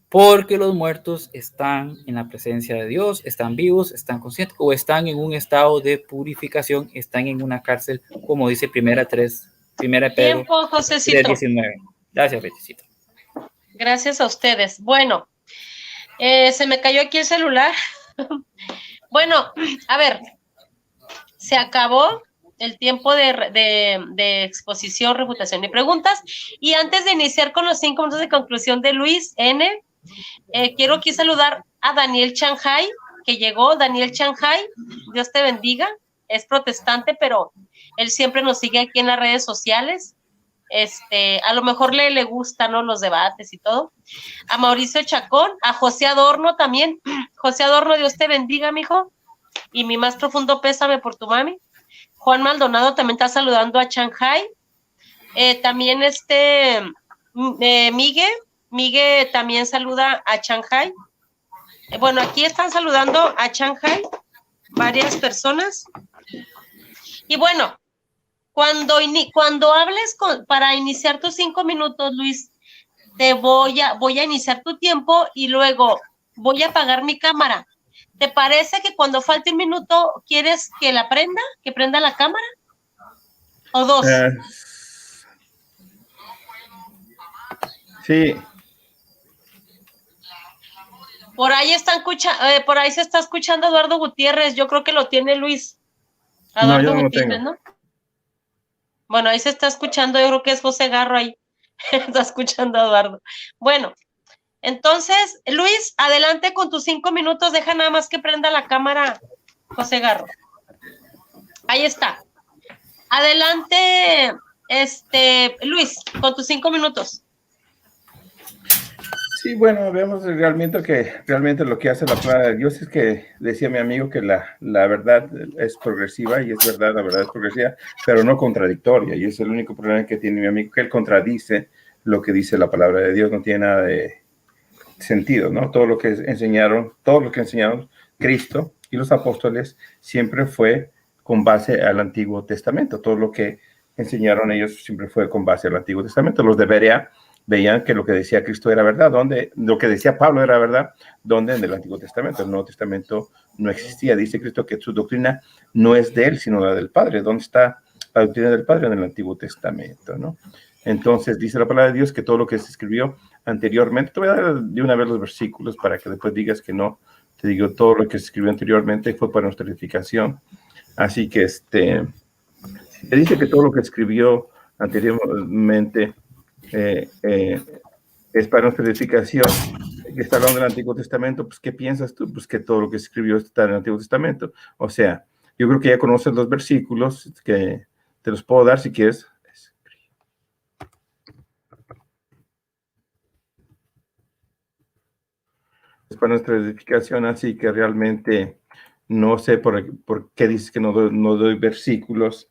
porque los muertos están en la presencia de Dios, están vivos, están conscientes, o están en un estado de purificación, están en una cárcel, como dice 1 Pedro Tiempo, Josecito. 3:19. Gracias, Beticito. Gracias a ustedes. Bueno, se me cayó aquí el celular. Bueno, a ver, se acabó el tiempo de exposición, refutación y preguntas. Y antes de iniciar con los 5 minutos de conclusión de Luis N., quiero aquí saludar a Daniel Shanghai, que llegó. Daniel Shanghai, Dios te bendiga. Es protestante, pero él siempre nos sigue aquí en las redes sociales. A lo mejor le gustan, ¿no?, los debates y todo. A Mauricio Chacón, a José Adorno también. José Adorno, Dios te bendiga, mijo, y mi más profundo pésame por tu mami. Juan Maldonado también está saludando a Shanghai. También Miguel también saluda a Shanghai. Bueno, aquí están saludando a Shanghai varias personas. Y bueno, cuando hables para iniciar tus 5 minutos, Luis, voy a iniciar tu tiempo y luego voy a apagar mi cámara. ¿Te parece que cuando falte un minuto quieres que que prenda la cámara? ¿O 2? Sí. Por ahí se está escuchando Eduardo Gutiérrez. Yo creo que lo tiene Luis. Eduardo Gutiérrez, ¿no? Bueno, ahí se está escuchando. Yo creo que es José Garro ahí. Está escuchando a Eduardo. Bueno, entonces, Luis, adelante con tus 5 minutos. Deja nada más que prenda la cámara, José Garro. Ahí está. Adelante, Luis, con tus 5 minutos. Sí, bueno, vemos realmente lo que hace la palabra de Dios es que, decía mi amigo, que la verdad es progresiva, y es verdad, la verdad es progresiva, pero no contradictoria, y es el único problema que tiene mi amigo, que él contradice lo que dice la palabra de Dios, no tiene nada de sentido, ¿no? Todo lo que enseñaron Cristo y los apóstoles siempre fue con base al Antiguo Testamento. Todo lo que enseñaron ellos siempre fue con base al Antiguo Testamento. Los de Berea veían que lo que decía Cristo era verdad, lo que decía Pablo era verdad, donde en el Antiguo Testamento. El Nuevo Testamento no existía. Dice Cristo que su doctrina no es de él, sino la del Padre. ¿Dónde está la doctrina del Padre? En el Antiguo Testamento, ¿no? Entonces dice la palabra de Dios que todo lo que se escribió anteriormente, te voy a dar de una vez los versículos para que después digas que no, te digo, todo lo que se escribió anteriormente fue para nuestra edificación. Así que se dice que todo lo que escribió anteriormente es para nuestra edificación, que está hablando del Antiguo Testamento. Pues, ¿qué piensas tú? Pues que todo lo que se escribió está en el Antiguo Testamento. O sea, yo creo que ya conoces los versículos, que te los puedo dar si quieres. Es para nuestra edificación, así que realmente no sé por qué dices que no doy versículos.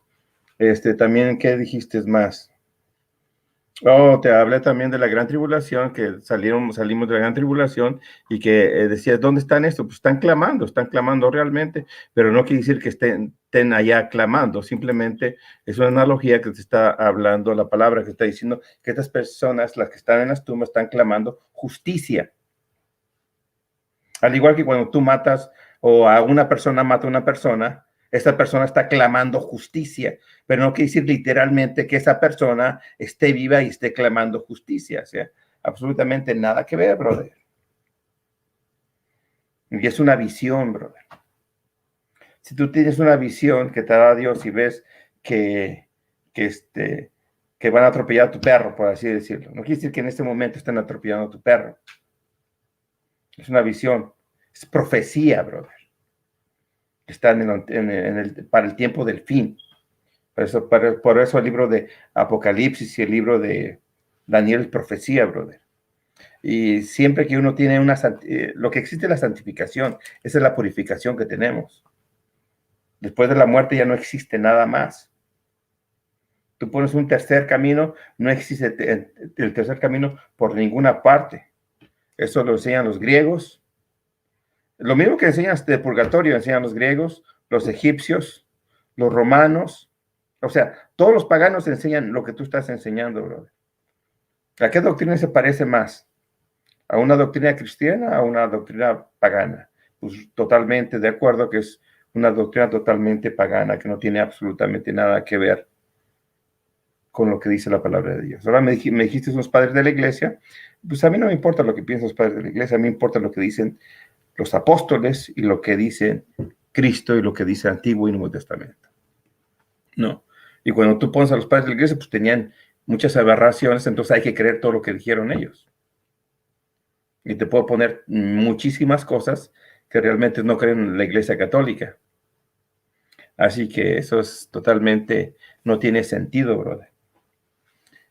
También, ¿qué dijiste más? Oh, te hablé también de la gran tribulación, que salimos de la gran tribulación, y que decías, ¿dónde están estos? Pues están clamando realmente, pero no quiere decir que estén allá clamando, simplemente es una analogía que te está hablando, la palabra que está diciendo que estas personas, las que están en las tumbas, están clamando justicia. Al igual que cuando tú matas o a una persona mata a una persona, esa persona está clamando justicia, pero no quiere decir literalmente que esa persona esté viva y esté clamando justicia. O sea, absolutamente nada que ver, brother. Y es una visión, brother. Si tú tienes una visión que te da Dios y ves que van a atropellar a tu perro, por así decirlo. No quiere decir que en este momento estén atropellando a tu perro. Es una visión. Es profecía, brother. Está para el tiempo del fin. Por eso el libro de Apocalipsis y el libro de Daniel es profecía, brother. Y siempre que uno tiene lo que existe es la santificación. Esa es la purificación que tenemos. Después de la muerte ya no existe nada más. Tú pones un tercer camino, no existe el tercer camino por ninguna parte. Eso lo enseñan los griegos. Lo mismo que enseñan de purgatorio, enseñan los griegos, los egipcios, los romanos. O sea, todos los paganos enseñan lo que tú estás enseñando, brother. ¿A qué doctrina se parece más? ¿A una doctrina cristiana o a una doctrina pagana? Pues totalmente de acuerdo que es una doctrina totalmente pagana, que no tiene absolutamente nada que ver con lo que dice la palabra de Dios. Ahora me dijiste unos padres de la iglesia, pues a mí no me importa lo que piensan los padres de la iglesia, a mí me importa lo que dicen los apóstoles y lo que dicen Cristo y lo que dice Antiguo y Nuevo Testamento. No. Y cuando tú pones a los padres de la iglesia, pues tenían muchas aberraciones, entonces hay que creer todo lo que dijeron ellos. Y te puedo poner muchísimas cosas que realmente no creen en la iglesia católica. Así que eso es totalmente, no tiene sentido, brother.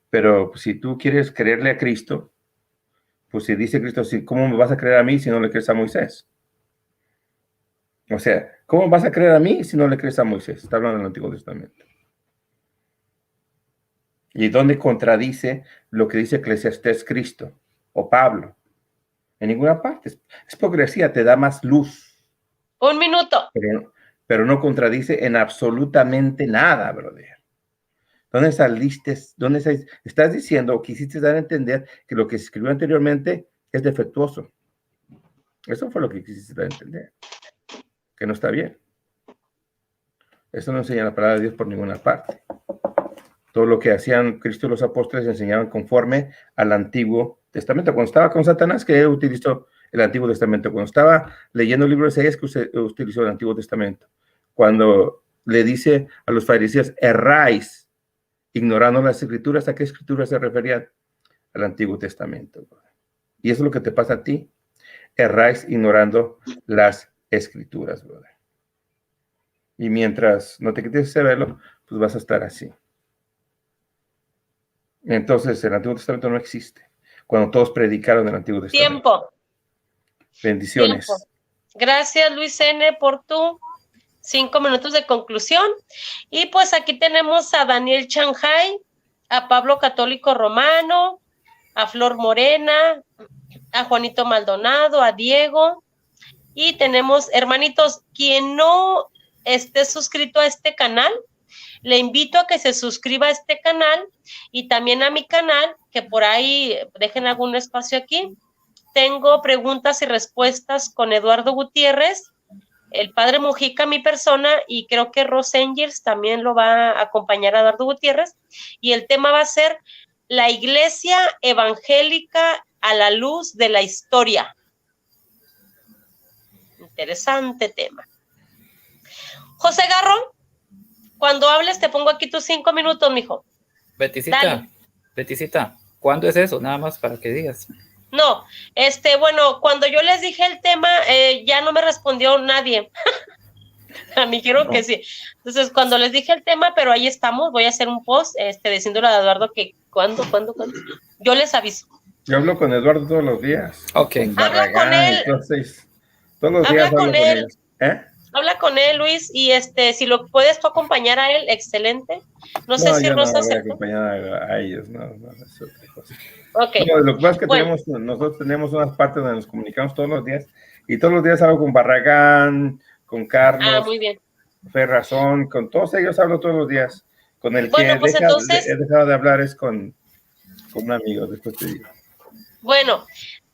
Pero pues, si tú quieres creerle a Cristo, pues si dice Cristo, ¿cómo me vas a creer a mí si no le crees a Moisés? O sea, ¿cómo vas a creer a mí si no le crees a Moisés? Está hablando del Antiguo Testamento. ¿Y dónde contradice lo que dice Eclesiastés Cristo o Pablo? En ninguna parte. Es hipocresía, te da más luz. Un minuto. Pero no contradice en absolutamente nada, brother. ¿Dónde saliste? Estás diciendo o quisiste dar a entender que lo que se escribió anteriormente es defectuoso? Eso fue lo que quisiste dar a entender. Que no está bien. Eso no enseña la palabra de Dios por ninguna parte. Todo lo que hacían Cristo y los apóstoles enseñaban conforme al Antiguo Testamento. Cuando estaba con Satanás, que él utilizó el Antiguo Testamento. Cuando estaba leyendo el libro de Isaías, que utilizó el Antiguo Testamento. Cuando le dice a los fariseos, erráis, ignorando las escrituras, ¿a qué escrituras se referían? Al Antiguo Testamento. Y eso es lo que te pasa a ti. Erráis ignorando las escrituras, brother. Y mientras no te quites ese velo, pues vas a estar así. Entonces, el Antiguo Testamento no existe. Cuando todos predicaron el Antiguo Testamento. Tiempo. Bendiciones. Tiempo. Gracias, Luis N., por tu 5 minutos de conclusión. Y pues aquí tenemos a Daniel Shanghai, a Pablo Católico Romano, a Flor Morena, a Juanito Maldonado, a Diego. Y tenemos, hermanitos, quien no esté suscrito a este canal, le invito a que se suscriba a este canal y también a mi canal, que por ahí dejen algún espacio aquí. Tengo preguntas y respuestas con Eduardo Gutiérrez, el padre Mujica, mi persona, y creo que Ross Angels también lo va a acompañar a Eduardo Gutiérrez. Y el tema va a ser la iglesia evangélica a la luz de la historia. Interesante tema. José Garrón, cuando hables te pongo aquí tus 5 minutos, mijo. Betisita, ¿cuándo es eso? Nada más para que digas. No, bueno, cuando yo les dije el tema, ya no me respondió nadie. A mí quiero que sí. Entonces, cuando les dije el tema, pero ahí estamos, voy a hacer un post, diciéndole a Eduardo que ¿cuándo? Yo les aviso. Yo hablo con Eduardo todos los días. Ok. Habla con él. Entonces, todos los días hablo con él. Habla con él, Luis, y si lo puedes tú acompañar a él, excelente. No sé si Rosa voy a acompañar a ellos, no, es otra cosa. Okay. No, lo que pasa es que nosotros tenemos unas partes donde nos comunicamos todos los días, y todos los días hablo con Barragán, con Carlos, muy bien. Ferrazón, con todos ellos hablo todos los días. Con el que entonces, he dejado de hablar es con un amigo, después te digo. Bueno,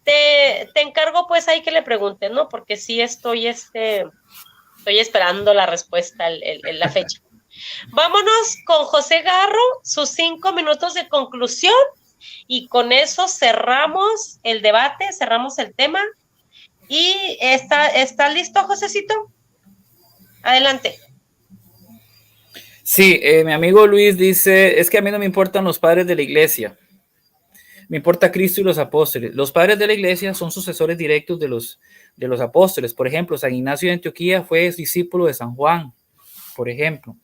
te encargo pues ahí que le preguntes, ¿no? Porque sí estoy esperando la respuesta, la fecha. Vámonos con José Garro, sus 5 minutos de conclusión, y con eso cerramos el debate, cerramos el tema. ¿Y está listo, Josecito? Adelante. Sí, mi amigo Luis dice, es que a mí no me importan los padres de la iglesia, me importa Cristo y los apóstoles. Los padres de la iglesia son sucesores directos de los apóstoles. Por ejemplo, San Ignacio de Antioquía fue discípulo de San Juan, por ejemplo.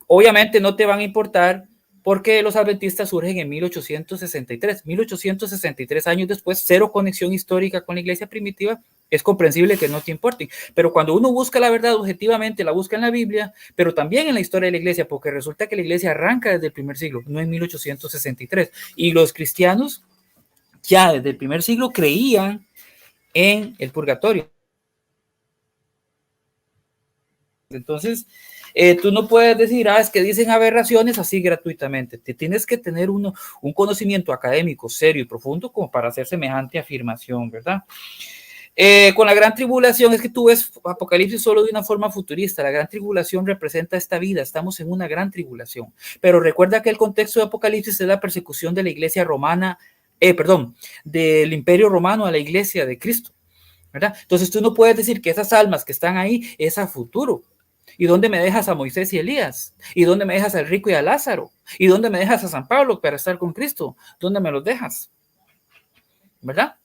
Obviamente no te van a importar porque los adventistas surgen en 1863. 1863 años después, cero conexión histórica con la iglesia primitiva. Es comprensible que no te importen, pero cuando uno busca la verdad objetivamente, la busca en la Biblia, pero también en la historia de la iglesia, porque resulta que la iglesia arranca desde el primer siglo, no en 1863, y los cristianos ya desde el primer siglo creían en el purgatorio. Entonces, tú no puedes decir, es que dicen aberraciones así gratuitamente. Te tienes que tener un conocimiento académico serio y profundo como para hacer semejante afirmación, ¿verdad? Con la gran tribulación, es que tú ves Apocalipsis solo de una forma futurista. La gran tribulación representa esta vida, estamos en una gran tribulación. Pero recuerda que el contexto de Apocalipsis es la persecución de la iglesia romana, del imperio romano a la iglesia de Cristo, ¿verdad? Entonces tú no puedes decir que esas almas que están ahí es a futuro. ¿Y dónde me dejas a Moisés y Elías? ¿Y dónde me dejas al rico y a Lázaro? ¿Y dónde me dejas a San Pablo para estar con Cristo? ¿Dónde me los dejas? ¿Verdad?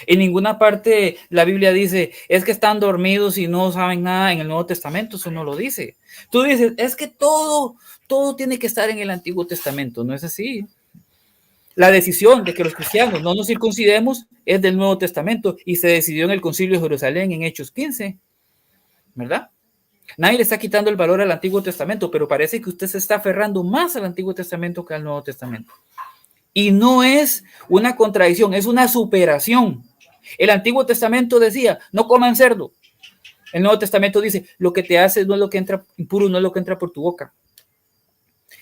En ninguna parte la Biblia dice, es que están dormidos y no saben nada en el Nuevo Testamento, eso no lo dice. Tú dices, es que todo tiene que estar en el Antiguo Testamento, no es así. La decisión de que los cristianos no nos circuncidemos es del Nuevo Testamento y se decidió en el Concilio de Jerusalén en Hechos 15, ¿verdad? Nadie le está quitando el valor al Antiguo Testamento, pero parece que usted se está aferrando más al Antiguo Testamento que al Nuevo Testamento. Y no es una contradicción, es una superación. El Antiguo Testamento decía, no coman cerdo. El Nuevo Testamento dice, lo que te hace no es lo que entra impuro, no es lo que entra por tu boca.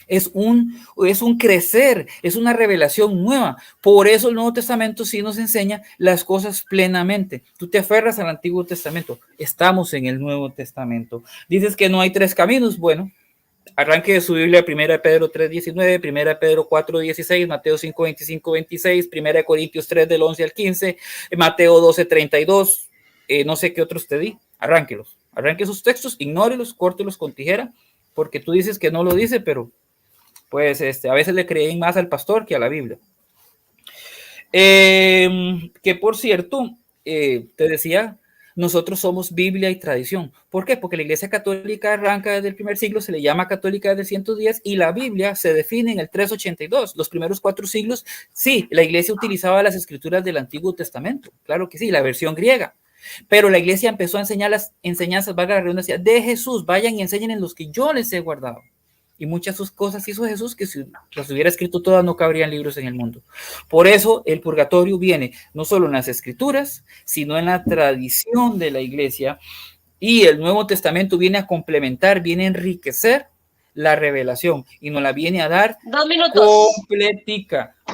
Es un crecer, es una revelación nueva. Por eso el Nuevo Testamento sí nos enseña las cosas plenamente. Tú te aferras al Antiguo Testamento. Estamos en el Nuevo Testamento. Dices que no hay tres caminos. Bueno, arranque de su Biblia, 1 Pedro 3:19, 1 Pedro 4:16, Mateo 5:25, 26, 1 Corintios 3 del 11 al 15, Mateo 12:32, no sé qué otros te di. Arránquelos. Arranque sus textos, ignórelos, córtelos con tijera, porque tú dices que no lo dice, pero pues a veces le creen más al pastor que a la Biblia. Que por cierto, te decía, nosotros somos Biblia y tradición. ¿Por qué? Porque la Iglesia Católica arranca desde el primer siglo, se le llama Católica desde el 110 y la Biblia se define en el 382. Los primeros 4 siglos, sí, la Iglesia utilizaba las escrituras del Antiguo Testamento, claro que sí, la versión griega. Pero la Iglesia empezó a enseñar las enseñanzas, valga la redundancia, de Jesús. Vayan y enseñen en los que yo les he guardado. Y muchas sus cosas hizo Jesús que si las hubiera escrito todas no cabrían libros en el mundo. Por eso el purgatorio viene no solo en las escrituras, sino en la tradición de la iglesia, y el Nuevo Testamento viene a complementar, viene a enriquecer la revelación y nos la viene a dar 2 minutos.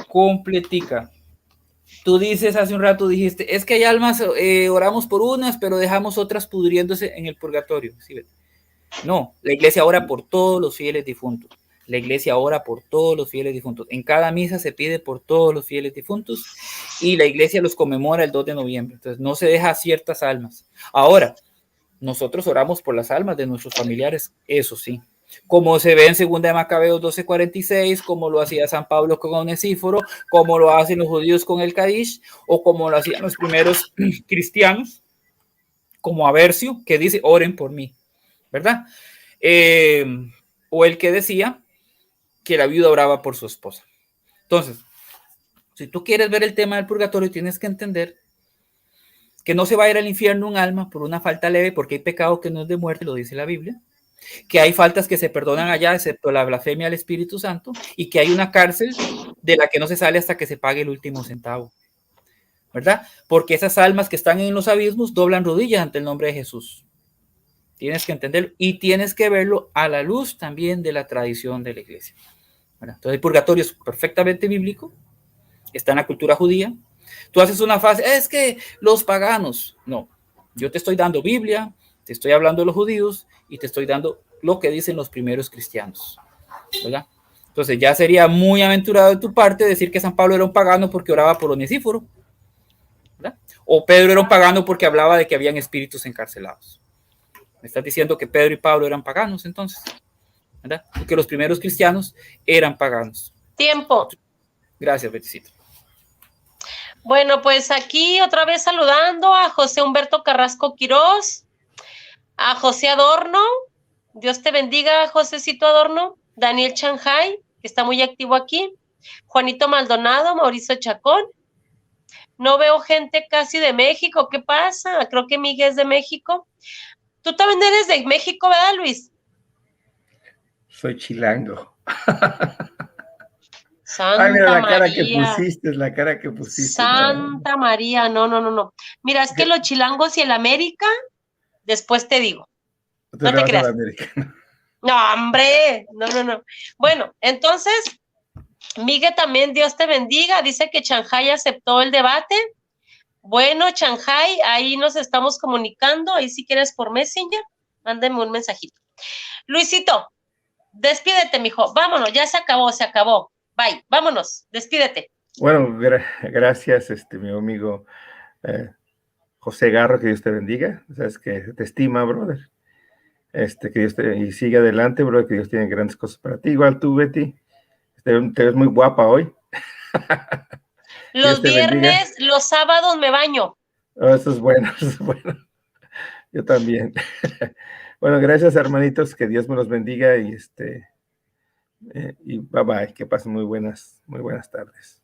completica. Tú dices hace un rato, dijiste, es que hay almas, oramos por unas, pero dejamos otras pudriéndose en el purgatorio. ¿Sí? No, la iglesia ora por todos los fieles difuntos. La iglesia ora por todos los fieles difuntos. En cada misa se pide por todos los fieles difuntos y la iglesia los conmemora el 2 de noviembre. Entonces no se deja ciertas almas. Ahora, nosotros oramos por las almas de nuestros familiares, eso sí. Como se ve en 2 de Macabeos 12:46, como lo hacía San Pablo con Onesíforo, como lo hacen los judíos con el Kadish, o como lo hacían los primeros cristianos, como Aversio, que dice, oren por mí. ¿Verdad? O el que decía que la viuda oraba por su esposa. Entonces, si tú quieres ver el tema del purgatorio, tienes que entender que no se va a ir al infierno un alma por una falta leve, porque hay pecado que no es de muerte, lo dice la Biblia, que hay faltas que se perdonan allá, excepto la blasfemia al Espíritu Santo, y que hay una cárcel de la que no se sale hasta que se pague el último centavo. ¿Verdad? Porque esas almas que están en los abismos doblan rodillas ante el nombre de Jesús. Tienes que entenderlo y tienes que verlo a la luz también de la tradición de la iglesia. ¿Verdad? Entonces el purgatorio es perfectamente bíblico, está en la cultura judía. Tú haces una frase, es que los paganos, no, yo te estoy dando Biblia, te estoy hablando de los judíos y te estoy dando lo que dicen los primeros cristianos. ¿Verdad? Entonces ya sería muy aventurado de tu parte decir que San Pablo era un pagano porque oraba por Onesíforo. ¿Verdad? o Pedro era un pagano porque hablaba de que habían espíritus encarcelados. Me estás diciendo que Pedro y Pablo eran paganos entonces, ¿verdad? Porque los primeros cristianos eran paganos. Tiempo. Gracias, Beticito. Bueno, pues aquí otra vez saludando a José Humberto Carrasco Quirós, a José Adorno, Dios te bendiga, Josécito Adorno, Daniel Shanghai, que está muy activo aquí, Juanito Maldonado, Mauricio Chacón. No veo gente casi de México, ¿qué pasa? Creo que Miguel es de México. Tú también eres de México, ¿verdad, Luis? Soy chilango. Santa Ay, mira la María. cara que pusiste, la cara que pusiste. Santa María, no. Mira, es que los chilangos y el América, después te digo. No te creas. No, hombre, no. Bueno, entonces, Miguel también, Dios te bendiga, dice que Shanghai aceptó el debate. Bueno, Shanghai, ahí nos estamos comunicando, ahí si quieres por Messenger, mándame un mensajito. Luisito, despídete, mijo, vámonos, ya se acabó. Bye, vámonos, despídete. Bueno, gracias, mi amigo José Garro, que Dios te bendiga. Sabes que te estima, brother. Que Dios y sigue adelante, brother, que Dios tiene grandes cosas para ti. Igual tú, Betty, te ves muy guapa hoy. Los viernes, los sábados me baño. Oh, eso es bueno. Yo también. Bueno, gracias, hermanitos, que Dios me los bendiga y bye bye, que pasen muy buenas tardes.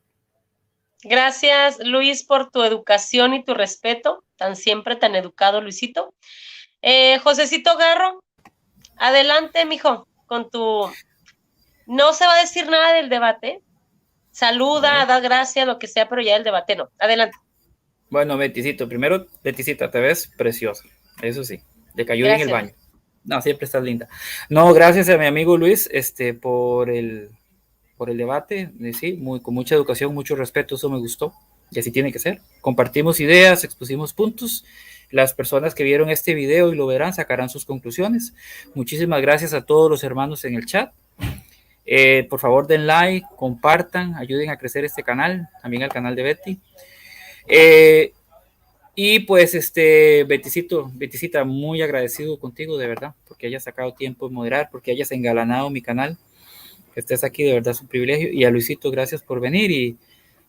Gracias, Luis, por tu educación y tu respeto, siempre tan educado, Luisito. Josécito Garro, adelante, mijo, con tu... No se va a decir nada del debate, saluda, da gracias, lo que sea, pero ya el debate no. Adelante. Bueno, Beticito, primero, Beticita, te ves preciosa, eso sí, te cayó en el baño. No, siempre estás linda. No, gracias a mi amigo Luis, por el debate, sí, con mucha educación, mucho respeto, eso me gustó, y así tiene que ser. Compartimos ideas, expusimos puntos. Las personas que vieron este video y lo verán sacarán sus conclusiones. Muchísimas gracias a todos los hermanos en el chat. Por favor, den like, compartan, ayuden a crecer este canal, también al canal de Betty. Y pues, Beticita, muy agradecido contigo, de verdad, porque hayas sacado tiempo de moderar, porque hayas engalanado mi canal. Que estés aquí, de verdad es un privilegio. Y a Luisito, gracias por venir. Y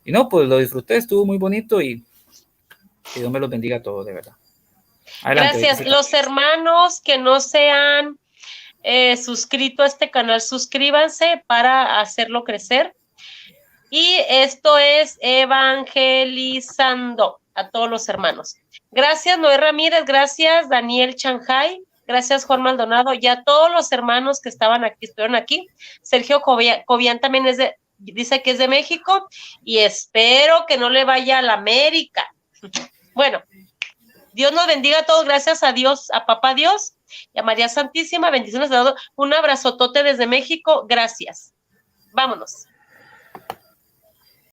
no, pues lo disfruté, estuvo muy bonito y que Dios me los bendiga a todos, de verdad. Adelante, gracias. Beticita. Los hermanos que no se han suscrito a este canal, suscríbanse para hacerlo crecer. Y esto es evangelizando a todos los hermanos. Gracias, Noé Ramírez, gracias, Daniel Shanghai, gracias, Juan Maldonado, y a todos los hermanos que estuvieron aquí. Sergio Cobian también dice que es de México, y espero que no le vaya a la América. Bueno, Dios nos bendiga a todos, gracias a Dios, a Papá Dios y a María Santísima, bendiciones a todos. Un abrazotote desde México, gracias. Vámonos.